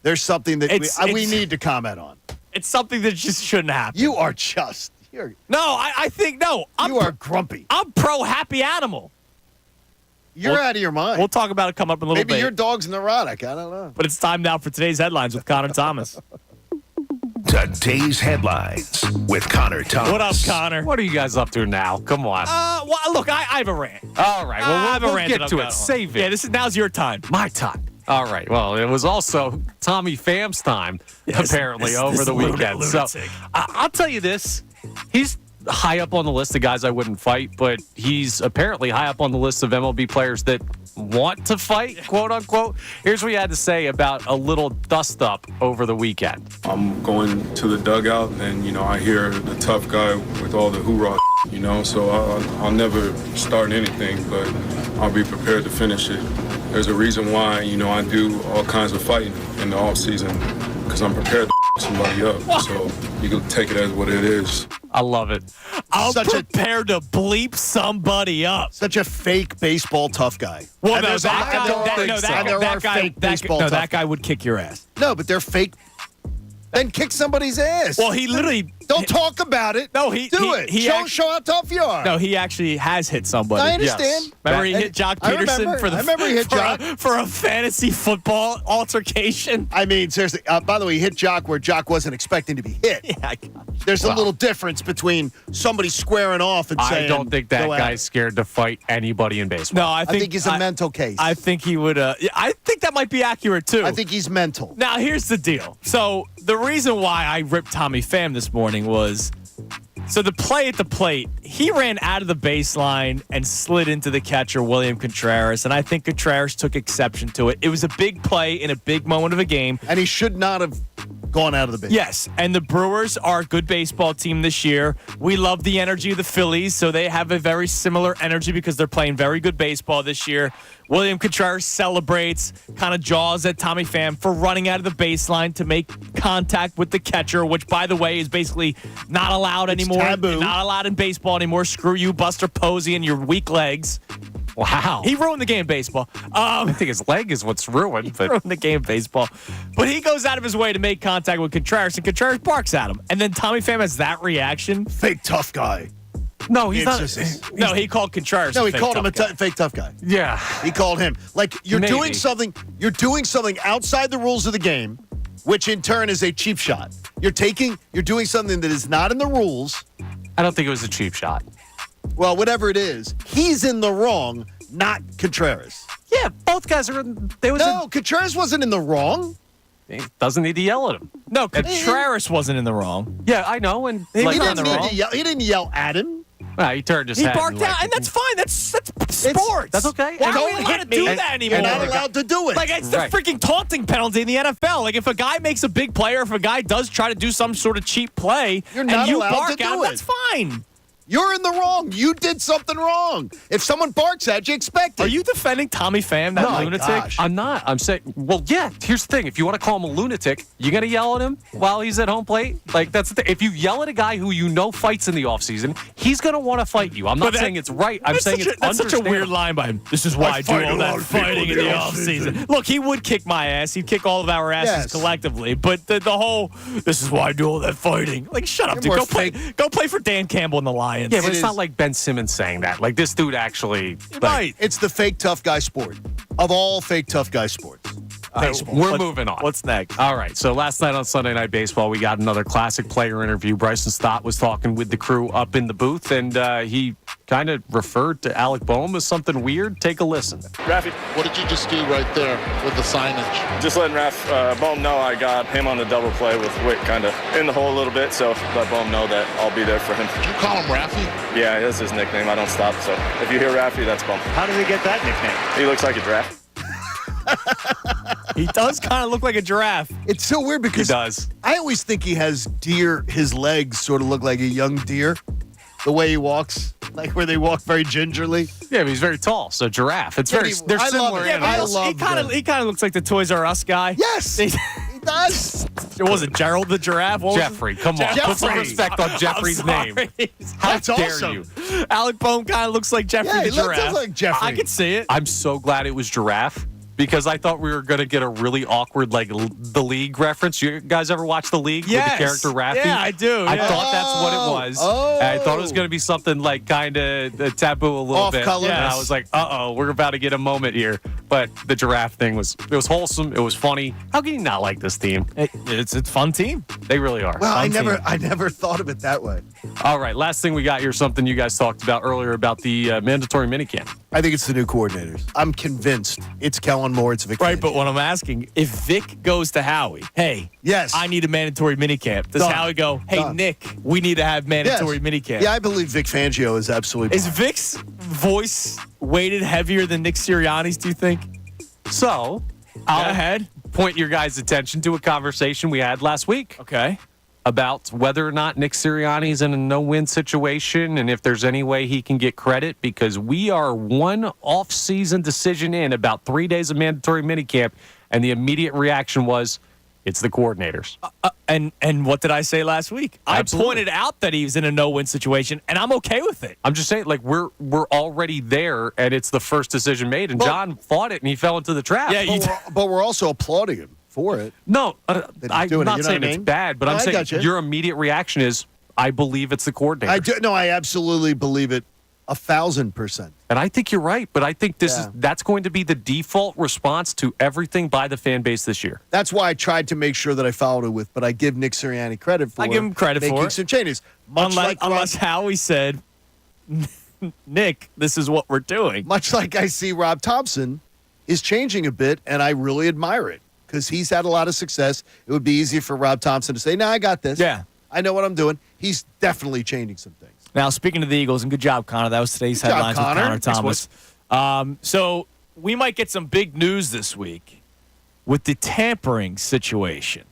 There's something that we need to comment on.
It's something that just shouldn't happen.
You are just. You are grumpy.
I'm pro happy animal.
You're out of your mind.
We'll talk about it come up in a little bit.
Maybe your dog's neurotic. I don't know.
But it's time now for today's headlines with Connor Thomas.
Today's headlines with Connor Thomas.
What up, Connor?
What are you guys up to now? Come on.
Well, look, I have a rant.
All right.
I
Well,
have a
we'll
rant
get
that
to
I'm
it.
going
Save it.
Yeah, now's your time.
My time. All right. Well, it was also Tommy Pham's time, apparently, over the weekend. So I'll tell you this. He's high up on the list of guys I wouldn't fight, but he's apparently high up on the list of MLB players that want to fight, quote unquote. Here's what he had to say about a little dust up over the weekend.
I'm going to the dugout and, I hear the tough guy with all the hoorah, so I'll never start anything, but I'll be prepared to finish it. There's a reason why, I do all kinds of fighting in the off season because I'm prepared to somebody up. So you can take it as what it is.
I love it.
I'm prepared to bleep somebody up.
Such a fake baseball tough guy.
Well,
And
no,
there's a lot- and there are- and there are fake baseball tough
that guy would kick your ass.
No, but they're fake. Then kick somebody's ass.
Well, he literally
Don't talk about it.
No,
do
he
it. Show how tough you are.
No, he actually has hit somebody.
I understand.
Yes. Remember he hit Jock
I
Peterson
remember.
for the
I remember he hit Jock.
for a fantasy football altercation.
I mean, seriously. By the way, he hit Jock where Jock wasn't expecting to be hit.
Yeah, I got you.
There's a little difference between somebody squaring off and saying,
I don't think that
"Go at
guy's
it."
scared to fight anybody in baseball.
No, I
think he's a mental case.
I think he would. I think that might be accurate too.
I think he's mental.
Now, here's the deal. So, the reason why I ripped Tommy Pham this morning was so the play at the plate, he ran out of the baseline and slid into the catcher, William Contreras, and I think Contreras took exception to it. It was a big play in a big moment of a game.
And he should not have gone out of the base.
Yes, and the Brewers are a good baseball team this year. We love the energy of the Phillies, so they have a very similar energy because they're playing very good baseball this year. William Contreras celebrates, kind of jaws at Tommy Pham for running out of the baseline to make contact with the catcher, which, by the way, is basically not allowed anymore.
Taboo.
Not allowed in baseball anymore. Screw you, Buster Posey, and your weak legs.
Wow.
He ruined the game of baseball.
I think his leg is what's ruined. But
Ruined the game of baseball. But he goes out of his way to make contact with Contreras, and Contreras barks at him. And then Tommy Pham has that reaction.
Fake tough guy.
no, he's not.
No, he called Contreras.
No,
a
he
fake
called him
tough
a
guy.
fake tough guy.
Yeah.
He called him. Like, you're
Maybe.
doing something outside the rules of the game, which in turn is a cheap shot. You're doing something that is not in the rules.
I don't think it was a cheap shot.
Well, whatever it is, he's in the wrong, not Contreras.
Yeah, both guys are.
No, Contreras wasn't in the wrong.
He doesn't need to yell at him.
No, Contreras wasn't in the wrong.
Yeah, I know. And
He
like,
was
He
on
didn't,
the
need
wrong.
to yell, he didn't yell at him.
he turned his
He
head.
barked out, and that's fine. That's sports.
That's okay.
Why
And
are we
don't
allowed to
hit me.
do
And-
that anymore?
You're not allowed to do it.
Like, it's the
Right.
freaking taunting penalty in the NFL. Like, if a guy makes a big play or if a guy does try to do some sort of cheap play
You're not
and you
allowed
bark
to
at
do
him,
it.
that's fine.
You're in the wrong. You did something wrong. If someone barks at you, expect it.
Are you defending Tommy Pham, that
No,
lunatic?
gosh.
I'm not. I'm saying, well, yeah, here's the thing. If you want to call him a lunatic, you got to yell at him while he's at home plate? Like, that's the thing. If you yell at a guy who you know fights in the offseason, he's going to want to fight you. I'm not saying it's right. I'm saying it's
that's such a weird
understandable.
line by him. This is why I do
fight
all
a
that
lot of people
fighting in the offseason. Look, he would kick my ass. He'd kick all of our asses
Yes.
collectively. But the whole, this is why I do all that fighting. Like, shut up,
You're
dude.
more
Go play for Dan Campbell and the Lions.
Yeah, but
It
it's
is-
not like Ben Simmons saying that. Like, this dude actually. Like,
Right.
It's the fake tough guy sport. Of all fake tough guy sports. Baseball.
We're moving on.
What's next?
All right. So last night on Sunday Night Baseball, we got another classic player interview. Bryson Stott was talking with the crew up in the booth, and he kind of referred to Alec Boehm as something weird. Take a listen.
Rafi, what did you just do right there with the signage?
Just letting Boehm know I got him on the double play with Wick kind of in the hole a little bit, so let Boehm know that I'll be there for him.
Did you call him Rafi?
Yeah, that's his nickname. I don't stop, so if you hear Rafi, that's Boehm.
How did he get that nickname?
He looks like a giraffe.
He does kind of look like a giraffe.
It's so weird
He
because
does.
I always think he has deer. His legs sort of look like a young deer. The way he walks, like where they walk very gingerly.
Yeah, but he's very tall, so giraffe. It's very.
Anyway,
They're
I love
similar
it.
Yeah, but
animals.
I
he kind of
love
he kind of looks like the Toys R Us guy.
Yes, he does.
Was it Gerald the giraffe? What was
Jeffrey, come on.
Jeffrey.
Put some respect on Jeffrey's name. How
That's
dare
awesome.
you?
Alec Boehm kind of looks like Jeffrey
Yeah,
the
he looks
giraffe.
like Jeffrey.
I can see it.
I'm so glad it was giraffe because I thought we were going to get a really awkward, like, the League reference. You guys ever watch The League
Yes.
with the character Raffy?
Yeah, I do,
I
yeah.
thought that's what it was.
Oh.
And I thought it was going to be something, like, kind of taboo a little
Off
bit.
color.
And I
Yes.
was like, uh-oh, we're about to get a moment here. But the giraffe thing was wholesome. It was funny. How can you not like this team?
It's a fun team.
They really are.
Well, I
team.
never thought of it that way.
All right, last thing we got here, something you guys talked about earlier about the mandatory minicamp.
I think it's the new coordinators. I'm convinced it's Kellen Moore, it's Vic
Right,
Fangio.
but what I'm asking, if Vic goes to Howie, hey,
Yes.
I need a mandatory minicamp. Does
Done.
Howie go, hey,
Done.
Nick, we need to have mandatory
Yes.
minicamp?
Yeah, I believe Vic Fangio is absolutely.
Is Vic's voice weighted heavier than Nick Sirianni's, do you think?
So,
Go
I'll
ahead.
point your guys' attention to a conversation we had last week
Okay.
about whether or not Nick Sirianni's in a no-win situation and if there's any way he can get credit, because we are one off-season decision in, about 3 days of mandatory minicamp, and the immediate reaction was, it's the coordinators.
And what did I say last week?
Absolutely.
I pointed out that he was in a no-win situation, and I'm okay with it.
I'm just saying, like, we're already there, and it's the first decision made, and
Well-
John fought it, and he fell into the trap.
Yeah, you
But we're also applauding him for it.
No,
That he's
I'm
doing it,
not
you know
saying
what I
it's
mean?
bad, but
No,
I'm
I
saying
gotcha.
your immediate reaction is, I believe it's the coordinator.
I do. No, I absolutely believe it 1,000%.
And I think you're right, but I think
Yeah.
that's going to be the default response to everything by the fan base this year.
That's why I tried to make sure that I followed it with, but I give Nick Sirianni credit for
I give him credit
making
for it.
some changes.
Unless Howie said, Nick, this is what we're doing.
Much like I see Rob Thompson is changing a bit, and I really admire it because he's had a lot of success. It would be easy for Rob Thompson to say, "No, I got this.
Yeah.
I know what I'm doing." He's definitely changing some things.
Now, speaking of the Eagles, and good job, Connor. That was today's
Good job,
headlines with
Connor.
Connor
Thanks,
Thomas. So we might get some big news this week with the tampering situation.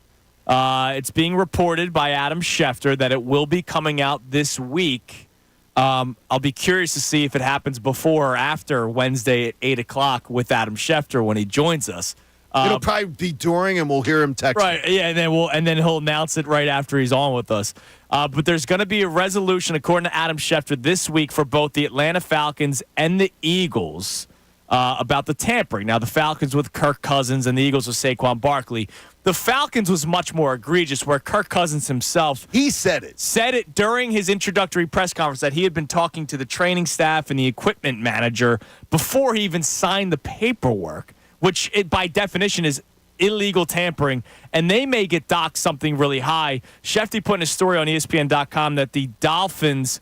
It's being reported by Adam Schefter that it will be coming out this week. I'll be curious to see if it happens before or after Wednesday at 8 o'clock with Adam Schefter when he joins us.
It'll probably be during, and we'll hear him text.
Right, yeah, and then he'll announce it right after he's on with us. But there's going to be a resolution, according to Adam Schefter, this week for both the Atlanta Falcons and the Eagles about the tampering. Now, the Falcons with Kirk Cousins and the Eagles with Saquon Barkley. The Falcons was much more egregious, where Kirk Cousins himself
He said it.
during his introductory press conference that he had been talking to the training staff and the equipment manager before he even signed the paperwork, which by definition is illegal tampering, and they may get docked something really high. Shefty put in a story on ESPN.com that the Dolphins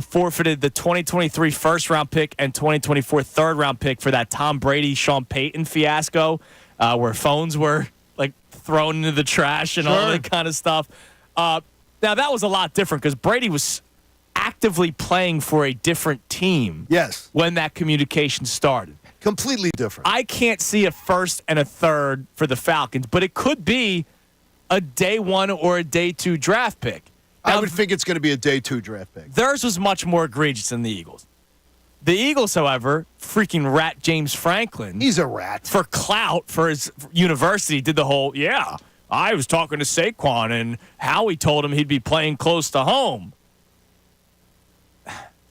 forfeited the 2023 first-round pick and 2024 third-round pick for that Tom Brady-Sean Payton fiasco, where phones were like thrown into the trash and all that kind of stuff. Now, that was a lot different because Brady was actively playing for a different team
Yes.
when that communication started.
Completely different.
I can't see a first and a third for the Falcons, but it could be a day one or a day two draft pick.
I
Now,
would think it's going to be a day 2 draft pick.
theirs was much more egregious than the Eagles. The Eagles, however, freaking rat James Franklin,
He's a rat.
for clout for his university, did the whole, I was talking to Saquon and Howie told him he'd be playing close to home.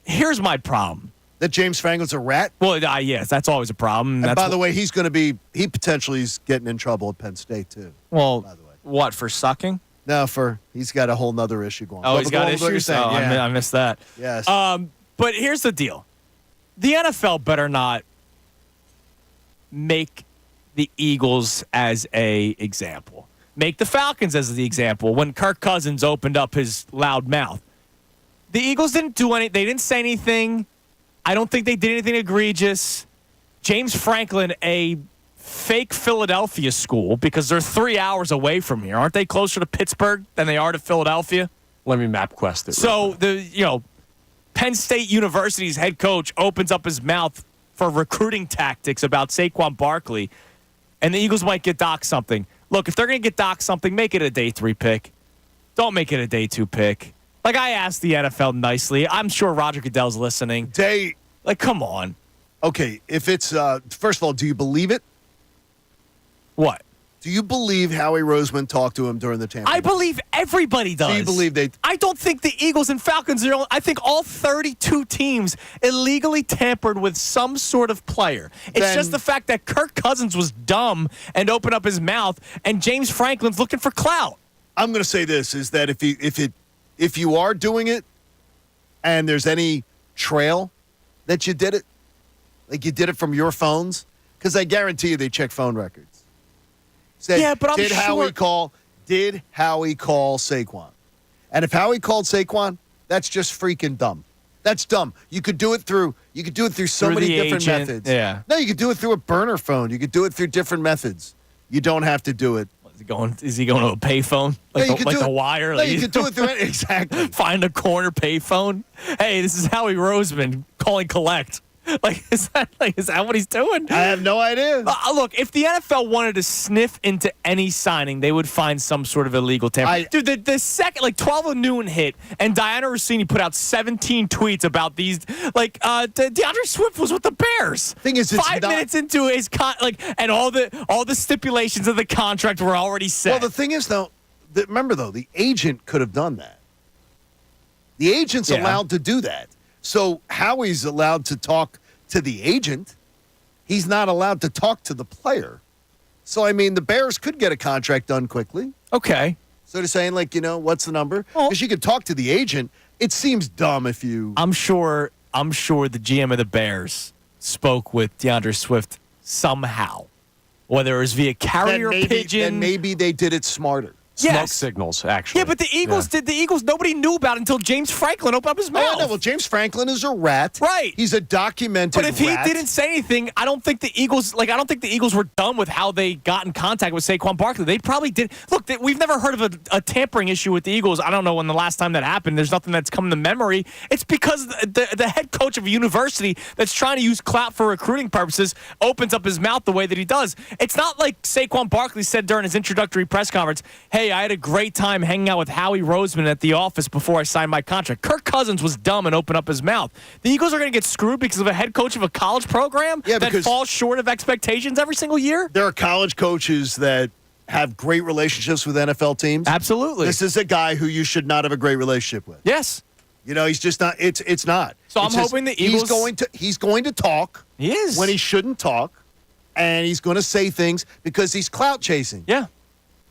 Here's my problem.
That James Franklin's a rat.
Well, yes, that's always a problem.
And by the way, he's potentially is getting in trouble at Penn State too.
well,
by the way.
what, for sucking?
No, he's got a whole nother issue going.
Oh,
But
he's
go
got
on with what you're
issues?
saying.
Oh,
Yeah.
I missed that.
Yes.
But here's the deal. The NFL better not make the Eagles as a example. Make the Falcons as the example. When Kirk Cousins opened up his loud mouth, the Eagles didn't do anything. They didn't say anything. I don't think they did anything egregious. James Franklin, a fake Philadelphia school, because they're 3 hours away from here. Aren't they closer to Pittsburgh than they are to Philadelphia?
Let me MapQuest it.
So Penn State University's head coach opens up his mouth for recruiting tactics about Saquon Barkley, and the Eagles might get docked something. Look, if they're going to get docked something, make it a day 3 pick. Don't make it a day 2 pick. Like, I asked the NFL nicely. I'm sure Roger Goodell's listening. Like, come on.
Okay, if it's first of all, do you believe it?
What?
Do you believe Howie Roseman talked to him during the tampering?
I believe everybody does.
Do you believe they?
I don't think the Eagles and Falcons are. I think all 32 teams illegally tampered with some sort of player. It's
Then-
just the fact that Kirk Cousins was dumb and opened up his mouth, and James Franklin's looking for clout.
I'm going to say this: is that if you are doing it, and there's any trail that you did it, like you did it from your phones, Because I guarantee you they check phone records. Said,
Yeah, but I'm
did
sure-
Howie call Saquon? And if Howie called Saquon, that's just freaking dumb. That's dumb. You could do it through so
Through
many
the
different
agent,
methods.
yeah.
No, you could do it through a burner phone. You could do it through different methods. You don't have to do it.
Is he going to a payphone?
No, you could do
the
it-
wire?
No, you could do it through it. Exactly.
Find a corner payphone. Hey, this is Howie Roseman calling collect. Is that what he's doing?
I have no idea.
Look, if the NFL wanted to sniff into any signing, they would find some sort of illegal tampering. Dude, the second 12 noon hit, and Diana Rossini put out 17 tweets about these. DeAndre Swift was with the Bears.
Thing is, it's
5
not-
minutes into his and all the stipulations of the contract were already set.
Well, the thing is, though, remember, the agent could have done that. The agent's allowed to do that. So Howie's allowed to talk to the agent. He's not allowed to talk to the player. So, I mean, the Bears could get a contract done quickly.
Okay.
So they're saying, what's the number? Because you could talk to the agent. It seems dumb if you...
I'm sure the GM of the Bears spoke with DeAndre Swift somehow. Whether it was via carrier pigeon.
Then maybe they did it smarter.
Smoke signals, actually.
Yeah, but the Eagles did. The Eagles, nobody knew about until James Franklin opened up his mouth.
Oh, no, well, James Franklin is a rat.
Right.
He's a documented
But if
rat.
he didn't say anything, I don't think the Eagles were done with how they got in contact with Saquon Barkley. They probably did. Look, we've never heard of a tampering issue with the Eagles. I don't know when the last time that happened. There's nothing that's come to memory. It's because the head coach of a university that's trying to use clout for recruiting purposes opens up his mouth the way that he does. It's not like Saquon Barkley said during his introductory press conference, hey, I had a great time hanging out with Howie Roseman at the office before I signed my contract. Kirk Cousins was dumb and opened up his mouth. The Eagles are going to get screwed because of a head coach of a college program that falls short of expectations every single year?
There are college coaches that have great relationships with NFL teams.
Absolutely.
This is a guy who you should not have a great relationship with.
Yes.
He's just not. It's not.
So I'm hoping the Eagles...
He's going to talk.
He is.
When he shouldn't talk. And he's going to say things because he's clout chasing.
Yeah.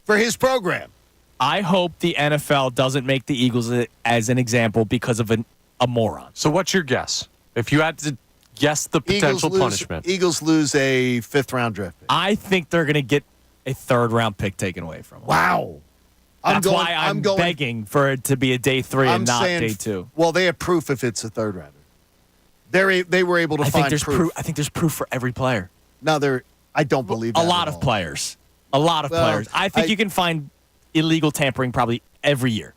For his program.
I hope the NFL doesn't make the Eagles as an example because of a moron.
So what's your guess? If you had to guess the potential punishment.
Eagles lose a 5th-round draft pick.
I think they're going to get a 3rd-round pick taken away from them.
Wow.
That's why I'm begging for it to be a day 3 and not day 2.
Well, they have proof if it's a 3rd-rounder. They were able to find proof.
I think there's proof for every player.
No, I don't believe that
a lot of players. A lot of players. I think you can find illegal tampering probably every year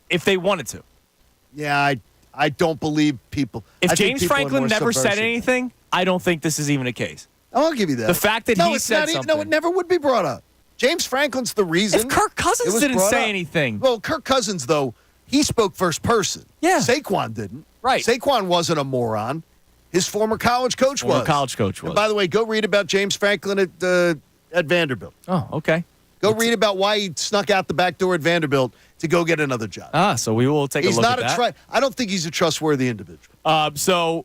if they wanted to.
Yeah, I don't believe people.
If James Franklin never said anything, I don't think this is even a case.
I'll give you that.
The fact that he said something.
No, it never would be brought up. James Franklin's the reason.
If Kirk Cousins didn't say anything.
Well, Kirk Cousins, though, he spoke first person.
Yeah.
Saquon didn't.
Right.
Saquon wasn't a moron. His former college coach was. And by the way, go read about James Franklin at Vanderbilt.
Oh, okay.
Go read about why he snuck out the back door at Vanderbilt to go get another job.
So we will take a look at that.
I don't think he's a trustworthy individual.
So,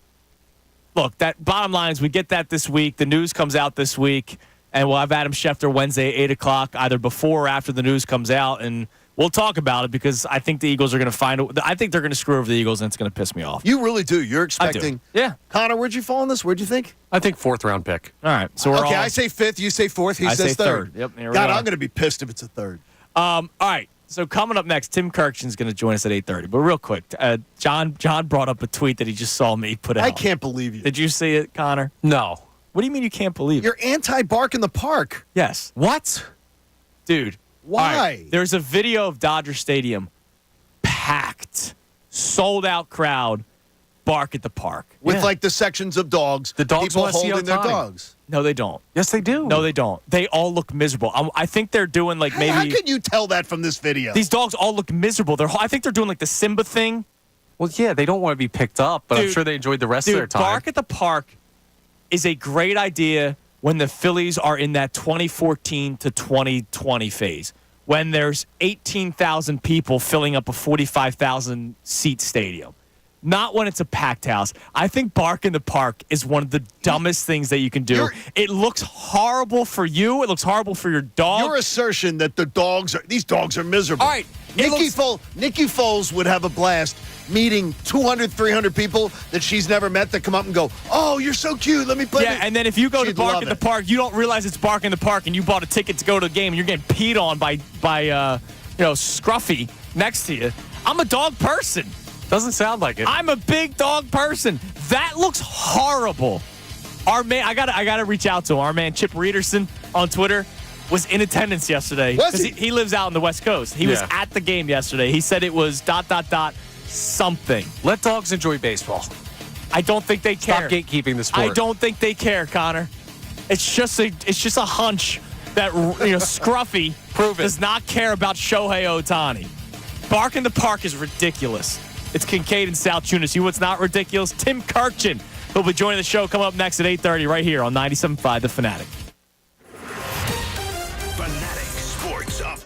look, that bottom line is we get that this week. The news comes out this week, and we'll have Adam Schefter Wednesday at 8 o'clock, either before or after the news comes out, and we'll talk about it because I think the Eagles are going to I think they're going to screw over the Eagles, and it's going to piss me off.
You really do. You're expecting.
I do. Yeah.
Connor, where'd you fall on this? Where'd you think?
I think 4th-round pick.
All right. So we're
I say 5th. You say 4th. He says
say
3rd.
Yep.
God, I'm going to be pissed if it's a 3rd.
All right. So coming up next, Tim Kurkjian is going to join us at 8:30. But real quick, John brought up a tweet that he just saw me put out.
I can't believe you.
Did you see it, Connor?
No.
What do you mean you can't believe it?
You're anti-bark in the park.
Yes.
What?
Dude.
Why?
Right, there's a video of Dodger Stadium packed, sold-out crowd, bark at the park.
With the sections of dogs.
The dogs
people
want to see
holding their
Ohtani.
dogs.
No, they don't.
Yes, they do.
No, they don't. They all look miserable. I think they're doing maybe.
How can you tell that from this video?
These dogs all look miserable. I think they're doing the Simba thing.
Well, yeah, they don't want to be picked up, but I'm sure they enjoyed the rest of their time.
Bark at the park is a great idea when the Phillies are in that 2014 to 2020 phase, when there's 18,000 people filling up a 45,000 seat stadium. Not when it's a packed house. I think bark in the park is one of the dumbest things that you can do. It looks horrible for you. It looks horrible for your dog.
Your assertion that these dogs are miserable.
All right,
Nikki Foles would have a blast meeting 200, 300 people that she's never met that come up and go, "Oh, you're so cute. Let me play."
Yeah, and then if you go to
She'd
Bark
love
in the
it.
Park, you don't realize it's Bark in the Park, and you bought a ticket to go to the game, and you're getting peed on by Scruffy next to you. I'm a dog person.
Doesn't sound like it.
I'm a big dog person. That looks horrible. Our man, I gotta reach out to him. Our man Chip Reederson on Twitter was in attendance yesterday.
Was
'Cause
he?
He lives out on the West Coast. He was
Yeah.
at the game yesterday. He said it was ... something.
Let dogs enjoy baseball.
I don't think they care.
Stop gatekeeping the sport.
I don't think they care, Connor. It's just a hunch that Scruffy does not care about Shohei Ohtani. Bark in the Park is ridiculous. It's Kincade and Salciunas. You know what's not ridiculous? Tim Kurkjian. He'll be joining the show coming up next at 8:30 right here on 97.5 The Fanatic.
Fanatic Sports Up.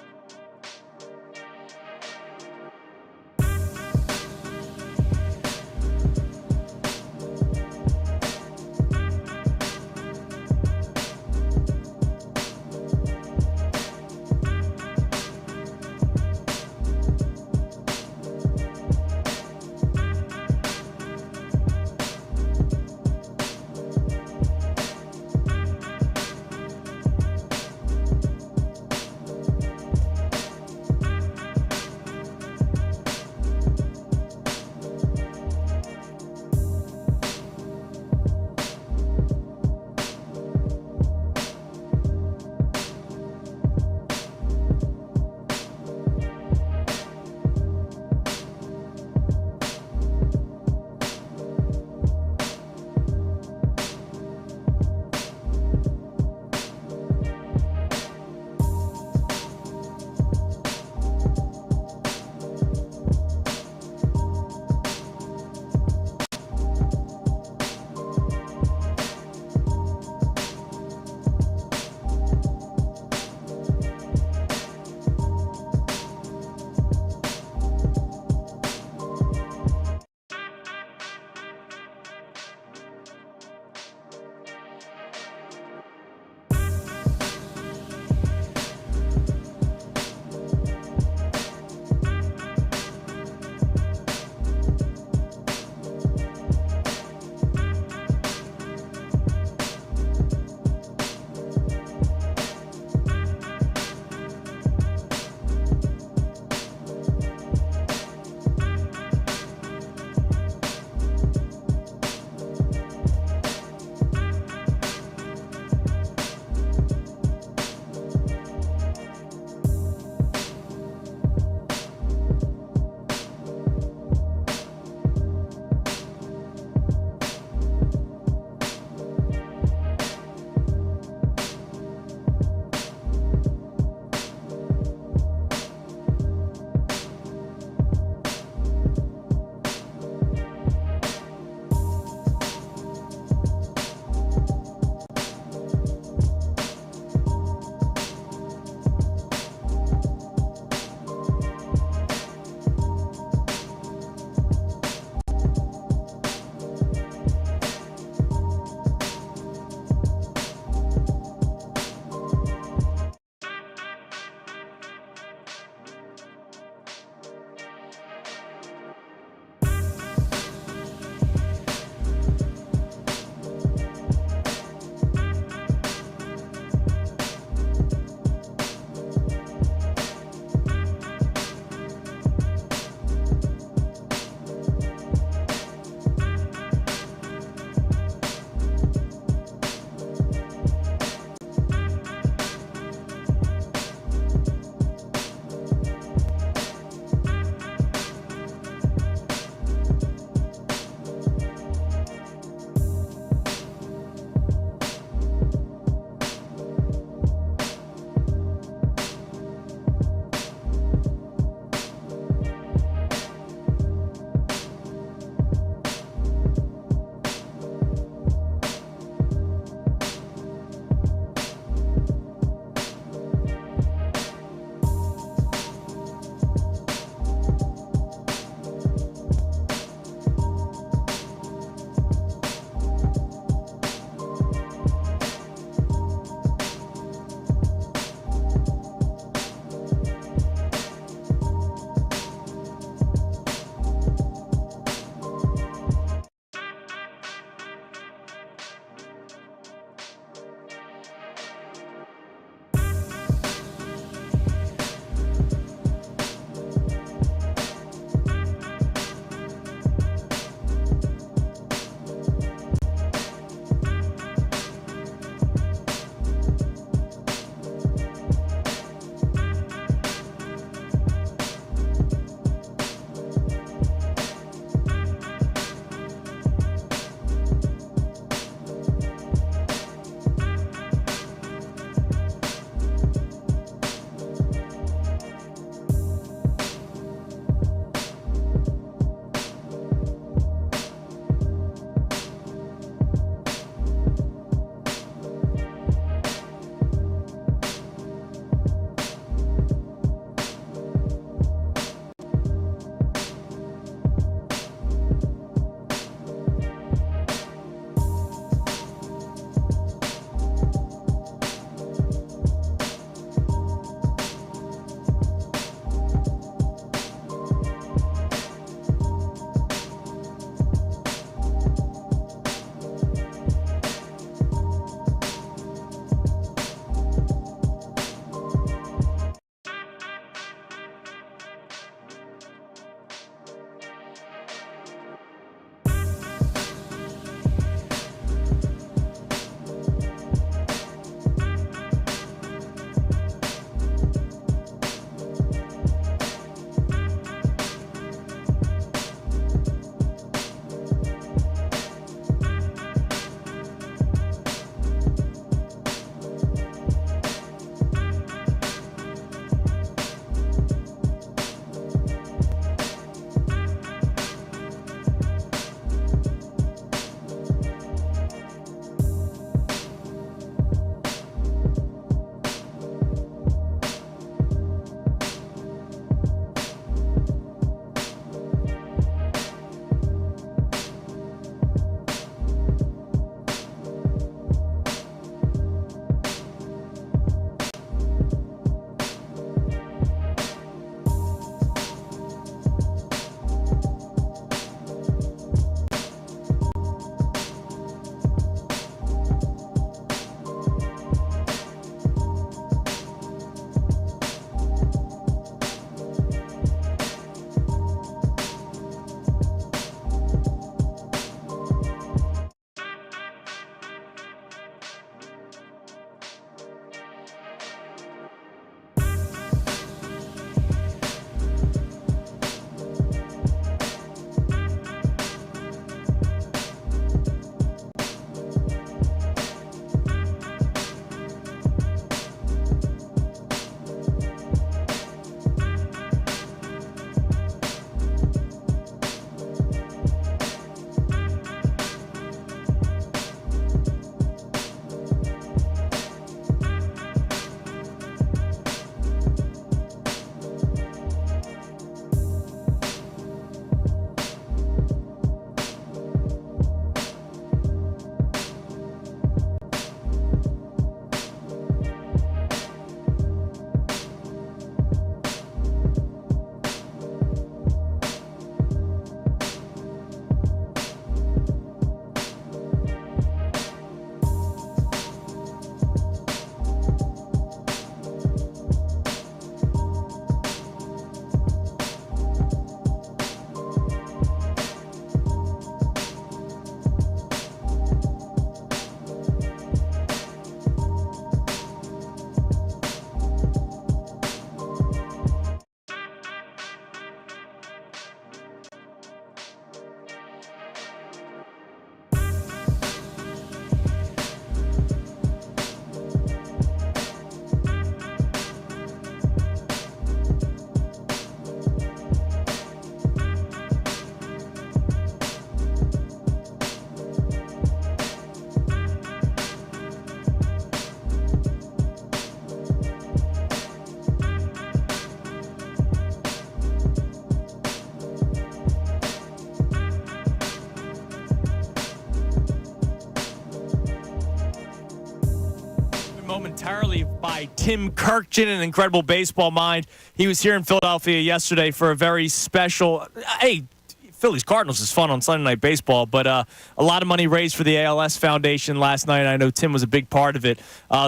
momentarily by Tim Kurkjian, an incredible baseball mind. He was here in Philadelphia yesterday for a very special. Hey, Phillies Cardinals is fun on Sunday Night Baseball, but a lot of money raised for the ALS Foundation last night. I know Tim was a big part of it.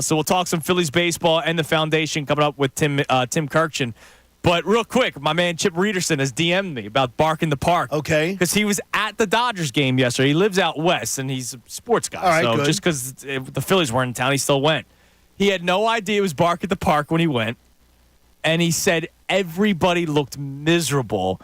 So we'll talk some Phillies baseball and the foundation coming up with Tim Kurkjian. But real quick, my man Chip Reederson has DM'd me about Bark in the Park.
Okay.
Because he was at the Dodgers game yesterday. He lives out west, and he's a sports guy.
All right,
so
good.
just because the Phillies weren't in town, he still went. He had no idea it was Bark at the Park when he went. And he said everybody looked miserable.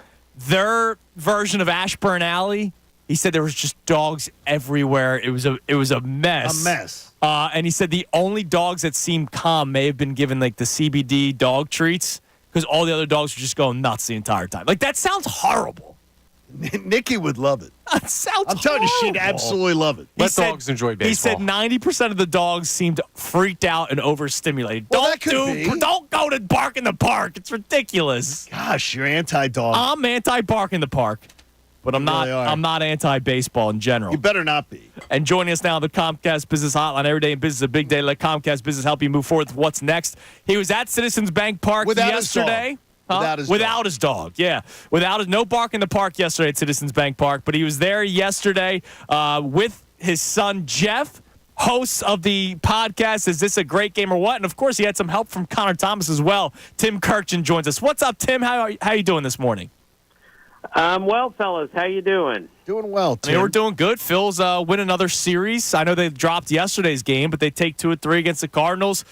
Their version of Ashburn Alley, he said there was just dogs everywhere. It was a mess.
A mess.
And he said the only dogs that seemed calm may have been given like the CBD dog treats, because all the other dogs were just going nuts the entire time. Like, that sounds horrible.
Nikki would love it.
That sounds
I'm telling you, she'd
horrible.
absolutely love it.
Let dogs enjoy baseball.
He said 90% of the dogs seemed freaked out and overstimulated.
Well, that could be.
Don't go to Bark in the Park. It's ridiculous.
Gosh, you're anti-dog.
I'm anti-Bark in the Park, but I'm not.
really are.
I'm not anti-baseball in general.
You better not be.
And joining us now on the Comcast Business Hotline. Every day in business is a big day. Let Comcast Business help you move forward with what's next. He was at Citizens Bank Park
Without
yesterday.
his dog.
Without his dog, yeah. No Bark in the Park yesterday at Citizens Bank Park, but he was there yesterday with his son, Jeff, hosts of the podcast, Is This a Great Game or What? And, of course, he had some help from Connor Thomas as well. Tim Kurkjian joins us. What's up, Tim? How are you doing this morning?
Well, fellas, how you doing?
Doing well, Tim.
We're doing good. Phil's win another series. I know they dropped yesterday's game, but they take 2 of 3 against the Cardinals,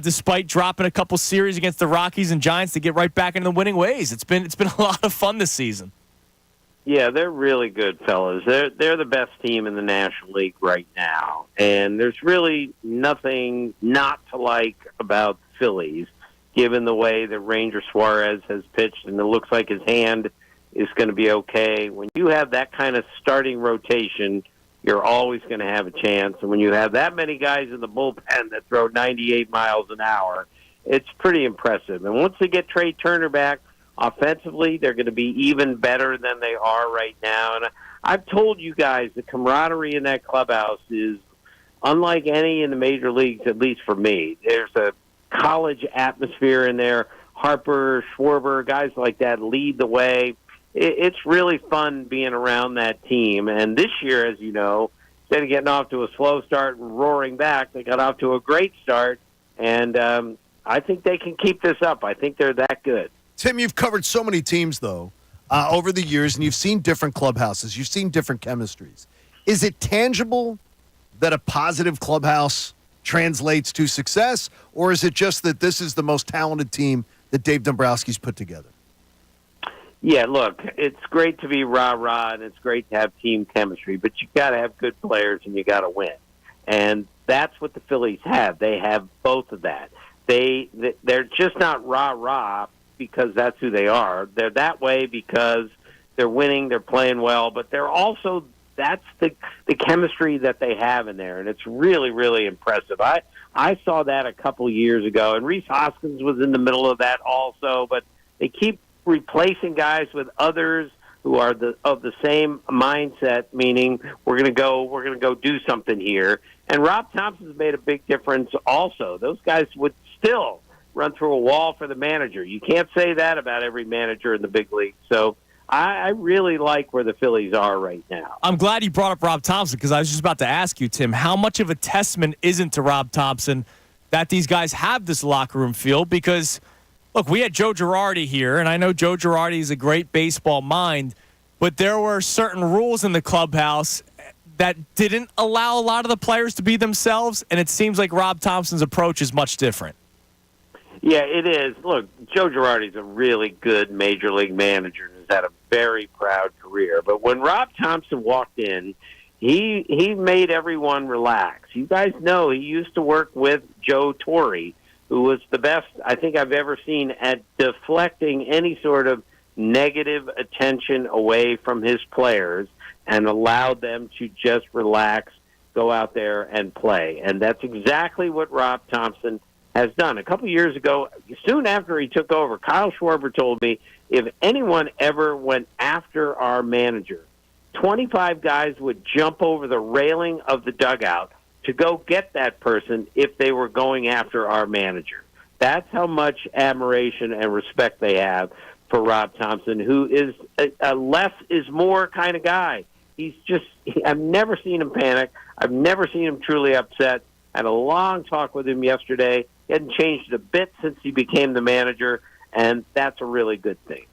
despite dropping a couple series against the Rockies and Giants to get right back into the winning ways. It's been a lot of fun this season.
Yeah, they're really good, fellas. They're the best team in the National League right now, and there's really nothing not to like about the Phillies, given the way that Ranger Suarez has pitched, and it looks like his hand is going to be okay. When you have that kind of starting rotation, you're always going to have a chance. And when you have that many guys in the bullpen that throw 98 miles an hour, it's pretty impressive. And once they get Trey Turner back offensively, they're going to be even better than they are right now. And I've told you guys the camaraderie in that clubhouse is unlike any in the major leagues, at least for me. There's a college atmosphere in there. Harper, Schwarber, guys like that lead the way. It's really fun being around that team. And this year, as you know, instead of getting off to a slow start and roaring back, they got off to a great start. And I think they can keep this up. I think they're that good.
Tim, you've covered so many teams, though, over the years, and you've seen different clubhouses. You've seen different chemistries. Is it tangible that a positive clubhouse translates to success, or is it just that this is the most talented team that Dave Dombrowski's put together?
Yeah, look, it's great to be rah-rah, and it's great to have team chemistry, but you got to have good players, and you got to win. And that's what the Phillies have. They have both of that. They're just not rah-rah because that's who they are. They're that way because they're winning, they're playing well, but they're also, that's the chemistry that they have in there, and it's really, really impressive. I saw that a couple years ago, and Rhys Hoskins was in the middle of that also, but they keep replacing guys with others who are of the same mindset, meaning we're going to go do something here. And Rob Thompson's made a big difference also. Those guys would still run through a wall for the manager. You can't say that about every manager in the big league. So I really like where the Phillies are right now.
I'm glad you brought up Rob Thompson, because I was just about to ask you, Tim, how much of a testament isn't to Rob Thompson that these guys have this locker room feel? Because look, we had Joe Girardi here, and I know Joe Girardi is a great baseball mind, but there were certain rules in the clubhouse that didn't allow a lot of the players to be themselves, and it seems like Rob Thompson's approach is much different.
Yeah, it is. Look, Joe Girardi's a really good major league manager and has had a very proud career. But when Rob Thompson walked in, he made everyone relax. You guys know he used to work with Joe Torre, who was the best I think I've ever seen at deflecting any sort of negative attention away from his players and allowed them to just relax, go out there and play. And that's exactly what Rob Thompson has done. A couple years ago, soon after he took over, Kyle Schwarber told me if anyone ever went after our manager, 25 guys would jump over the railing of the dugout to go get that person if they were going after our manager. That's how much admiration and respect they have for Rob Thompson, who is a less is more kind of guy. I've never seen him panic. I've never seen him truly upset. I had a long talk with him yesterday. He hadn't changed a bit since he became the manager, and that's a really good thing.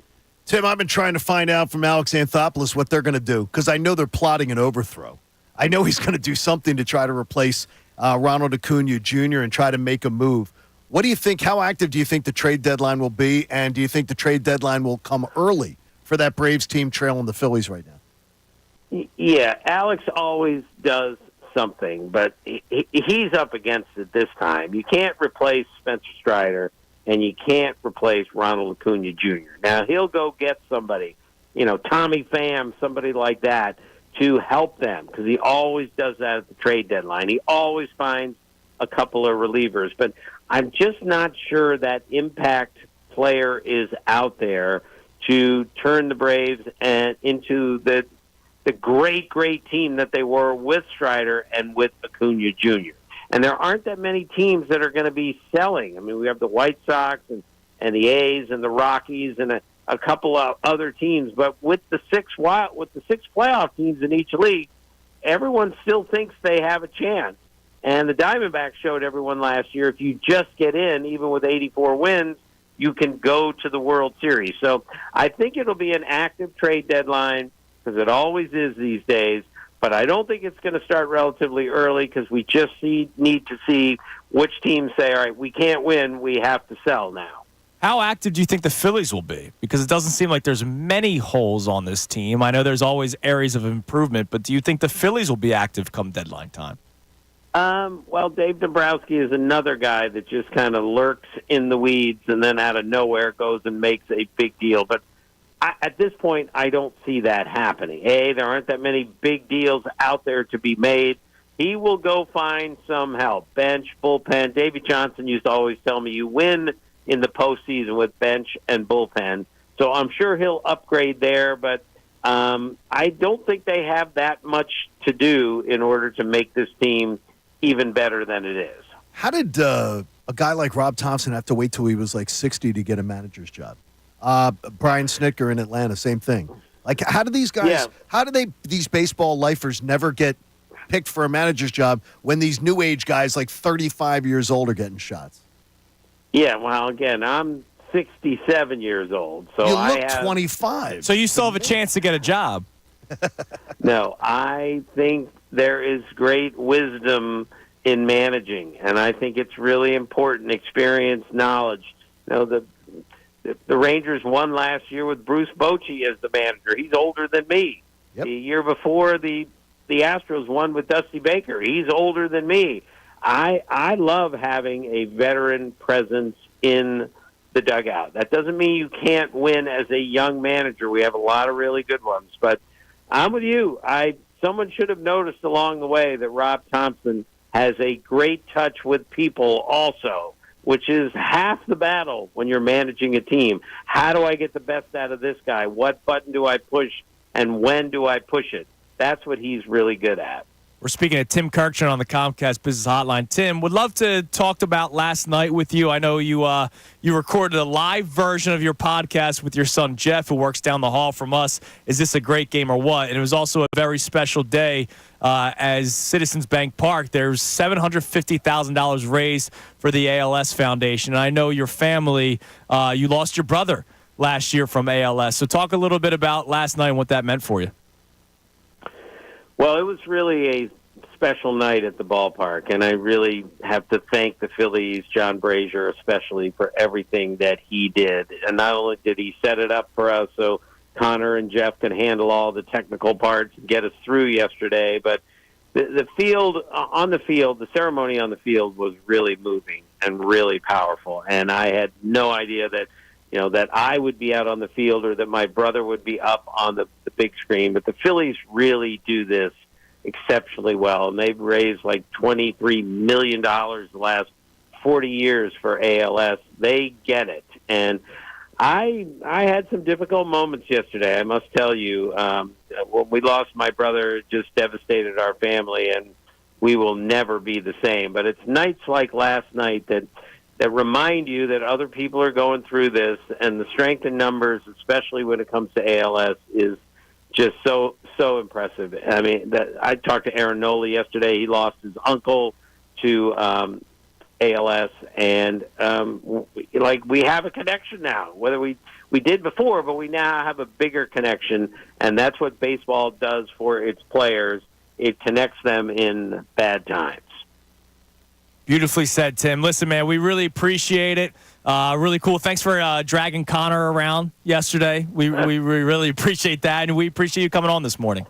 Tim, I've been trying to find out from Alex Anthopoulos what they're going to do, because I know they're plotting an overthrow. I know he's going to do something to try to replace Ronald Acuna Jr. and try to make a move. What do you think? How active do you think the trade deadline will be? And do you think the trade deadline will come early for that Braves team trailing the Phillies right now?
Yeah, Alex always does something, but he's up against it this time. You can't replace Spencer Strider, and you can't replace Ronald Acuna Jr. Now, he'll go get somebody, Tommy Pham, somebody like that, to help them, because he always does that at the trade deadline. He always finds a couple of relievers, but I'm just not sure that impact player is out there to turn the Braves into the great team that they were with Strider and with Acuna Jr. And there aren't that many teams that are going to be selling. I mean, we have the White Sox and the A's and the Rockies and a couple of other teams, but with the six playoff teams in each league, everyone still thinks they have a chance. And the Diamondbacks showed everyone last year, if you just get in, even with 84 wins, you can go to the World Series. So I think it'll be an active trade deadline, because it always is these days. But I don't think it's going to start relatively early, because we just need to see which teams say, all right, we can't win, we have to sell now.
How active do you think the Phillies will be? Because it doesn't seem like there's many holes on this team. I know there's always areas of improvement, but do you think the Phillies will be active come deadline time?
Well, Dave Dombrowski is another guy that just kind of lurks in the weeds and then out of nowhere goes and makes a big deal. But at this point, I don't see that happening. There aren't that many big deals out there to be made. He will go find some help. Bench, bullpen. Davey Johnson used to always tell me you win in the postseason with bench and bullpen. So I'm sure he'll upgrade there, but I don't think they have that much to do in order to make this team even better than it is.
How did a guy like Rob Thompson have to wait till he was like 60 to get a manager's job? Brian Snitker in Atlanta, same thing. Like, how do these guys, these baseball lifers never get picked for a manager's job when these new age guys like 35 years old are getting shots?
Yeah, well, again, I'm 67 years old. So
you look 25.
So you still have a chance to get a job.
No, I think there is great wisdom in managing, and I think it's really important, experience, knowledge. The Rangers won last year with Bruce Bochy as the manager. He's older than me. Yep. The year before, the Astros won with Dusty Baker. He's older than me. I love having a veteran presence in the dugout. That doesn't mean you can't win as a young manager. We have a lot of really good ones, but I'm with you. Someone should have noticed along the way that Rob Thompson has a great touch with people also, which is half the battle when you're managing a team. How do I get the best out of this guy? What button do I push, and when do I push it? That's what he's really good at.
We're speaking to Tim Kurkjian on the Comcast Business Hotline. Tim, would love to talk about last night with you. I know you recorded a live version of your podcast with your son Jeff, who works down the hall from us. Is this a great game or what? And it was also a very special day as Citizens Bank Park. There's $750,000 raised for the ALS Foundation. And I know your family, you lost your brother last year from ALS. So talk a little bit about last night and what that meant for you.
Well, it was really a special night at the ballpark, and I really have to thank the Phillies, John Brazier especially, for everything that he did. And not only did he set it up for us so Connor and Jeff can handle all the technical parts and get us through yesterday, but the ceremony on the field was really moving and really powerful. And I had no idea that I would be out on the field or that my brother would be up on the big screen. But the Phillies really do this exceptionally well, and they've raised like $23 million the last 40 years for ALS. They get it. And I had some difficult moments yesterday, I must tell you. When we lost my brother, it just devastated our family, and we will never be the same. But it's nights like last night that remind you that other people are going through this, and the strength in numbers, especially when it comes to ALS, is just so impressive. I mean, I talked to Aaron Nola yesterday. He lost his uncle to ALS, and we have a connection now. Whether we did before, but we now have a bigger connection, and that's what baseball does for its players. It connects them in bad times.
Beautifully said, Tim. Listen, man, we really appreciate it. Really cool. Thanks for dragging Connor around yesterday. We really appreciate that, and we appreciate you coming on this morning.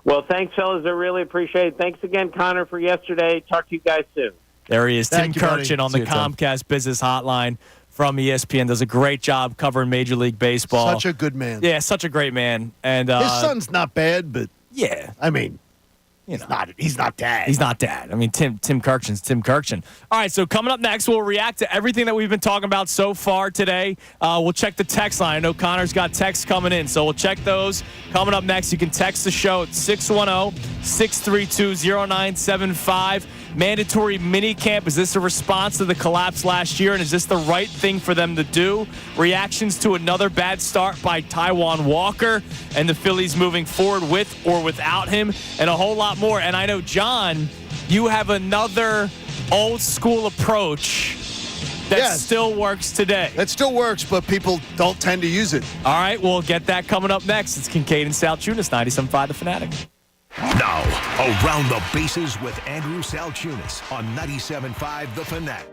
Well, thanks, fellas. I really appreciate it. Thanks again, Connor, for yesterday. Talk to you guys soon.
There he is, Tim
Thank you, buddy.
Kurkjian on the
See you, Tim.
Comcast Business Hotline from ESPN. Does a great job covering Major League Baseball.
Such a good man.
Yeah, such a great man. And
His son's not bad, but
yeah,
I mean, he's not dad.
He's not dad. I mean, Tim Kurkjian's Tim Kurkjian. All right, so coming up next, we'll react to everything that we've been talking about so far today. We'll check the text line. I know Connor's got texts coming in, so we'll check those. Coming up next, you can text the show at 610-632-0975. Mandatory minicamp. Is this a response to the collapse last year, and is this the right thing for them to do? Reactions to another bad start by Taiwan Walker and the Phillies moving forward with or without him, and a whole lot more. And I know, John, you have another old school approach that still works today.
That still works, but people don't tend to use it.
All right, we'll get that coming up next. It's Kincade and Salciunas, 97.5 The Fanatic.
Now, Around the Bases with Andrew Salciunas on 97.5 The Fanatic.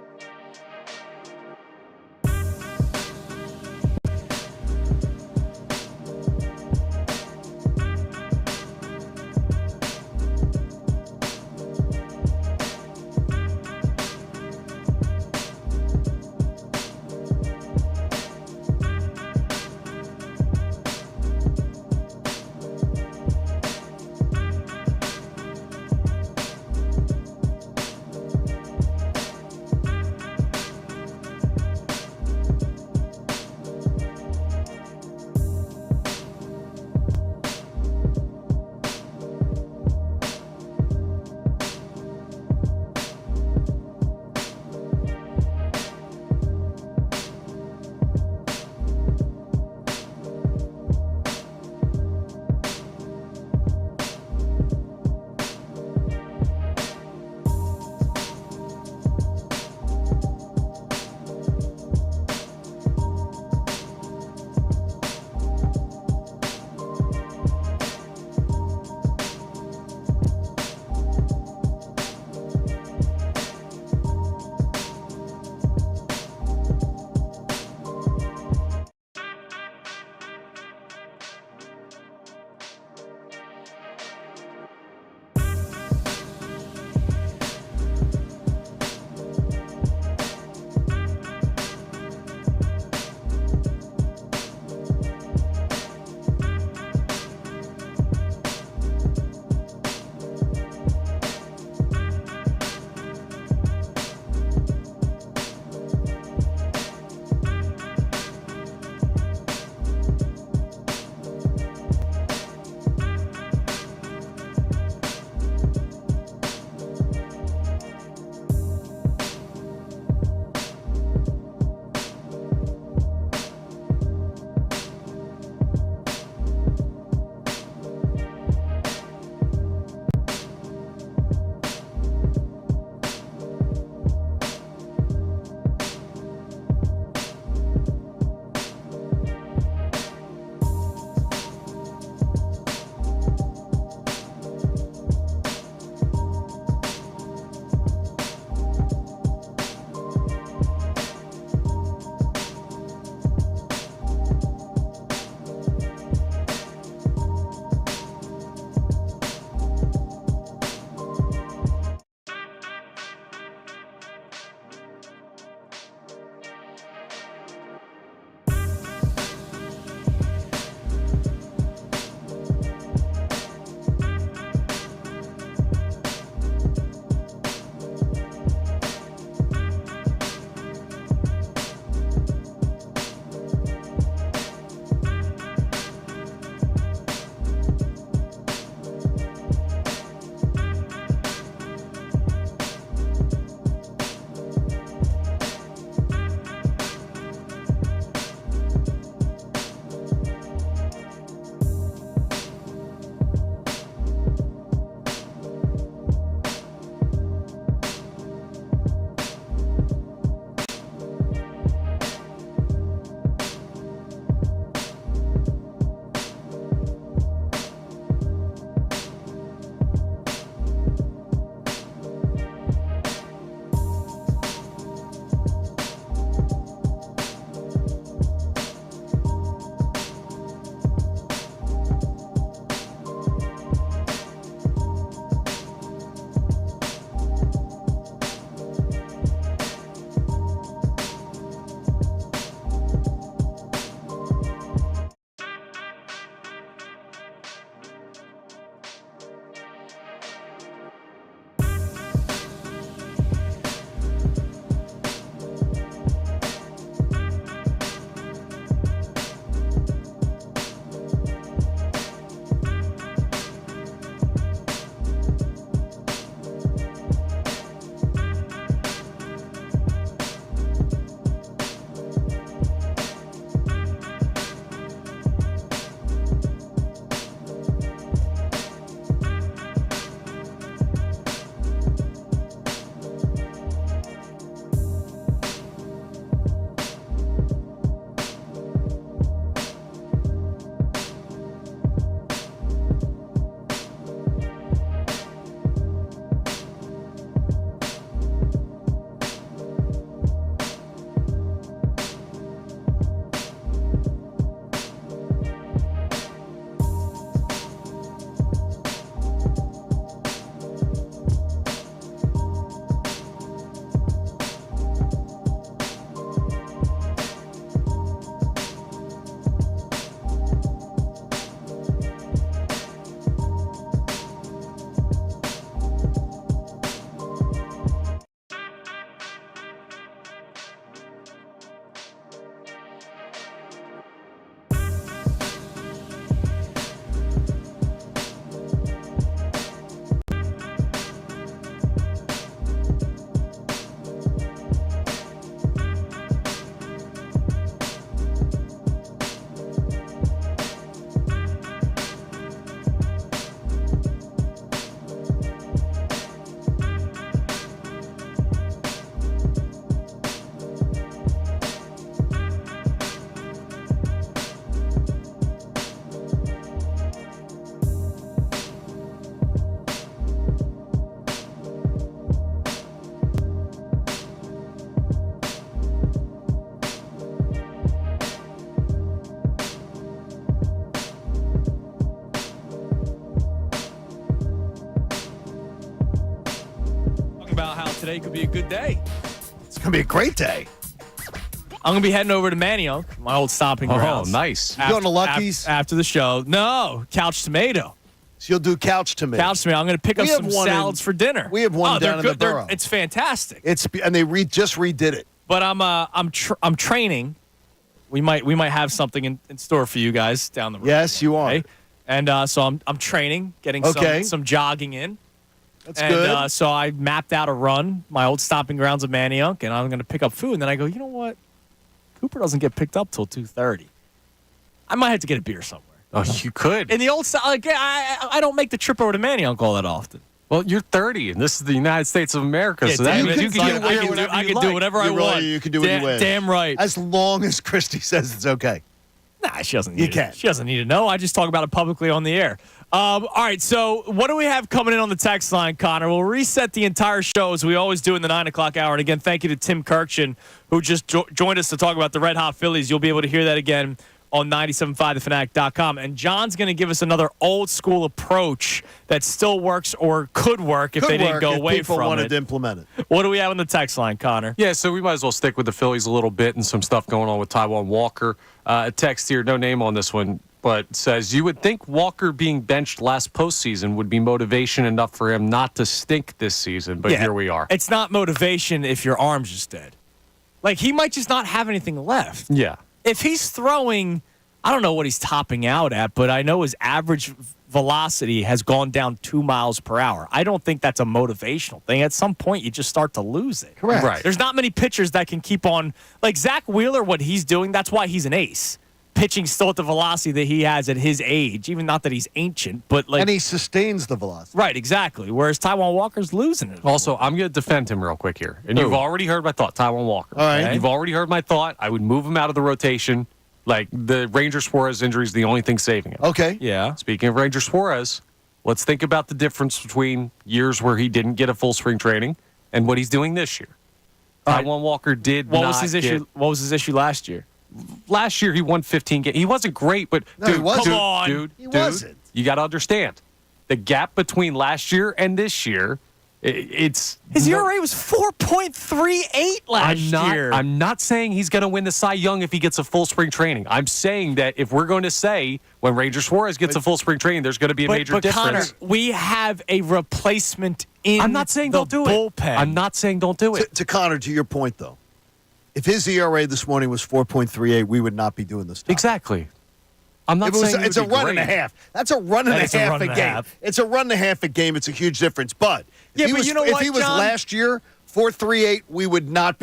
today could be a good day.
It's going to be a great day.
I'm going to be heading over to Manayunk, my old stomping grounds.
Oh, nice.
You going to Lucky's?
After the show. No, Couch Tomato.
So you'll do couch tomato.
Couch Tomato. I'm going to pick up some salads for dinner.
We have one down in the borough.
It's fantastic.
And they just redid it.
But I'm training. We might have something in store for you guys down the road.
Yes, you are.
Okay? And so I'm training, getting some jogging in.
That's good.
So I mapped out a run, my old stomping grounds of Manayunk, and I'm going to pick up food. And then I go, you know what? Cooper doesn't get picked up till 2:30. I might have to get a beer somewhere.
Oh, you could.
In the old style, I don't make the trip over to Manayunk all that often.
Well, you're 30, and this is the United States of America,
Yeah,
so that
damn
means
it.
you can
I can do whatever I want.
You can do what you wish.
Damn right.
As long as Christy says it's okay.
Nah, she doesn't need
can.
She doesn't need to know. I just talk about it publicly on the air. All right, so what do we have coming in on the text line, Connor? We'll reset the entire show as we always do in the 9 o'clock hour. And again, thank you to Tim Kurkjian, who just joined us to talk about the Red Hot Phillies. You'll be able to hear that again on 97.5thefanatic.com. And John's going to give us another old-school approach that still works or could work if they didn't go away from it.
People wanted to implement it.
What do we have on the text line, Connor?
Yeah, so we might as well stick with the Phillies a little bit and some stuff going on with Taiwan Walker. A text here, no name on this one, but says, you would think Walker being benched last postseason would be motivation enough for him not to stink this season, but here we are.
It's not motivation if your arm's just dead. Like, he might just not have anything left.
Yeah.
If he's throwing, I don't know what he's topping out at, but I know his average velocity has gone down 2 miles per hour. I don't think that's a motivational thing. At some point, you just start to lose it.
Correct.
Right.
There's not many pitchers that can keep on, like Zach Wheeler, what he's doing, that's why he's an ace. Pitching still at the velocity that he has at his age, even not that he's ancient, but like.
And he sustains the velocity.
Right, exactly. Whereas Taiwan Walker's losing it.
Also, I'm going to defend him real quick here. And you've already heard my thought, Taiwan Walker.
All right.
Okay? You've already heard my thought. I would move him out of the rotation. Like, the Ranger Suarez injury is the only thing saving him.
Okay.
Yeah.
Speaking of Ranger Suarez, let's think about the difference between years where he didn't get a full spring training and what he's doing this year. Taiwan Walker did
What
not
was his issue? What was his issue last year?
Last year, he won 15 games. He wasn't great, but
No, he
dude,
wasn't.
Come on.
dude,
He wasn't.
you got to understand the gap between last year and this year. It's
His ERA was 4.38 last year.
I'm not saying he's going to win the Cy Young if he gets a full spring training. I'm saying that if we're going to say when Ranger Suarez gets a full spring training, there's going to be a major difference.
Connor, we have a replacement in
I'm not saying
the
don't do
bullpen.
it. I'm not saying don't do it.
To Connor, to your point, though, if his ERA this morning was 4.38, we would not be doing this. Topic.
Exactly. I'm not saying
it's a run and a half. That's a run and a
That is a
half
run
a
and a
game.
half.
It's a run and a half a game. It's a huge difference. But
Yeah,
if he
but
was,
you know
if
what,
he was
John?
last year 4.38, we would not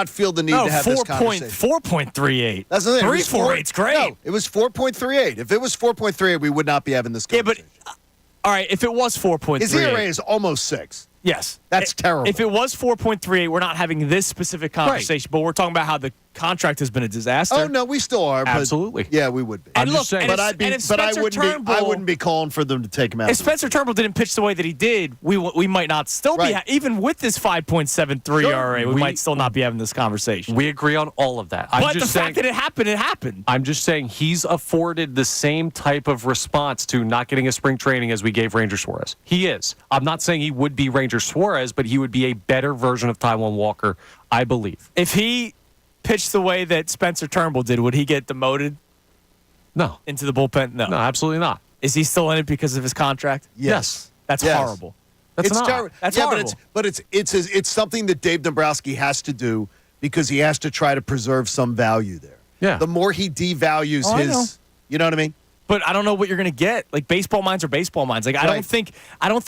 feel the need to have this conversation.
4.38.
That's the thing.
3.48's great.
No, it was 4.38. If it was 4.38, we would not be having this
Yeah,
conversation.
but all right, if it was 4.38.
His ERA is almost 6.
Yes.
That's terrible.
If it was 4.38, we're not having this specific conversation, but we're talking about how the contract has been a disaster.
Oh no, we still are. But
Absolutely.
Yeah, we would be.
I'm
And
just
look,
saying.
and
But
if-
I'd be.
and if
But I
Spencer
wouldn't be. I
Turnbull-
wouldn't be calling for them to take him out.
If Spencer Turnbull didn't pitch the way that he did, we might not still
Right.
be even with this 5.73
Sure.
ERA. We
We-
might still not be having this conversation.
We agree on all of that.
but the fact that it happened.
I'm just saying he's afforded the same type of response to not getting a spring training as we gave Ranger Suarez. He is. I'm not saying he would be Ranger Suarez, but he would be a better version of Taiwan Walker, I believe.
If he pitched the way that Spencer Turnbull did, would he get demoted
No.
into the bullpen? No.
No, absolutely not.
Is he still in it because of his contract?
Yes.
That's
Yes.
horrible.
That's
it's
not.
terrible.
That's
yeah,
horrible.
But it's something that Dave Dombrowski has to do because he has to try to preserve some value there.
Yeah.
The more he devalues
Oh, I know.
you know what I mean?
But I don't know what you're going to get. Like, baseball minds are baseball minds. Like, I don't think Alex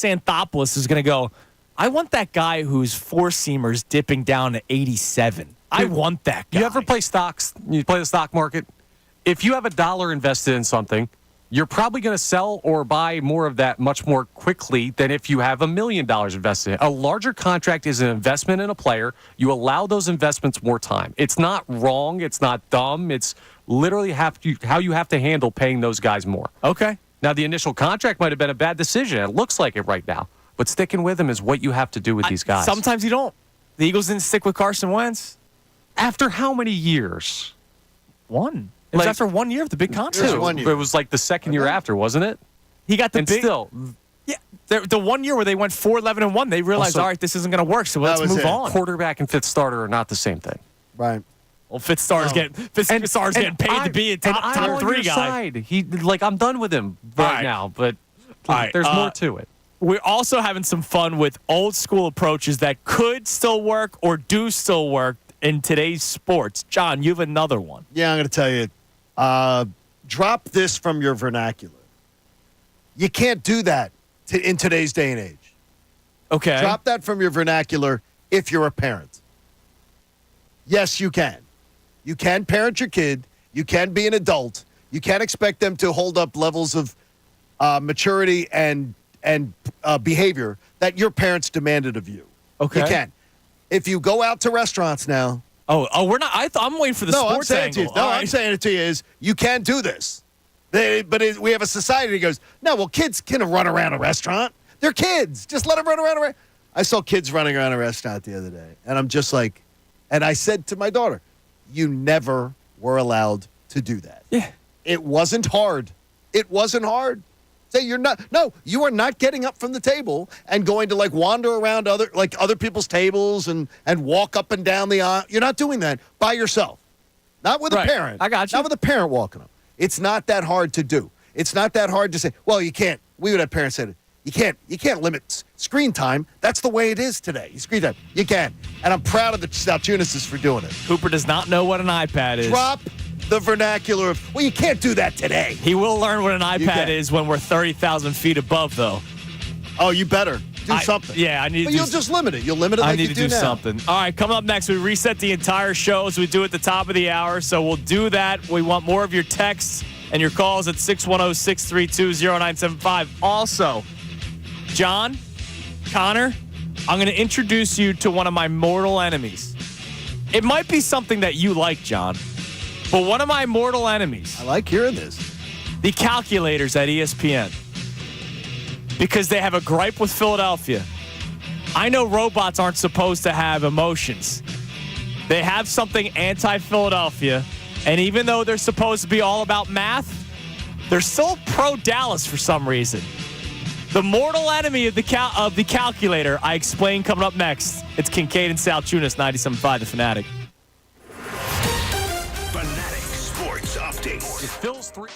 Anthopoulos is going to go, I want that guy whose four-seamer's dipping down to 87. I want that guy.
You ever play stocks? You play the stock market? If you have $1 invested in something, you're probably going to sell or buy more of that much more quickly than if you have $1 million invested in it. A larger contract is an investment in a player. You allow those investments more time. It's not wrong. It's not dumb. It's literally how you have to handle paying those guys more.
Okay.
Now, the initial contract might have been a bad decision. It looks like it right now. But sticking with them is what you have to do with these guys.
Sometimes you don't. The Eagles didn't stick with Carson Wentz.
After how many years?
One. It was
Like-
after 1 year of the big contract.
It was 1 year.
It was like the second year after, wasn't it?
He got the
And
big.
still,
Yeah, the 1 year where they went 4-11-1, they realized, all right, this isn't going to work, so let's move on.
Quarterback and fifth starter are not the same thing.
Right.
Well, fifth star's getting paid to be a top 3 guy.
Side. I'm done with him right now, but there's more to it.
We're also having some fun with old school approaches that could still work or do still work in today's sports. John, you have another one.
Yeah, I'm going to tell you. Drop this from your vernacular. You can't do that in today's day and age.
Okay.
Drop that from your vernacular if you're a parent. Yes, you can. You can parent your kid. You can be an adult. You can't expect them to hold up levels of maturity and behavior that your parents demanded of you.
Okay.
You can. If you go out to restaurants now.
Oh, we're not. I'm waiting for the sports angle.
I'm saying it to you is you can't do this. We have a society that goes, no, well, kids can run around a restaurant. They're kids. Just let them run around. I saw kids running around a restaurant the other day, and I'm just like, and I said to my daughter, you never were allowed to do that.
Yeah.
It wasn't hard. It wasn't hard. Say you are not getting up from the table and going to like wander around other people's tables and walk up and down the aisle. You're not doing that by yourself. Not with a parent.
I got you.
Not with a parent walking up. It's not that hard to do. It's not that hard to say, well, you can't. We would have parents say, you can't limit screen time. That's the way it is today. Screen time. You can. And I'm proud of the Salciunas for doing it.
Cooper does not know what an iPad is.
Drop the vernacular of, well, you can't do that today.
He will learn what an iPad is when we're 30,000 feet above, though.
Oh, you better do something.
Yeah, I need to
You'll just limit it. You'll limit it like you do now.
I need to do something. All right, coming up next, we reset the entire show as we do at the top of the hour. So we'll do that. We want more of your texts and your calls at 610-632-0975. Also, John, Connor, I'm going to introduce you to one of my mortal enemies. It might be something that you like, John, but one of my mortal enemies.
I like hearing this.
The calculators at ESPN. Because they have a gripe with Philadelphia. I know robots aren't supposed to have emotions. They have something anti-Philadelphia, and even though they're supposed to be all about math, they're still pro-Dallas for some reason. The mortal enemy of the calculator, I explain coming up next. It's Kincade and Salciunas, 97.5 The Fanatic.
Fanatic Sports Update.
Phil's 3.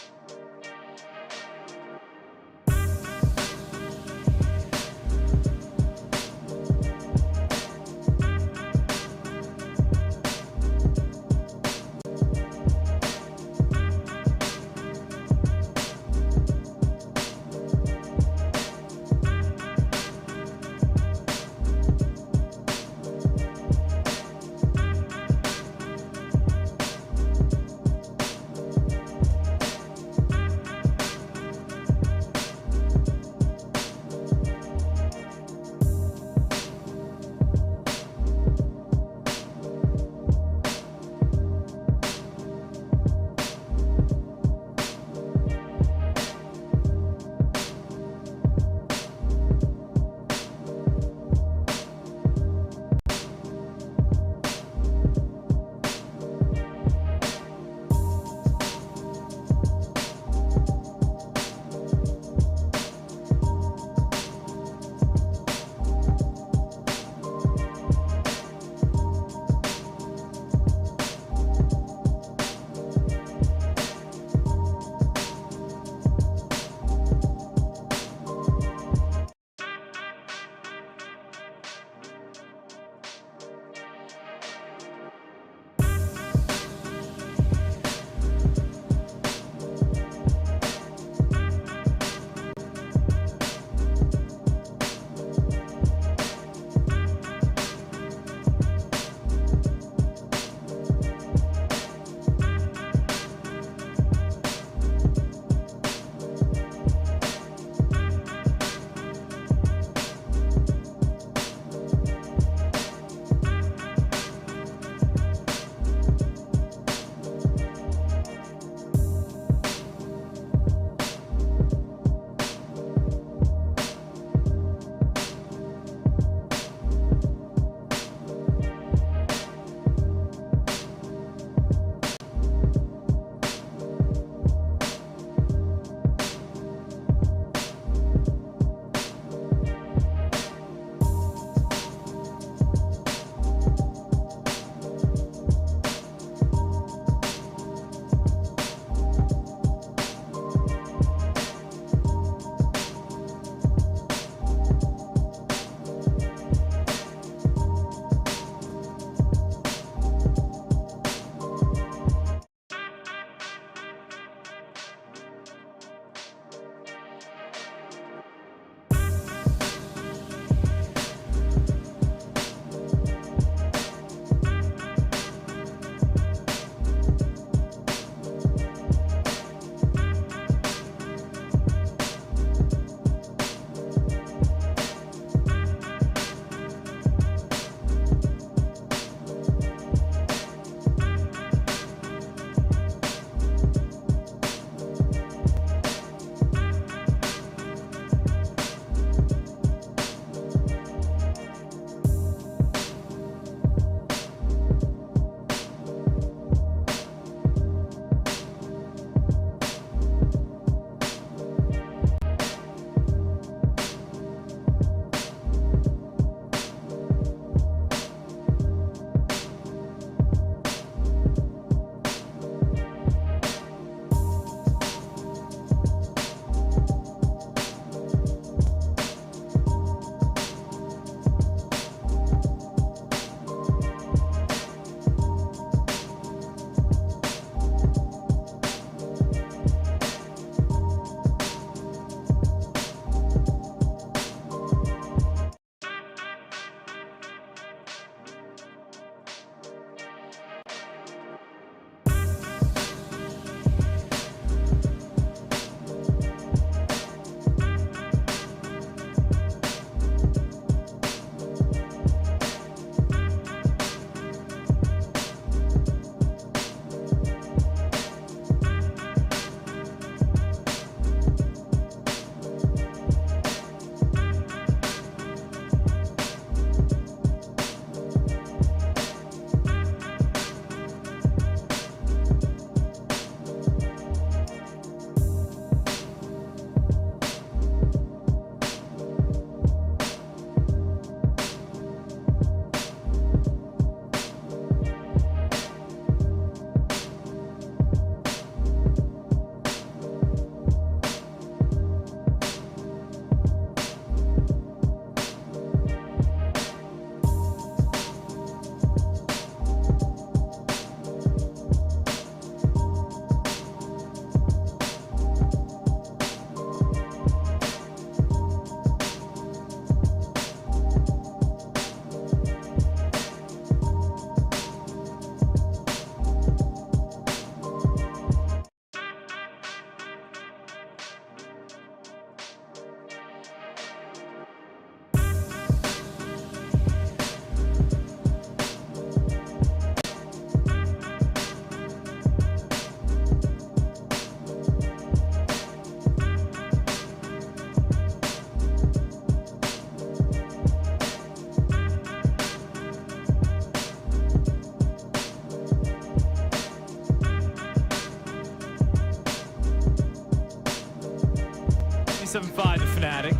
97.5 The Fanatic.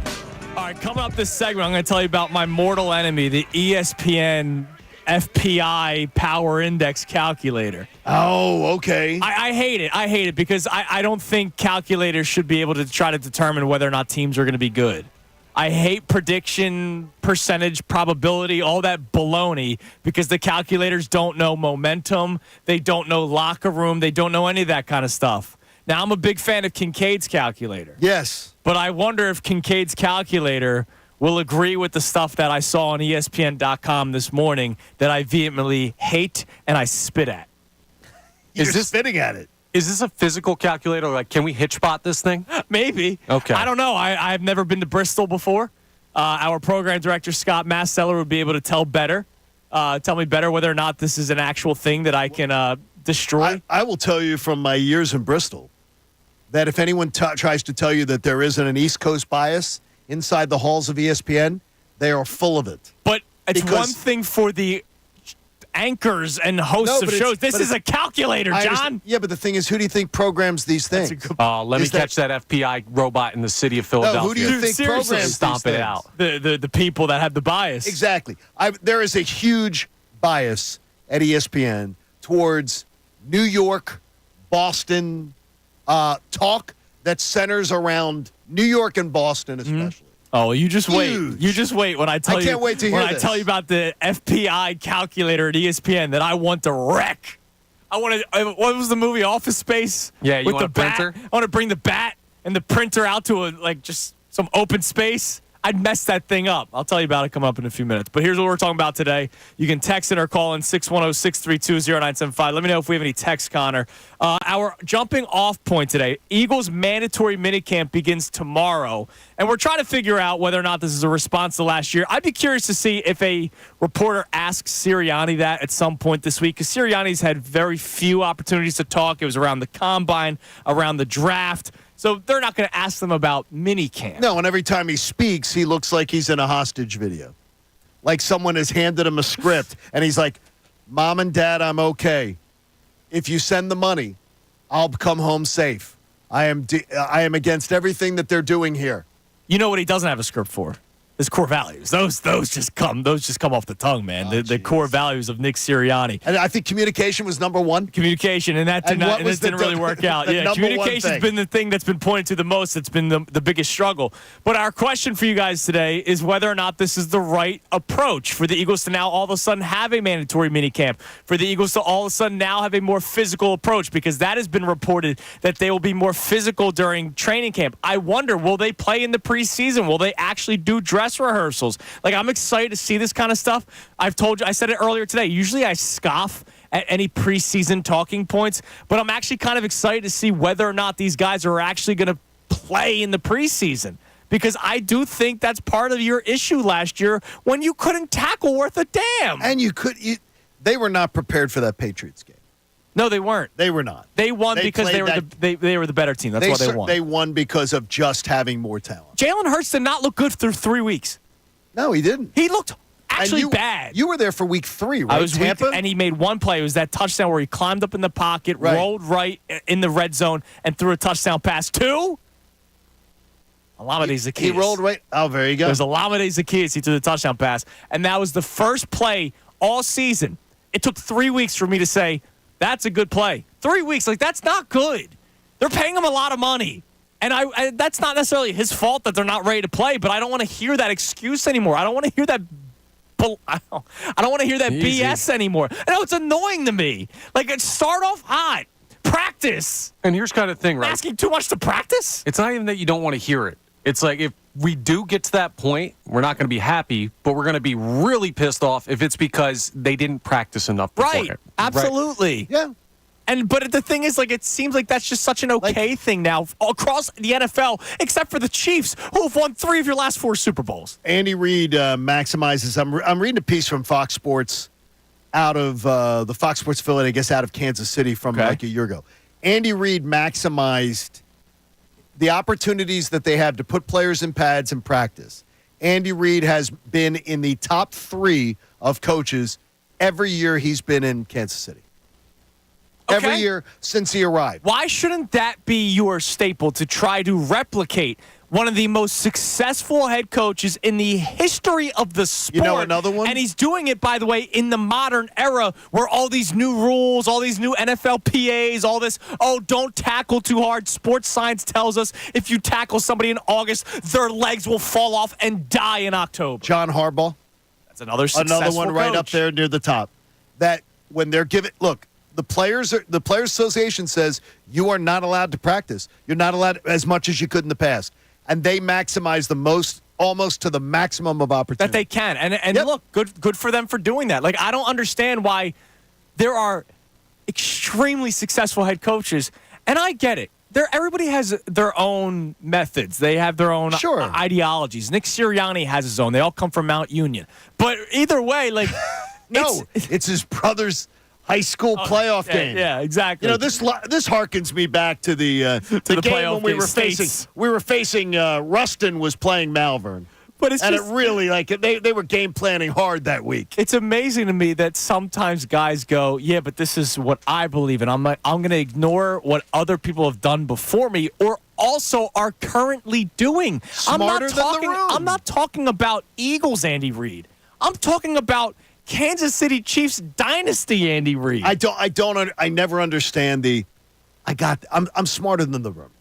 All right, coming up this segment, I'm going to tell you about my mortal enemy, the ESPN FPI Power Index calculator.
Oh, okay.
I hate it. I hate it because I don't think calculators should be able to try to determine whether or not teams are going to be good. I hate prediction, percentage, probability, all that baloney because the calculators don't know momentum. They don't know locker room. They don't know any of that kind of stuff. Now, I'm a big fan of Kincade's calculator.
Yes.
But I wonder if Kincade's calculator will agree with the stuff that I saw on ESPN.com this morning that I vehemently hate and I spit at.
You're spitting at it.
Is this a physical calculator? Like, can we hitch spot this thing?
Maybe.
Okay.
I don't know. I've never been to Bristol before. Our program director, Scott Masseller, would be able to tell me better whether or not this is an actual thing that I can destroy.
I will tell you from my years in Bristol that if anyone tries to tell you that there isn't an East Coast bias inside the halls of ESPN, they are full of it.
But it's one thing for the anchors and hosts of shows. This is a calculator, John.
Yeah, but the thing is, who do you think programs these things?
Let me catch that FBI robot in the city of Philadelphia.
No, who do you think programs these
stomp it
things?
out?
The people that have the bias.
Exactly. There is a huge bias at ESPN towards New York, Boston, talk that centers around New York and Boston especially.
Oh, you just wait.
Huge.
You just wait when I tell you.
I can't wait to hear
when
this.
I tell you about the FPI calculator at ESPN that I want to wreck. What was the movie Office Space?
Yeah, you
with
want
the
a printer?
I want to bring the bat and the printer out to just some open space. I'd mess that thing up. I'll tell you about it coming up in a few minutes. But here's what we're talking about today. You can text in or call in 610-632-0975. Let me know if we have any texts, Connor. Our jumping off point today, Eagles mandatory minicamp begins tomorrow. And we're trying to figure out whether or not this is a response to last year. I'd be curious to see if a reporter asks Sirianni that at some point this week, because Sirianni's had very few opportunities to talk. It was around the combine, around the draft. So they're not going to ask them about minicamp.
No, and every time he speaks, he looks like he's in a hostage video. Like someone has handed him a script, and he's like, Mom and Dad, I'm okay. If you send the money, I'll come home safe. I am against everything that they're doing here.
You know what he doesn't have a script for? His core values. Those just come off the tongue, man. The core values of Nick Sirianni.
And I think communication was number one.
Communication, and that didn't really work out. Yeah, communication's been the thing that's been pointed to the most. It's been the biggest struggle. But our question for you guys today is whether or not this is the right approach for the Eagles to now all of a sudden have a mandatory minicamp, for the Eagles to all of a sudden now have a more physical approach, because that has been reported that they will be more physical during training camp. I wonder, will they play in the preseason? Will they actually do dress rehearsals? Like, I'm excited to see this kind of stuff. I said it earlier today. Usually I scoff at any preseason talking points, but I'm actually kind of excited to see whether or not these guys are actually going to play in the preseason, because I do think that's part of your issue last year when you couldn't tackle worth a damn.
And they were not prepared for that Patriots game.
No, they weren't.
They were not.
They won because they were the better team. That's why they won.
They won because of just having more talent.
Jalen Hurts did not look good through 3 weeks.
No, he didn't.
He looked actually bad.
You were there for week 3, right?
I was
Tampa?
and he made one play. It was that touchdown where he climbed up in the pocket, rolled right in the red zone, and threw a touchdown pass to Olamide Zaccheaus.
He rolled right. Oh, there you go.
It was Olamide Zaccheaus. He threw the touchdown pass, and that was the first play all season. It took 3 weeks for me to say, that's a good play. 3 weeks, that's not good. They're paying him a lot of money. And I that's not necessarily his fault that they're not ready to play, but I don't want to hear that excuse anymore. I don't want to hear that I don't want to hear that BS anymore. I know it's annoying to me. Start off hot. Practice.
And here's kind of the thing, right?
Asking too much to practice?
It's not even that you don't want to hear it. It's like, if we do get to that point, we're not going to be happy, but we're going to be really pissed off if it's because they didn't practice enough beforehand.
Right. Absolutely.
Yeah.
But the thing is, it seems like that's just such an okay thing now across the NFL, except for the Chiefs, who have won 3 of your last 4 Super Bowls.
Andy Reid maximizes. I'm reading a piece from Fox Sports out of the Fox Sports affiliate, I guess, out of Kansas City from a year ago. Andy Reid maximized the opportunities that they have to put players in pads and practice. Andy Reid has been in the top 3 of coaches every year he's been in Kansas City. every year since he arrived.
Why shouldn't that be your staple to try to replicate one of the most successful head coaches in the history of the sport?
You know another one?
And he's doing it, by the way, in the modern era where all these new rules, all these new NFLPAs, all this, don't tackle too hard. Sports science tells us if you tackle somebody in August, their legs will fall off and die in October.
John Harbaugh.
That's another successful
one right
coach.
up there near the top. That when they're given, look, the Players Association says you are not allowed to practice. You're not allowed as much as you could in the past. And they maximize the most, almost to the maximum of opportunity.
That they can. And look, good for them for doing that. Like, I don't understand why there are extremely successful head coaches, and I get it. Everybody has their own methods. They have their own ideologies. Nick Sirianni has his own. They all come from Mount Union. But either way, like...
it's his brother's high school playoff game.
Yeah, exactly.
You know, this harkens me back to the game when we were facing Ruston was playing Malvern.
But it's
it really, like, they were game planning hard that week.
It's amazing to me that sometimes guys go, yeah, but this is what I believe in. I'm going to ignore what other people have done before me or also are currently doing.
Smarter than the room.
I'm not talking about Eagles, Andy Reid. I'm talking about Kansas City Chiefs dynasty, Andy Reid.
I never understand I'm smarter than the room.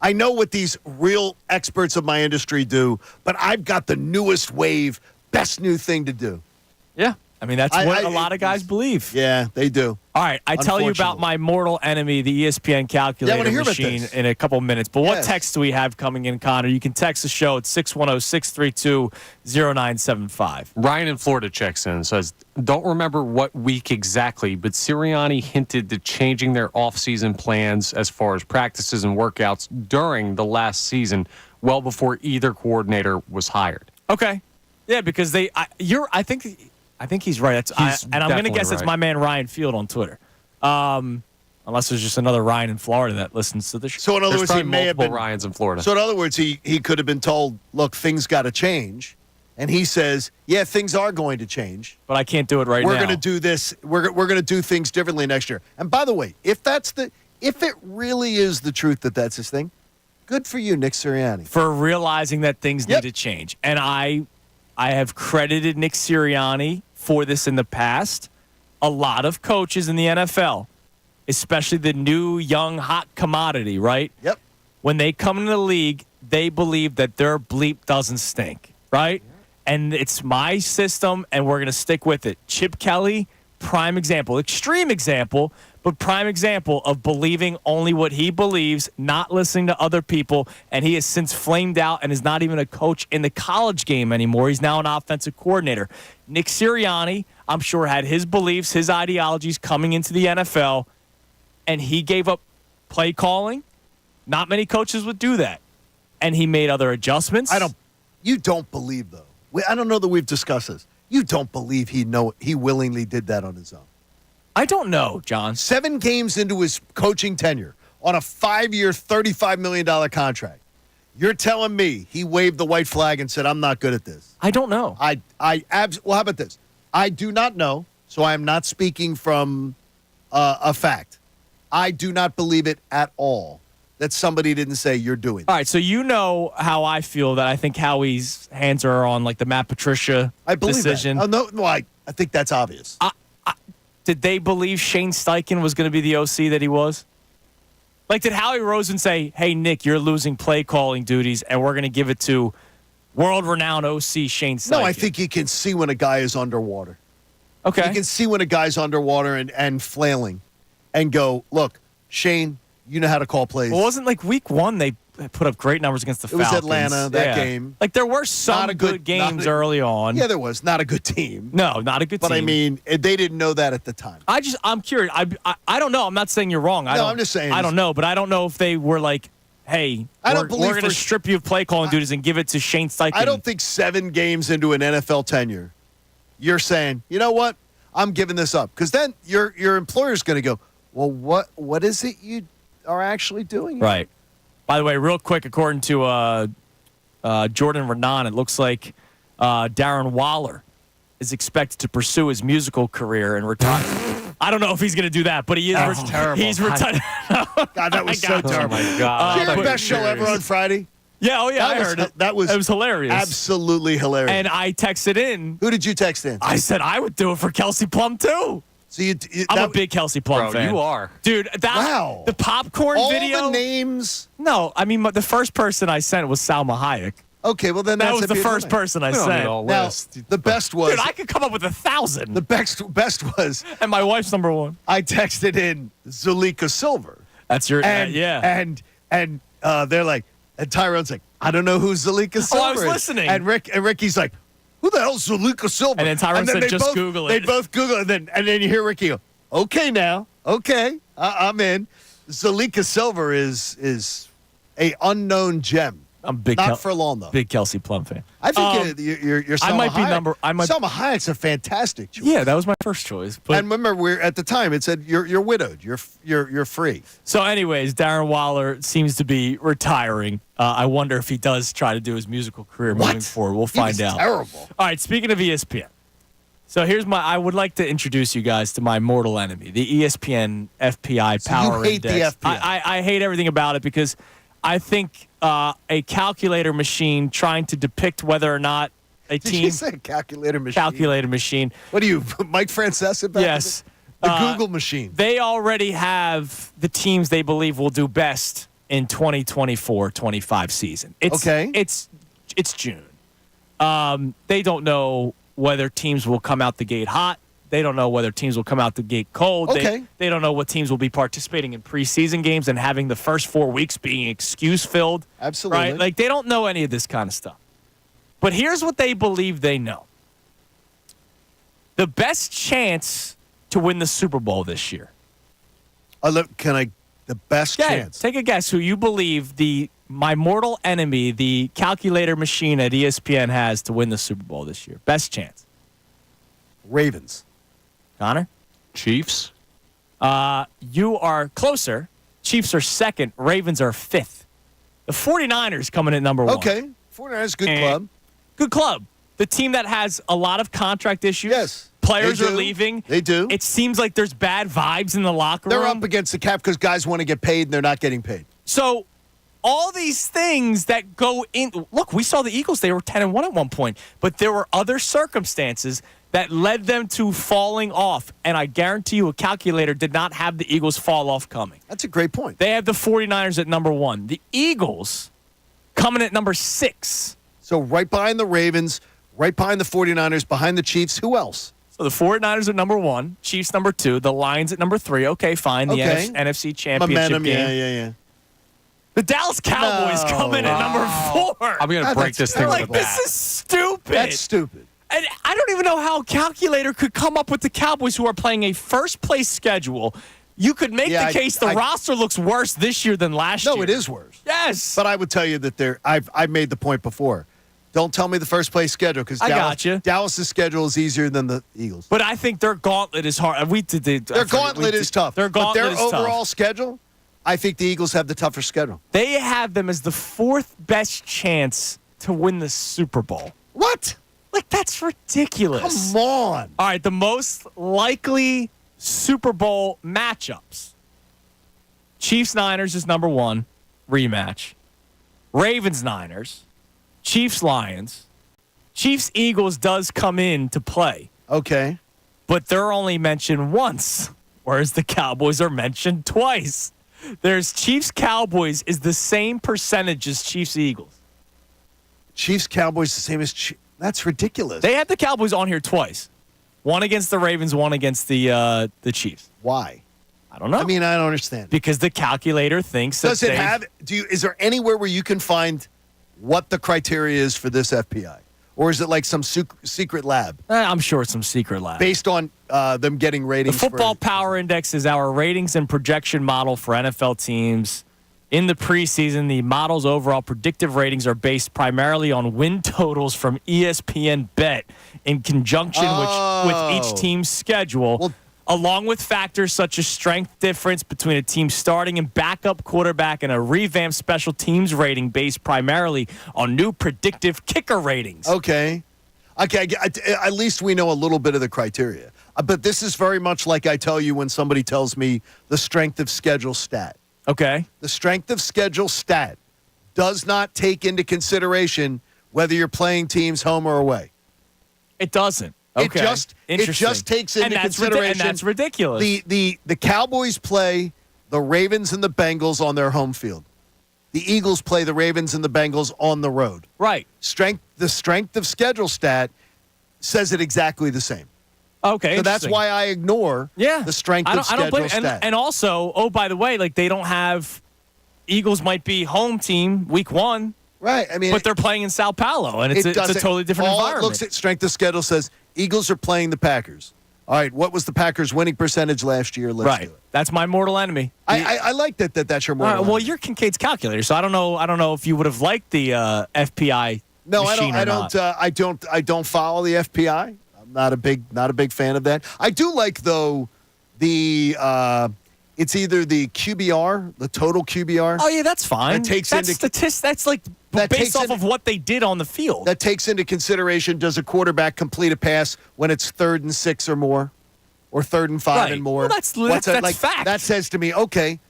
I know what these real experts of my industry do, but I've got the newest wave, best new thing to do.
Yeah. I mean, that's what a lot of guys believe.
Yeah, they do.
All right, I tell you about my mortal enemy, the ESPN calculator machine, in a couple minutes. But what text do we have coming in, Connor? You can text the show at 610-632-0975.
Ryan in Florida checks in and says, don't remember what week exactly, but Sirianni hinted to changing their offseason plans as far as practices and workouts during the last season, well before either coordinator was hired.
Okay. Yeah, because I think he's right. And I'm going to guess it's my man Ryan Field on Twitter. Unless there's just another Ryan in Florida that listens to the show.
So in other words, he may have been
Ryans in Florida.
So in other words, he could have been told, look, things got to change. And he says, yeah, things are going to change.
But I can't do it right now.
We're going to do this. We're going to do things differently next year. And by the way, if it really is the truth that that's his thing, good for you, Nick Sirianni.
For realizing that things need to change. And I have credited Nick Sirianni for this in the past. A lot of coaches in the NFL, especially the new, young, hot commodity, right?
Yep.
When they come into the league, they believe that their bleep doesn't stink, right? And it's my system, and we're going to stick with it. Chip Kelly, prime example. Extreme example, but prime example of believing only what he believes, not listening to other people, and he has since flamed out and is not even a coach in the college game anymore. He's now an offensive coordinator. Nick Sirianni, I'm sure, had his beliefs, his ideologies coming into the NFL, and he gave up play calling. Not many coaches would do that. And he made other adjustments.
You don't believe, though. I don't know that we've discussed this. You don't believe he willingly did that on his own.
I don't know, John.
7 games into his coaching tenure on a 5-year, $35 million contract. You're telling me he waved the white flag and said, I'm not good at this.
I don't know.
Well, how about this? I do not know, so I am not speaking from a fact. I do not believe it at all that somebody didn't say you're doing that.
All right, so you know how I feel that I think Howie's hands are on, like, the Matt Patricia decision.
That. Oh, no, I think that's obvious.
Did they believe Shane Steichen was going to be the OC that he was? Like, did Howie Rosen say, hey, Nick, you're losing play calling duties, and we're going to give it to world-renowned OC Shane Steichen?
No, I think you can see when a guy is underwater.
Okay.
You can see when a guy's underwater and flailing and go, look, Shane, you know how to call plays.
Well, it wasn't like week 1 they put up great numbers against the Falcons.
It was Atlanta, that game.
Like, there were some good games early on.
Yeah, there was. Not a good team.
No, not a good team.
But, I mean, they didn't know that at the time.
I'm curious. I don't know. I'm not saying you're wrong.
I'm just saying.
I don't know, but I don't know if they were like, hey, we're going to strip you of play calling duties and give it to Shane Steichen.
I don't think 7 games into an NFL tenure, you're saying, you know what? I'm giving this up. Because then your employer's going to go, well, what is it you are actually doing?
Right. By the way, real quick, according to Jordan Renan, it looks like Darren Waller is expected to pursue his musical career and retire. I don't know if he's going to do that, but he is.
That's terrible.
He's retired.
God, that was so terrible.
Oh, my God.
Did you hear best show ever on Friday?
Yeah, oh yeah, I
was,
heard it.
It was
hilarious.
Absolutely hilarious.
And I texted in.
Who did you text in?
I said I would do it for Kelsey Plum too.
So
I'm a big Kelsey Plum fan.
You are.
Dude,
Wow.
The popcorn
all
video.
the names.
No, I mean the first person I sent was Salma Hayek.
Okay, well then
That
that's
was the first person I sent.
Now, the best was.
Dude, I could come up with 1,000.
The best was.
And my wife's number one.
I texted in Zulika Silver.
That's your
and
yeah.
And they're like, and Tyrone's like, I don't know who Zulika Silver
I was
is.
listening.
And Ricky's like, who the hell's Zulika Silver?
And then Tyrone said, just Google it.
They both Google it, and then you hear Ricky go, okay now, okay, I'm in. Zulika Silver is a unknown gem.
I'm big.
Not for long though.
Big Kelsey Plum fan.
I think you're Salma
I might be
Hayek.
number.
Selma Hayek's a fantastic choice.
Yeah, that was my first choice. But,
and remember, at the time it said you're widowed. You're free.
So, anyways, Darren Waller seems to be retiring. I wonder if he does try to do his musical career moving forward. We'll find out.
Terrible.
All right. Speaking of ESPN, so I would like to introduce you guys to my mortal enemy, the ESPN FPI Power
Index. You hate
Index.
the FPI.
I hate everything about it because I think a calculator machine trying to depict whether or not a
Did
team.
you say calculator machine?
Calculator machine.
What are you, Mike Francesa?
Yes.
The Google machine.
They already have the teams they believe will do best in 2024-25 season. It's June. They don't know whether teams will come out the gate hot. They don't know whether teams will come out the gate cold.
Okay.
They don't know what teams will be participating in preseason games and having the first 4 weeks being excuse-filled.
Absolutely.
Right? Like, they don't know any of this kind of stuff. But here's what they believe they know. The best chance to win the Super Bowl this year.
The best chance?
Take a guess who you believe my mortal enemy, the calculator machine at ESPN, has to win the Super Bowl this year. Best chance.
Ravens.
Connor?
Chiefs.
You are closer. Chiefs are second. Ravens are fifth. The 49ers coming in number one.
Okay. 49ers, good club.
Good club. The team that has a lot of contract issues.
Yes.
Players are leaving.
They do.
It seems like there's bad vibes in the locker room.
They're up against the cap because guys want to get paid and they're not getting paid.
So all these things that go in. Look, we saw the Eagles. They were 10-1 at one point. But there were other circumstances that led them to falling off. And I guarantee you a calculator did not have the Eagles fall off coming.
That's a great point.
They have the 49ers at number one. The Eagles coming at number 6.
So right behind the Ravens, right behind the 49ers, behind the Chiefs. Who else?
So the 49ers at number 1, Chiefs number 2, the Lions at number 3. Okay, fine. The NFC Championship
Momentum,
game.
yeah.
The Dallas Cowboys coming at number 4.
I'm going to break this thing with a bat.
This is stupid.
That's stupid.
And I don't even know how a calculator could come up with the Cowboys, who are playing a first-place schedule. You could make the case the roster looks worse this year than last year.
No, it is worse.
Yes.
But I would tell you that I've made the point before. Don't tell me the first-place schedule because Dallas' schedule is easier than the Eagles.
But I think their gauntlet is hard.
Their gauntlet is tough.
Their gauntlet
but their
is
overall
tough.
schedule, I think the Eagles have the tougher schedule.
They have them as the 4th best chance to win the Super Bowl.
What?
Like, that's ridiculous.
Come on.
All right, the most likely Super Bowl matchups. Chiefs-Niners is number 1, rematch. Ravens-Niners. Chiefs-Lions. Chiefs-Eagles does come in to play.
Okay.
But they're only mentioned once, whereas the Cowboys are mentioned twice. There's Chiefs-Cowboys is the same percentage as Chiefs-Eagles.
Chiefs-Cowboys the same as That's ridiculous.
They had the Cowboys on here twice. One against the Ravens, one against the Chiefs.
Why?
I don't know.
I mean, I don't understand.
Because the calculator thinks that
is there anywhere where you can find what the criteria is for this FPI? Or is it like some secret lab?
I'm sure it's some secret lab.
Based on them getting ratings.
The Football Power Index is our ratings and projection model for NFL teams. In the preseason, the model's overall predictive ratings are based primarily on win totals from ESPN Bet in conjunction with each team's schedule, along with factors such as strength difference between a team's starting and backup quarterback and a revamped special teams rating based primarily on new predictive kicker ratings.
Okay. Okay, at least we know a little bit of the criteria. But this is very much like I tell you when somebody tells me the strength of schedule stat.
Okay.
The strength of schedule stat does not take into consideration whether you're playing teams home or away.
It doesn't. Okay.
It just takes into consideration.
And that's ridiculous.
The Cowboys play the Ravens and the Bengals on their home field. The Eagles play the Ravens and the Bengals on the road.
Right.
The strength of schedule stat says it exactly the same.
Okay.
So that's why I ignore the strength of schedule stat.
And also, by the way, like they don't have Eagles might be home team week 1.
Right. I mean,
but they're playing in Sao Paulo, and it's a totally different environment.
All it looks at strength of schedule says Eagles are playing the Packers. All right, what was the Packers' winning percentage last year? Let's do it.
That's my mortal enemy.
I like that's your mortal enemy.
Well, you're Kincaid's calculator, so I don't know if you would have liked the FPI.
No,
machine
I don't follow the FPI. I'm not a big fan of that. I do like though the it's either the QBR, the total QBR.
Oh yeah, that's fine. That's like based off of what they did on the field.
That takes into consideration, does a quarterback complete a pass when it's 3rd and 6 or more, or 3rd and 5 and more?
Well, that's fact.
That says to me, okay,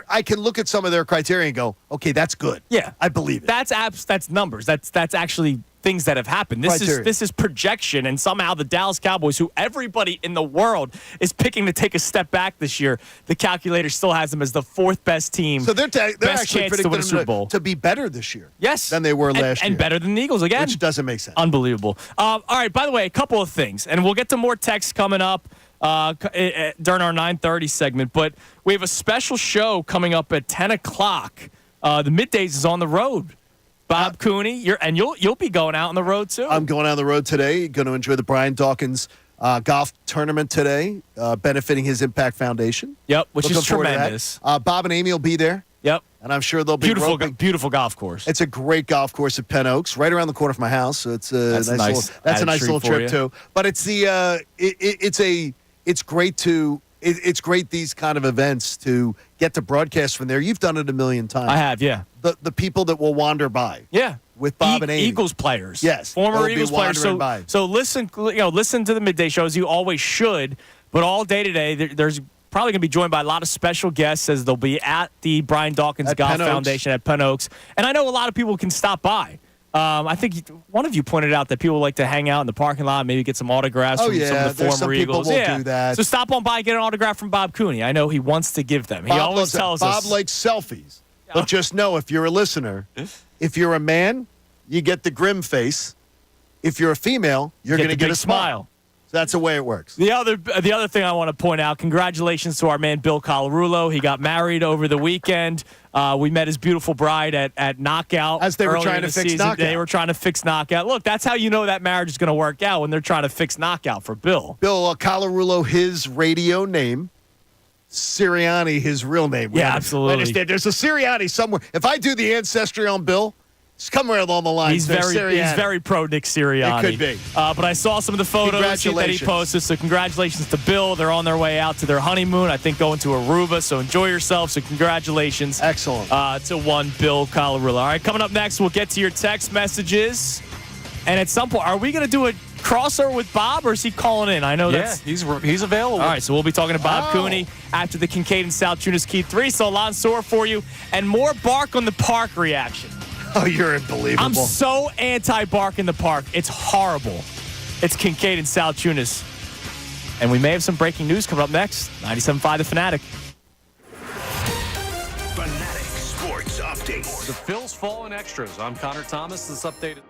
I can look at some of their criteria and go, okay, that's good.
Yeah,
I believe it.
That's numbers. That's actually things that have happened. This is projection, and somehow the Dallas Cowboys, who everybody in the world is picking to take a step back this year, the calculator still has them as the 4th best team.
So they're
best
actually
chance to win a Super Bowl
to be better this year.
Yes,
than they were last year,
and better than the Eagles again,
which doesn't make sense.
Unbelievable. All right. By the way, a couple of things, and we'll get to more texts coming up during our 9:30 segment. But we have a special show coming up at 10 o'clock. The middays is on the road. Bob Cooney, you'll be going out on the road too.
I'm going out on the road today. Going to enjoy the Brian Dawkins golf tournament today, benefiting his Impact Foundation.
Yep, which is tremendous.
Bob and Amy will be there.
Yep,
and I'm sure they'll be
beautiful golf course.
It's a great golf course at Penn Oaks, right around the corner from my house. So it's a nice little trip too. But it's it's great these kind of events to get to broadcast from there. You've done it a million times.
I have, yeah.
The people that will wander by.
Yeah.
With Bob and Amy.
Eagles players.
Yes.
Former Eagles players. So listen to the midday shows. You always should. But all day today, there's probably going to be joined by a lot of special guests as they'll be at the Brian Dawkins Golf Foundation at Penn Oaks. And I know a lot of people can stop by. I think one of you pointed out that people like to hang out in the parking lot, maybe get some autographs from some of the former Eagles.
People will do that.
So stop on by and get an autograph from Bob Cooney. I know he wants to give them. He always tells us.
Bob likes selfies. But just know, if you're a listener, if you're a man, you get the grim face. If you're a female, you're going to get a smile. So that's the way it works.
The other thing I want to point out, congratulations to our man Bill Colarulo. He got married over the weekend. We met his beautiful bride at Knockout.
As they were trying to fix Knockout.
They were trying to fix Knockout. Look, that's how you know that marriage is going to work out, when they're trying to fix Knockout for Bill.
Bill Colarulo, his radio name. Sirianni, his real name.
Yeah, absolutely.
I understand. There's a Sirianni somewhere. If I do the ancestry on Bill, it's somewhere along the line.
He's very pro Nick Sirianni.
It could be.
But I saw some of the photos that he posted, so congratulations to Bill. They're on their way out to their honeymoon, I think going to Aruba, so enjoy yourself. So congratulations.
Excellent.
To one Bill Colarulo. All right, coming up next, we'll get to your text messages. And at some point, are we going to do a crossover with Bob, or is he calling in? I know
he's available.
All right, so we'll be talking to Bob Cooney after the Kincade and Salciunas Key 3. So a lot in store for you, and more Bark on the Park reaction.
Oh, you're unbelievable.
I'm so anti-Bark in the Park. It's horrible. It's Kincade and Salciunas. And we may have some breaking news coming up next. 97.5 The Fanatic.
Fanatic Sports Update.
The Phillies fall in extras. I'm Connor Thomas. This updated.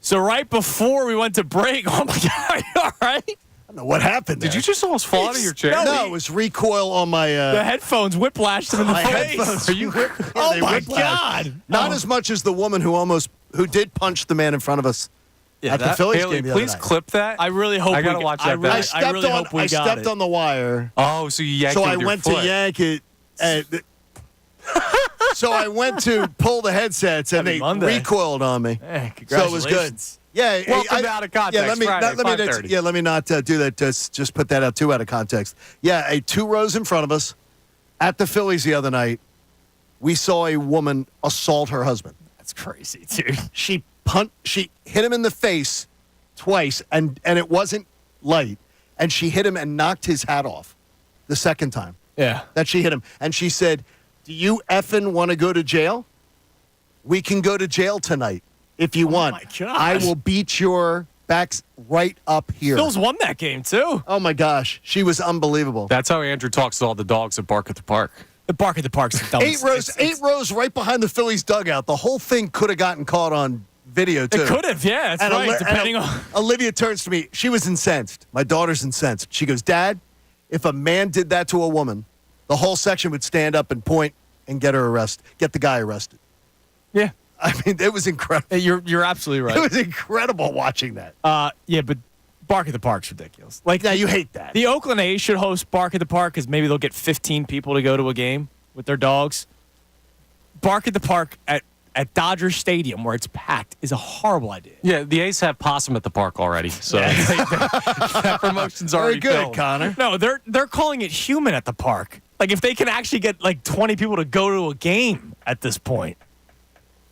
So right before we went to break, oh my God, are you all right?
I don't know what happened there.
Did you just almost fall out of your chair?
No, it was recoil on my...
The headphones whiplashed him in the
my
face.
headphones.
Are you?
Oh
they
my
whiplashed.
God!
Not as much as the woman who did punch the man in front of us at the Phillies
Haley,
game the other
please
night.
clip that.
I really hope
I gotta
we
watch
I
that
really,
back.
I really hope we
I
got
stepped
it.
on the wire.
Oh, so you yanked
So
it
I
with your
went
foot.
to yank it. And so I went to pull the headsets, and
Happy
they
Monday.
recoiled on me.
Hey,
So it was good.
congratulations.
Yeah,
Welcome to Out of Context,
Yeah,
Friday,
let me
5:30.
let me not do that. Just put that out too out of context. Yeah, 2 rows in front of us at the Phillies the other night, we saw a woman assault her husband.
That's crazy, dude.
She hit him in the face twice, and it wasn't light. And she hit him and knocked his hat off the second time
Yeah.
that she hit him. And she said, "Do you effing want to go to jail? We can go to jail tonight if you want.
my gosh.
I will beat your backs right up here."
Phil's won that game too.
Oh my gosh, she was unbelievable.
That's how Andrew talks to all the dogs that bark at the park.
The bark at the park's the dumbest.
8 rows right behind the Phillies dugout. The whole thing could have gotten caught on video too.
It could have, yeah. That's
And
right.
Oli-
Depending
and
on.
Olivia turns to me. She was incensed. My daughter's incensed. She goes, "Dad, if a man did that to a woman, the whole section would stand up and point and get the guy arrested."
Yeah.
I mean, it was incredible.
Hey, you're absolutely
It
right.
was incredible watching that.
Yeah, but bark at the park's ridiculous. Like,
Now you hate that.
the Oakland A's should host Bark at the Park because maybe they'll get 15 people to go to a game with their dogs. Bark at the Park at Dodger Stadium, where it's packed, is a horrible idea.
Yeah, the A's have possum at the park already, so that promotion's
Very
already
good,
filled.
Connor.
No, they're calling it human at the park. Like, if they can actually get like 20 people to go to a game at this point.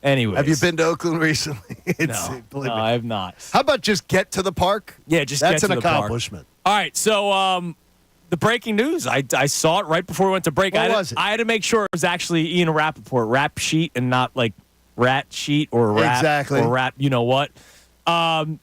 Anyways.
Have you been to Oakland recently?
No,
Believe me.
I have not.
How about just get to the park?
Yeah, just
That's
get to
an
the park.
accomplishment.
All right, so the breaking news. I saw it right before we went to break.
What was it?
I had to make sure it was actually Ian Rappaport, Rap Sheet, and not like Rat Sheet or Rap
Exactly.
or Rap. You know what?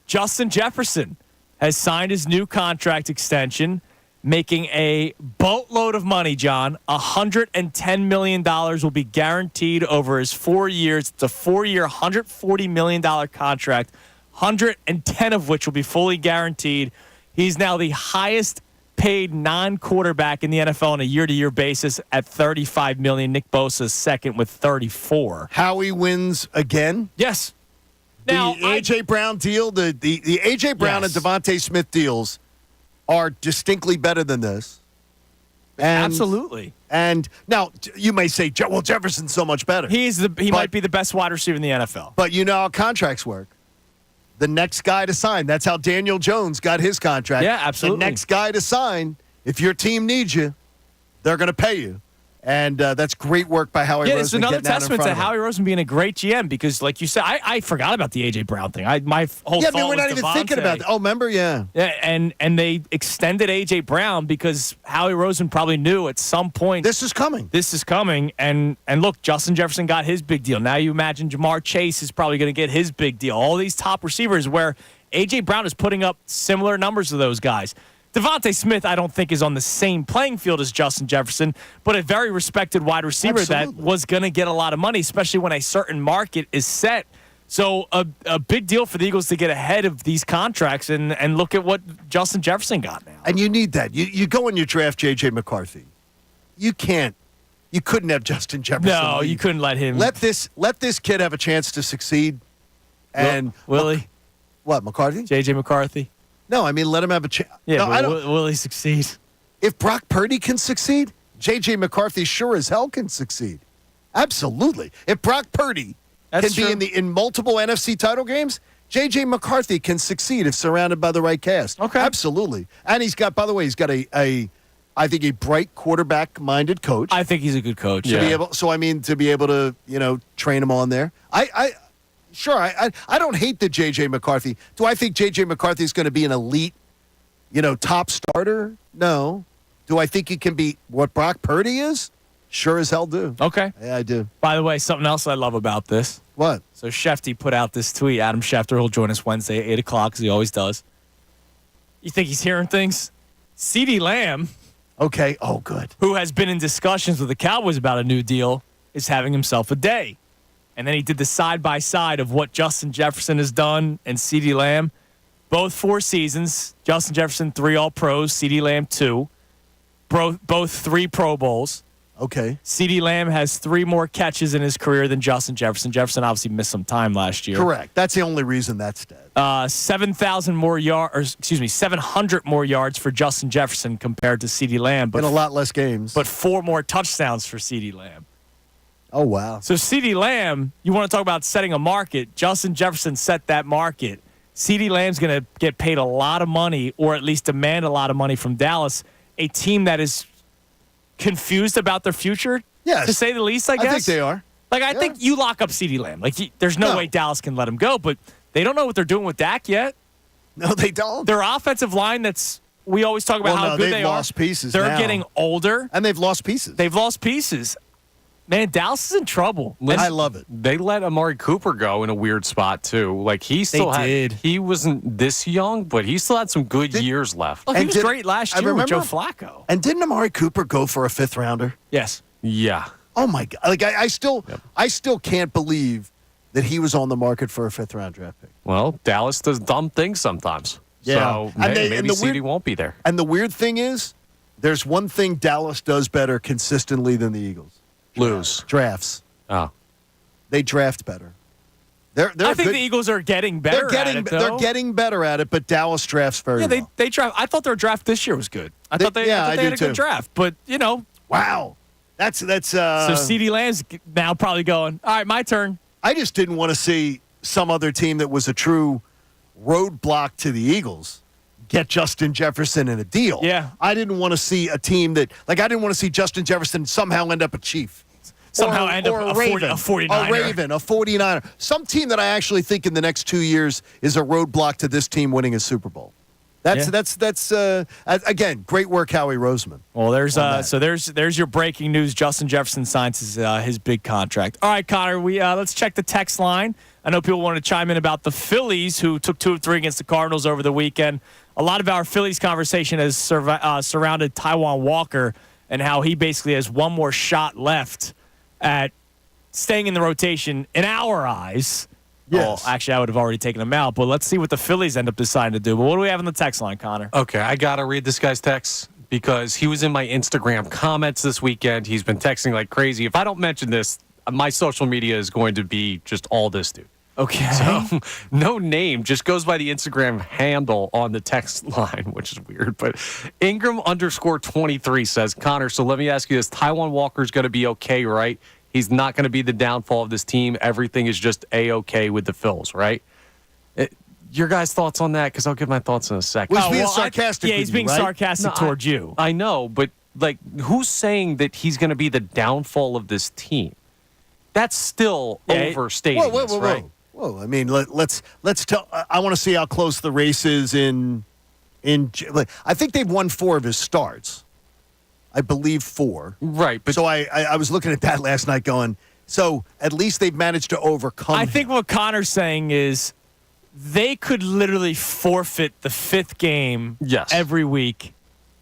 Justin Jefferson has signed his new contract extension, making a boatload of money. John, $110 million will be guaranteed over his 4 years. It's a 4-year, $140 million contract. 110 of which will be fully guaranteed. He's now the highest paid non-quarterback in the NFL on a year-to-year basis at $35 million. Nick Bosa's second with $34.
Howie wins again.
Yes.
The
Now,
A.J. Brown deal, the A.J. Brown
Yes.
and Devontae Smith deals are distinctly better than this. And,
absolutely.
And now you may say, well, Jefferson's so much better.
He might be the best wide receiver in the NFL.
But you know how contracts work. The next guy to sign. That's how Daniel Jones got his contract.
Yeah, absolutely.
The next guy to sign, if your team needs you, they're going to pay you. And that's great work by Howie Roseman.
It's another
getting out in
testament
front
to
of it.
Howie Roseman being a great GM because, like you said, I forgot about the A.J. Brown thing. My whole
Yeah, I
thought
mean, we're
was
not even thinking
Devontae.
about that. Oh, remember? Yeah.
Yeah, and they extended A.J. Brown because Howie Roseman probably knew at some point
This is coming.
And look, Justin Jefferson got his big deal. Now you imagine Jamar Chase is probably going to get his big deal. All these top receivers where A.J. Brown is putting up similar numbers to those guys. Devontae Smith, I don't think, is on the same playing field as Justin Jefferson, but a very respected wide receiver that
Absolutely.
was going to get a lot of money, especially when a certain market is set. So a big deal for the Eagles to get ahead of these contracts and look at what Justin Jefferson got now.
And you need that. You go and you draft J.J. McCarthy. You couldn't have Justin Jefferson.
No,
leave.
you couldn't let him.
Let this kid have a chance to succeed. And
Willie,
what, McCarthy?
J.J. McCarthy.
No, I mean, let him have a chance.
Yeah,
no,
but
I don't.
will he succeed?
If Brock Purdy can succeed, J.J. McCarthy sure as hell can succeed. Absolutely. If Brock Purdy
That's
can
true.
be in multiple NFC title games, J.J. McCarthy can succeed if surrounded by the right cast.
Okay.
Absolutely. And he's got, by the way, I think a bright quarterback-minded coach.
I think he's a good coach.
to be able to, train him on there. I don't hate the J.J. McCarthy. Do I think J.J. McCarthy is going to be an elite, top starter? No. Do I think he can be what Brock Purdy is? Sure as hell do.
Okay.
Yeah, I do.
By the way, something else I love about this.
What?
So Shefty put out this tweet. Adam Schefter will join us Wednesday at 8 o'clock, as he always does. You think he's hearing things? CeeDee Lamb,
Okay. Oh, good.
who has been in discussions with the Cowboys about a new deal, is having himself a day. and then he did the side-by-side of what Justin Jefferson has done and CeeDee Lamb. Both 4 seasons, Justin Jefferson 3 All-Pros, CeeDee Lamb 2. Both 3 Pro Bowls.
Okay.
CeeDee Lamb has 3 more catches in his career than Justin Jefferson. Jefferson obviously missed some time last year.
Correct. That's the only reason that's dead.
700 more yards for Justin Jefferson compared to CeeDee Lamb, but
in a lot less games.
But 4 more touchdowns for CeeDee Lamb.
Oh, wow.
So CeeDee Lamb, you want to talk about setting a market. Justin Jefferson set that market. CeeDee Lamb's going to get paid a lot of money, or at least demand a lot of money from Dallas, a team that is confused about their future,
yes,
to say the least, I guess.
I think they are.
I think you lock up CeeDee Lamb. There's no way Dallas can let him go, but they don't know what they're doing with Dak yet.
No, they don't.
Their offensive line, we always talk about how good they are.
They've lost pieces
They're
now.
getting older.
And they've lost pieces.
Man, Dallas is in trouble.
I love it.
They let Amari Cooper go in a weird spot, too. He wasn't this young, but he still had some good years left.
He was great last year with Joe Flacco.
And didn't Amari Cooper go for a 5th rounder?
Yes.
Yeah.
Oh, my God. I still can't believe that he was on the market for a 5th round draft pick.
Well, Dallas does dumb things sometimes.
Yeah.
So maybe CeeDee won't be there.
And the weird thing is, there's one thing Dallas does better consistently than the Eagles.
Lose.
Drafts.
Oh.
They draft better. I
think the Eagles are getting better at it, though.
They're getting better at it, but Dallas drafts very well.
Yeah, they draft. I thought their draft this year was good. I thought they had a good draft, but,
Wow. That's So
CeeDee Lamb's now probably going, all right, my turn.
I just didn't want to see some other team that was a true roadblock to the Eagles get Justin Jefferson in a deal.
Yeah.
I didn't want to see a team that, I didn't want to see Justin Jefferson somehow end up a Chief.
Somehow end up a 49er.
A Raven, a 49er. Some team that I actually think in the next 2 years is a roadblock to this team winning a Super Bowl. That's again, great work, Howie Roseman.
Well, there's your breaking news. Justin Jefferson signs his big contract. All right, Connor, let's check the text line. I know people want to chime in about the Phillies, who took 2 of 3 against the Cardinals over the weekend. A lot of our Phillies conversation has surrounded Taiwan Walker and how he basically has one more shot left at staying in the rotation in our eyes.
Yes.
Well, actually, I would have already taken him out, but let's see what the Phillies end up deciding to do. But what do we have on the text line, Connor?
Okay, I got to read this guy's text because he was in my Instagram comments this weekend. He's been texting like crazy. If I don't mention this, my social media is going to be just all this dude.
Okay.
So, no name, just goes by the Instagram handle on the text line, which is weird. But Ingram_23 says, Connor, so let me ask you this. Taiwan Walker's going to be okay, right? He's not going to be the downfall of this team. Everything is just A-okay with the Phils, right? Your guys' thoughts on that? Because I'll give my thoughts in a second.
Well, he's being sarcastic.
He's being sarcastic towards you.
I know, but who's saying that he's going to be the downfall of this team? That's still overstating this, right?
Whoa! I mean, let's tell. I want to see how close the race is in. I think they've won 4 of his starts. I believe 4.
Right. But
so I was looking at that last night, going. So at least they've managed to overcome.
I think what Connor's saying is they could literally forfeit the 5th game every week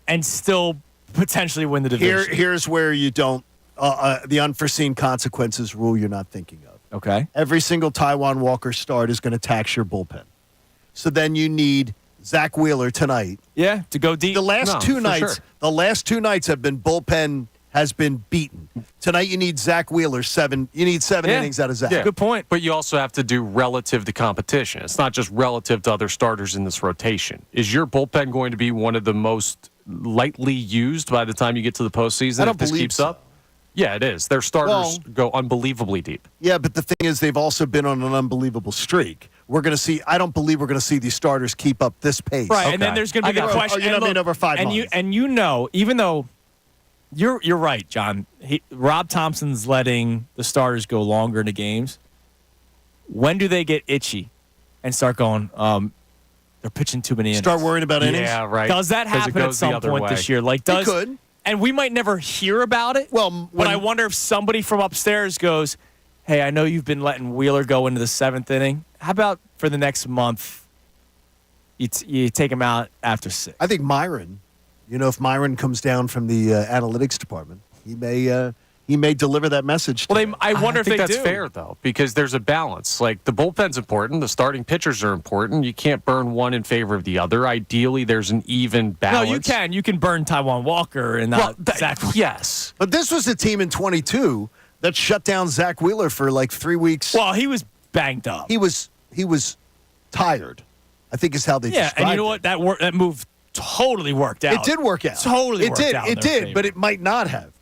and still potentially win the division.
Here's where you don't. The unforeseen consequences rule you're not thinking of.
Okay.
Every single Taiwan Walker start is going to tax your bullpen. So then you need Zach Wheeler tonight.
Yeah, to go deep.
The last 2 nights, the last 2 nights have been bullpen has been beaten. Tonight you need Zach Wheeler 7. You need 7 innings out of Zach.
Yeah.
Good point.
But you also have to do relative to competition. It's not just relative to other starters in this rotation. Is your bullpen going to be one of the most lightly used by the time you get to the postseason if this keeps up? Yeah, it is. Their starters go unbelievably deep.
Yeah, but the thing is, they've also been on an unbelievable streak. We're going to see. I don't believe we're going to see these starters keep up this pace.
Right, and then there's going to be the question.
Over 5 months.
Even though you're right, John. Rob Thompson's letting the starters go longer into games. When do they get itchy and start going? They're pitching too many innings.
Start worrying about innings.
Yeah, right.
Does that happen at some point this year?
It could.
And we might never hear about it.
Well,
but I wonder if somebody from upstairs goes, hey, I know you've been letting Wheeler go into the 7th inning. How about for the next month, you take him out after 6?
I think Myron, if Myron comes down from the analytics department, he he may deliver that message.
Well, I wonder if
think
they
that's
do.
fair, though, because there's a balance. Like, the bullpen's important. The starting pitchers are important. You can't burn one in favor of the other. Ideally, there's an even balance.
No, you can. You can burn Taiwan Walker and Zach.
Yes.
But this was a team in 22 that shut down Zach Wheeler for like 3 weeks.
Well, he was banged up.
He was tired, I think is how they described it.
And you know what? That move totally worked out.
It did work out.
Totally
it
worked
did.
out.
It did, but it might not have.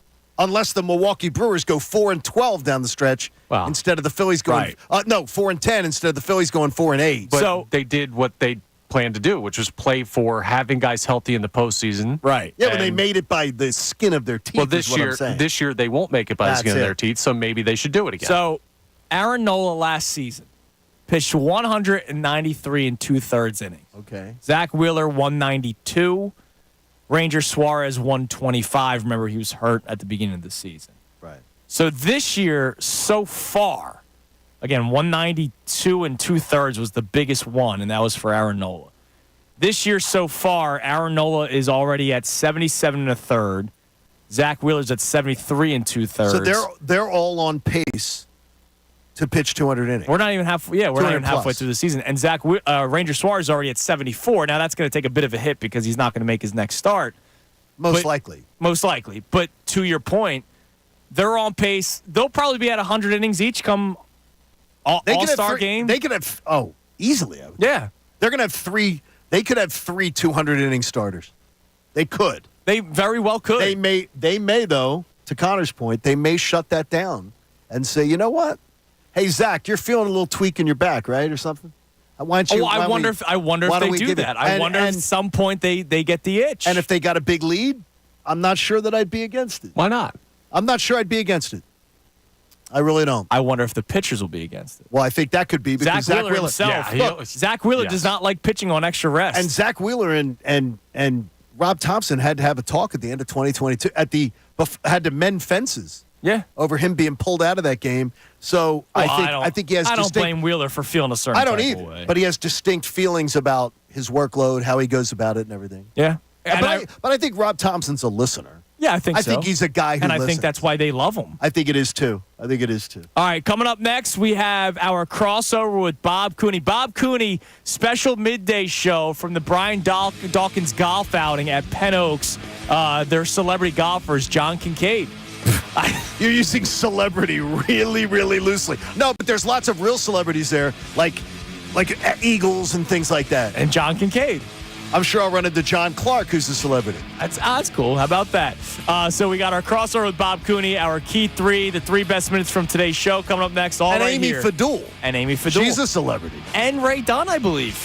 Unless the Milwaukee Brewers go 4-12 down the stretch instead of the Phillies going 4-10 instead of the Phillies going 4-8.
But
so
they did what they planned to do, which was play for having guys healthy in the postseason.
Right.
Yeah, but they made it by the skin of their teeth.
Well,
is what I'm saying.
this year they won't make it by the skin of their teeth, so maybe they should do it again.
So Aaron Nola last season pitched 193 and 2/3 innings.
Okay.
Zach Wheeler 192. Ranger Suarez 125. Remember, he was hurt at the beginning of the season.
Right.
So this year, so far, again, 192 and 2/3 was the biggest one, and that was for Aaron Nola. This year so far, Aaron Nola is already at 77 1/3. Zach Wheeler's at 73 and 2/3.
So they're all on pace to pitch 200 innings.
We're not even halfway
plus.
through the season. And Ranger Suarez is already at 74. Now that's going to take a bit of a hit because he's not going to make his next start.
Most likely.
But to your point, they're on pace. They'll probably be at 100 innings each come All-Star game.
They could have easily.
Yeah.
They're going to have three. They could have 3 200 inning starters. They could.
They very well could.
They may though. To Connor's point, they may shut that down and say, you know what? Hey, Zach, you're feeling a little tweak in your back, right, or something? Why don't you?
I wonder if they do that. I wonder if at some point they get the itch.
And if they got a big lead, I'm not sure that I'd be against it.
Why not?
I'm not sure I'd be against it. I really don't.
I wonder if the pitchers will be against it.
Well, I think that could be because Zach Wheeler
himself. Zach Wheeler does not like pitching on extra rest.
And Zach Wheeler and Rob Thompson had to have a talk at the end of 2022 had to mend fences.
Yeah,
over him being pulled out of that game. So I think he has.
I don't blame Wheeler for feeling a certain.
I don't
type
either.
Of way.
But he has distinct feelings about his workload, how he goes about it, and everything.
Yeah,
but I think Rob Thompson's a listener.
Yeah, I think so.
I think he's a guy who
and
listens.
I think that's why they love him.
I think it is too.
All right, coming up next, we have our crossover with Bob Cooney. Bob Cooney, special midday show from the Brian Dawkins golf outing at Penn Oaks. Their celebrity golfers, John Kincade.
You're using celebrity really, really loosely. No, but there's lots of real celebrities there, like Eagles and things like that.
And John Kincade.
I'm sure I'll run into John Clark, who's a celebrity.
That's cool. How about that? So we got our crossover with Bob Cooney, our key three, the 3 best minutes from today's show coming up next.
And Amy Fadul. She's a celebrity.
And Ray Dunn, I believe.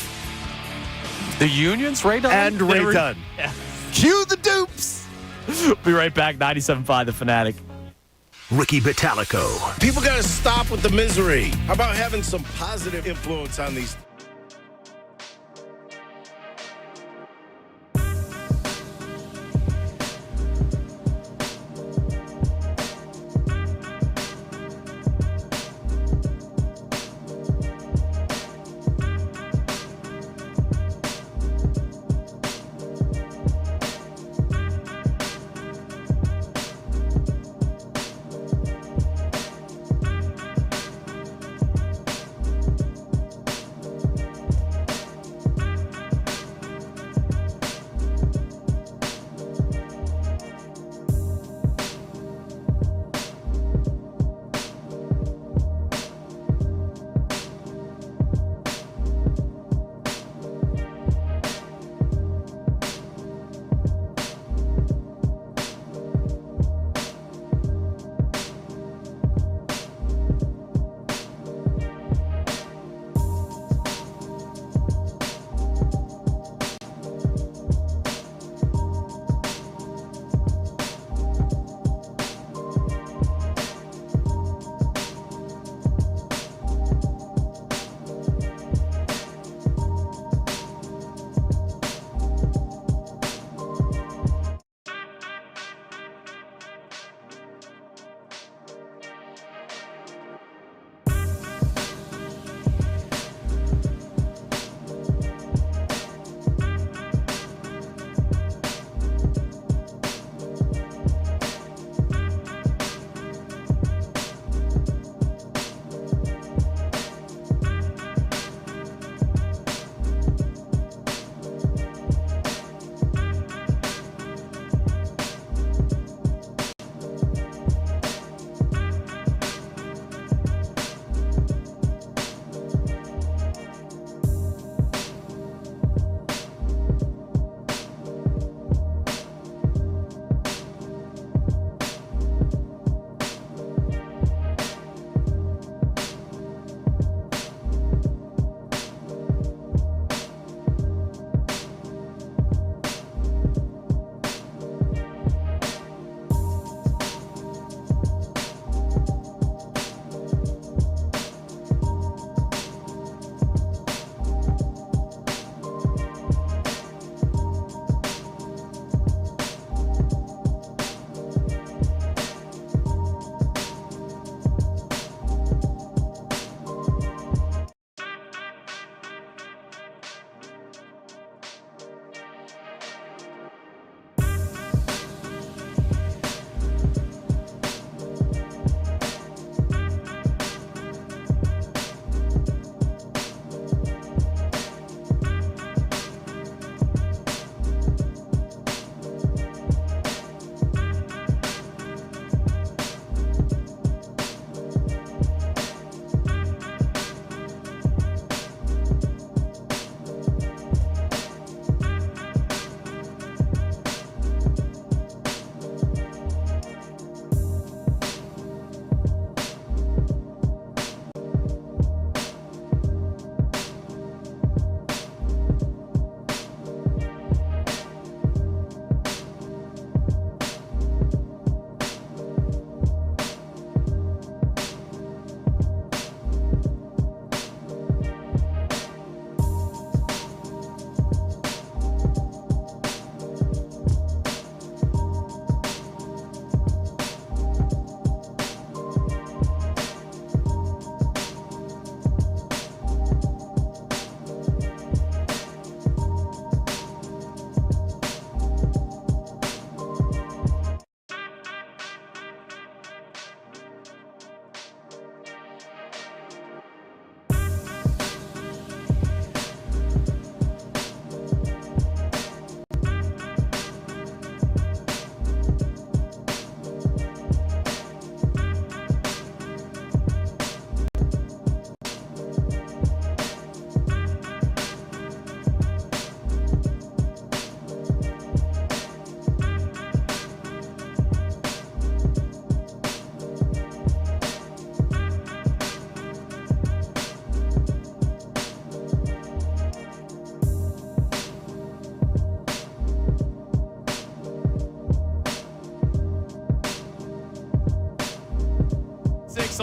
The Unions, Ray Dunn?
And Ray Dunn.
Yeah.
Cue the dupes.
Be right back. 97.5 The Fanatic.
Ricky Batalico.
People got to stop with the misery. How about having some positive influence on these?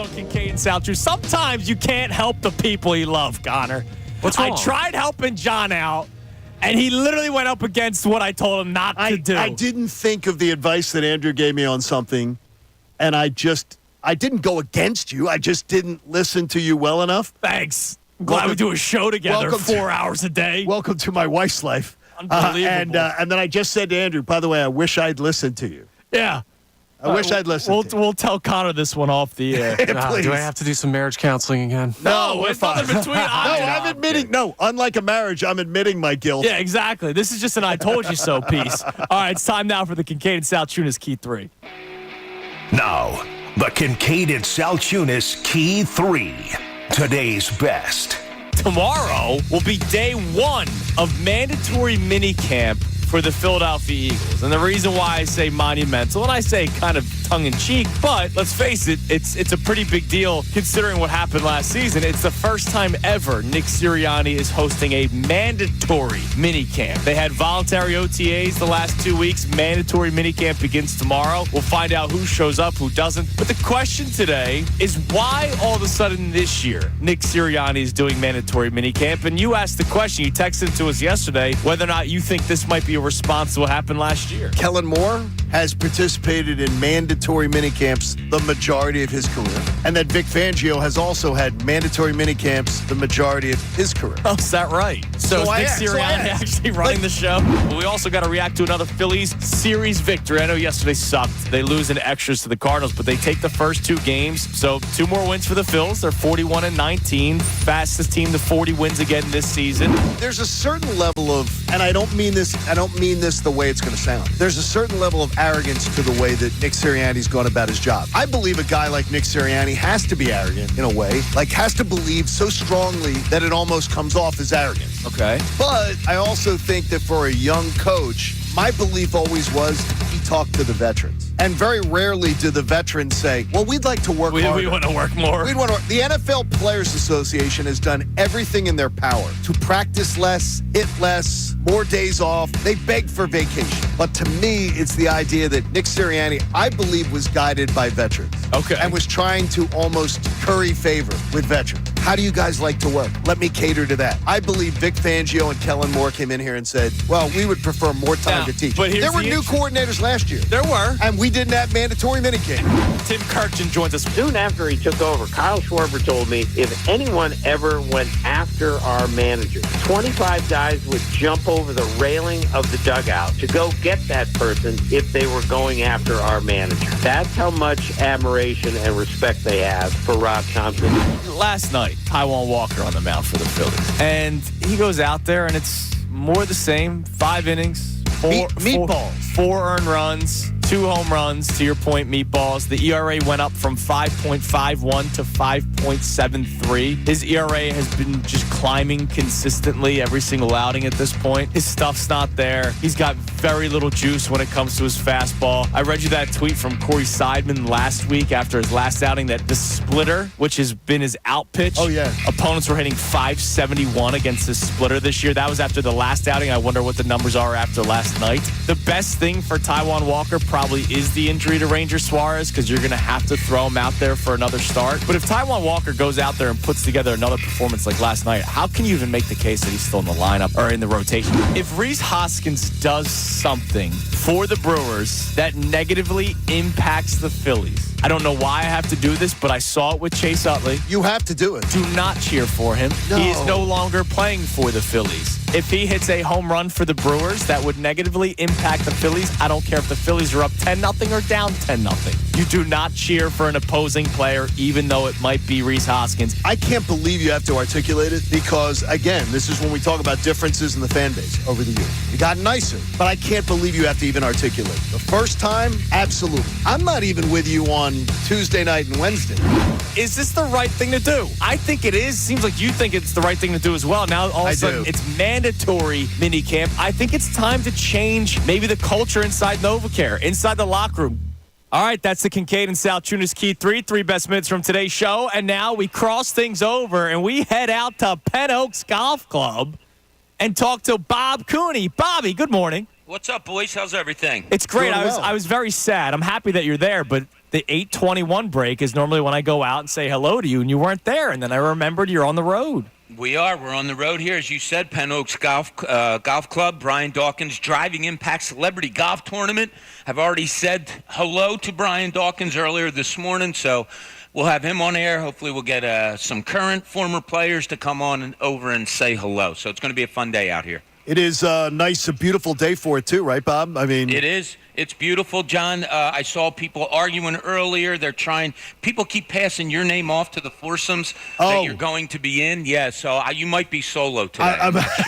on Kincade and Salciunas. Sometimes you can't help the people you love, Connor.
What's wrong?
I tried helping John out, and he literally went up against what I told him not to do.
I didn't think of the advice that Andrew gave me on something, and I didn't go against you. I just didn't listen to you well enough.
Thanks. I'm glad we do a show together 4 hours a day.
Welcome to my wife's life.
Unbelievable.
And then I just said to Andrew, by the way, I wish I'd listened to you.
Yeah.
I wish I'd listened to you.
We'll tell Connor this one off the air.
Please.
Do I have to do some marriage counseling again?
No, it's nothing between.
I'm admitting. No, unlike a marriage, I'm admitting my guilt.
Yeah, exactly. This is just an I told you so piece. All right, it's time now for the Kincade and Salciunas Key 3.
Now, the Kincade and Salciunas Key 3. Today's best.
Tomorrow will be day 1 of mandatory minicamp for the Philadelphia Eagles. And the reason why I say monumental, and I say kind of tongue-in-cheek, but let's face it, it's a pretty big deal considering what happened last season. It's the first time ever Nick Sirianni is hosting a mandatory minicamp. They had voluntary OTAs the last 2 weeks. Mandatory minicamp begins tomorrow. We'll find out who shows up, who doesn't. But the question today is why all of a sudden this year Nick Sirianni is doing mandatory minicamp? And you asked the question, you texted to us yesterday, whether or not you think this might be a response to what happened last year.
Kellen Moore has participated in mandatory minicamps the majority of his career, and that Vic Fangio has also had mandatory minicamps the majority of his career.
Oh, is that right? So is Nick Sirianni actually running the show? Well, we also got to react to another Phillies series victory. I know yesterday sucked. They lose in extras to the Cardinals, but they take the first 2 games. So 2 more wins for the Phils. They're 41-19. Fastest team to 40 wins again this season.
There's a certain level of, and I don't mean this the way it's going to sound. There's a certain level of arrogance to the way that Nick Sirianni's gone about his job. I believe a guy like Nick Sirianni has to be arrogant in a way, like has to believe so strongly that it almost comes off as arrogance.
Okay.
But I also think that for a young coach, my belief always was he talked to the veterans. And very rarely do the veterans say, well, we'd like to work harder.
We want to work more.
We'd want to work. The NFL Players Association has done everything in their power to practice less, hit less, more days off. They beg for vacation. But to me, it's the idea that Nick Sirianni, I believe, was guided by veterans.
Okay.
And was trying to almost curry favor with veterans. How do you guys like to work? Let me cater to that. I believe Vic Fangio and Kellen Moore came in here and said, well, we would prefer more time to teach.
But
there were new coordinators last year.
There were.
And we didn't have mandatory minicamp.
Tim Kurkjian joins us.
Soon after he took over, Kyle Schwarber told me if anyone ever went after our manager, 25 guys would jump over the railing of the dugout to go get that person if they were going after our manager. That's how much admiration and respect they have for Rob Thompson.
Last night, Taiwan Walker on the mound for the Phillies. And he goes out there, and it's more the same. 5 innings,
meatballs.
4 earned runs, 2 home runs, to your point, meatballs. The ERA went up from 5.51 to 5.73. His ERA has been just climbing consistently every single outing at this point. His stuff's not there. He's got very little juice when it comes to his fastball. I read you that tweet from Corey Seidman last week after his last outing that the splitter, which has been his out pitch, opponents were hitting 571 against his splitter this year. That was after the last outing. I wonder what the numbers are after last night. The best thing for Taiwan Walker probably is the injury to Ranger Suarez because you're going to have to throw him out there for another start. But if Taiwan Walker goes out there and puts together another performance like last night, how can you even make the case that he's still in the lineup or in the rotation? If Rhys Hoskins does something for the Brewers that negatively impacts the Phillies, I don't know why I have to do this, but I saw it with Chase Utley.
You have to do it.
Do not cheer for him.
No.
He is no longer playing for the Phillies. If he hits a home run for the Brewers, that would negatively impact the Phillies. I don't care if the Phillies are up 10-0 or down 10-0. You do not cheer for an opposing player, even though it might be Rhys Hoskins.
I can't believe you have to articulate it because, again, this is when we talk about differences in the fan base over the years. It got nicer, but I can't believe you have to even articulate. The first time, absolutely. I'm not even with you on Tuesday night and Wednesday.
Is this the right thing to do? I think it is. Seems like you think it's the right thing to do as well. Now, all of a sudden, it's mandatory minicamp. I think it's time to change maybe the culture inside NovaCare, inside the locker room. All right, that's the Kincade and Salciunas Key 3 best minutes from today's show. And now we cross things over and we head out to Penn Oaks Golf Club and talk to Bob Cooney. Bobby, good morning.
What's up, boys? How's everything?
It's great.
Doing well.
I was very sad. I'm happy that you're there, but the 8:21 break is normally when I go out and say hello to you, and you weren't there. And then I remembered you're on the road.
We are. We're on the road here, as you said. Penn Oaks Golf Club. Brian Dawkins Driving Impact Celebrity Golf Tournament. I've already said hello to Brian Dawkins earlier this morning, so we'll have him on air. Hopefully we'll get some current former players to come on and over and say hello. So it's going to be a fun day out here.
It is a beautiful day for it, too, right, Bob? I mean,
it is. It's beautiful, John. I saw people arguing earlier. People keep passing your name off to the foursomes that you're going to be in. Yeah, so you might be solo today.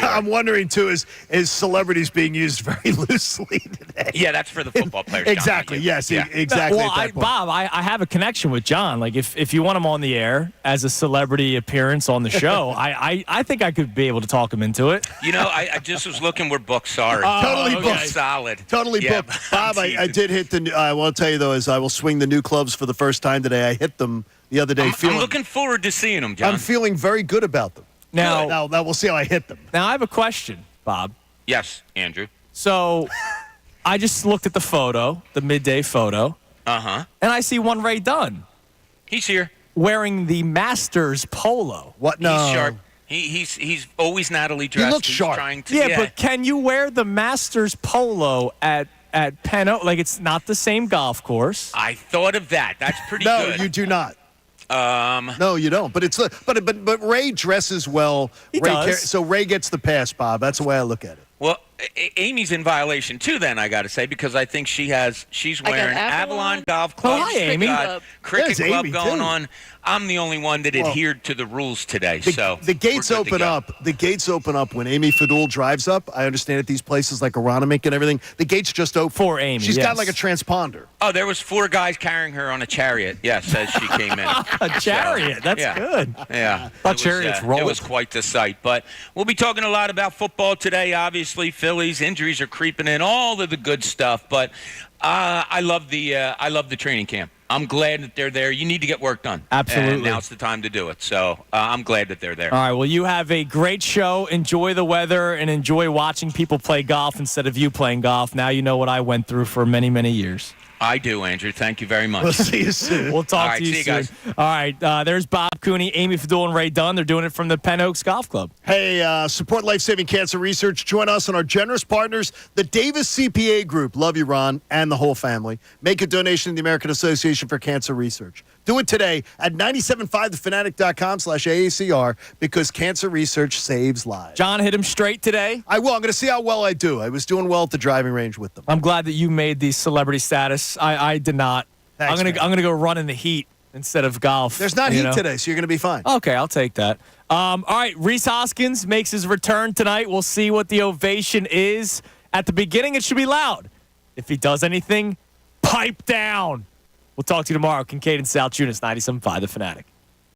I'm wondering, too, is celebrities being used very loosely today?
Yeah, that's for the football players.
Exactly,
John,
yes,
yeah.
exactly.
Well, Bob, I have a connection with John. Like, if you want him on the air as a celebrity appearance on the show, I think I could be able to talk him into it.
You know, I just was looking. We're booked. Sorry.
Totally booked.
Solid.
Totally booked. Bob, I did hit I want to tell you, though, as I will swing the new clubs for the first time today. I hit them the other day.
I'm looking forward to seeing them, John.
I'm feeling very good about them. Now we'll see how I hit them.
Now, I have a question, Bob.
Yes, Andrew.
So I just looked at the photo, the midday photo.
Uh-huh.
And I see one Ray Dunn.
He's here.
Wearing the Masters polo.
What? No.
He's sharp. He's always Natalie dressed.
He looks sharp.
Yeah, but can you wear the Masters polo at Penn Oaks? Like, it's not the same golf course.
I thought of that. That's pretty
No,
good.
you do not. No, you don't. But but Ray dresses well.
He does.
So Ray gets the pass, Bob. That's the way I look at it.
Well, Amy's in violation too. Then I got to say, because I think she's wearing Avalon Golf Club.
Oh, hi, Amy.
Cricket
There's
club
Amy,
going
too.
on. I'm the only one that adhered to the rules today.
The gates open up. The gates open up when Amy Fadul drives up. I understand at these places like Aronimink and everything, the gates just open.
For Amy,
She's got
yes.
like a transponder.
Oh, there was 4 guys carrying her on a chariot. Yes, as she came in.
A chariot. That's good.
Yeah.
Thought chariots rolled.
It was quite the sight. But we'll be talking a lot about football today. Obviously, Phillies injuries are creeping in, all of the good stuff. But I love the training camp. I'm glad that they're there. You need to get work done.
Absolutely.
And now it's the time to do it. So I'm glad that they're there.
All right. Well, you have a great show. Enjoy the weather and enjoy watching people play golf instead of you playing golf. Now you know what I went through for many, many years.
I do, Andrew. Thank you very much.
We'll see you soon.
We'll talk
All right,
to you
see you
soon.
guys.
All right. There's Bob Cooney, Amy Fadul, and Ray Dunn. They're doing it from the Penn Oaks Golf Club.
Hey, support life-saving cancer research. Join us and our generous partners, the Davis CPA Group. Love you, Ron, and the whole family. Make a donation to the American Association for Cancer Research. Do it today at 975thefanatic.com/AACR because cancer research saves lives.
John hit him straight today.
I will. I'm going to see how well I do. I was doing well at the driving range with them.
I'm glad that you made the celebrity status. I did not.
Thanks,
I'm gonna go run in the heat instead of golf.
There's not heat today, so you're going to be fine.
Okay, I'll take that. All right, Rhys Hoskins makes his return tonight. We'll see what the ovation is. At the beginning, it should be loud. If he does anything, pipe down. We'll talk to you tomorrow. Kincade Salciunas, 97.5 The Fanatic.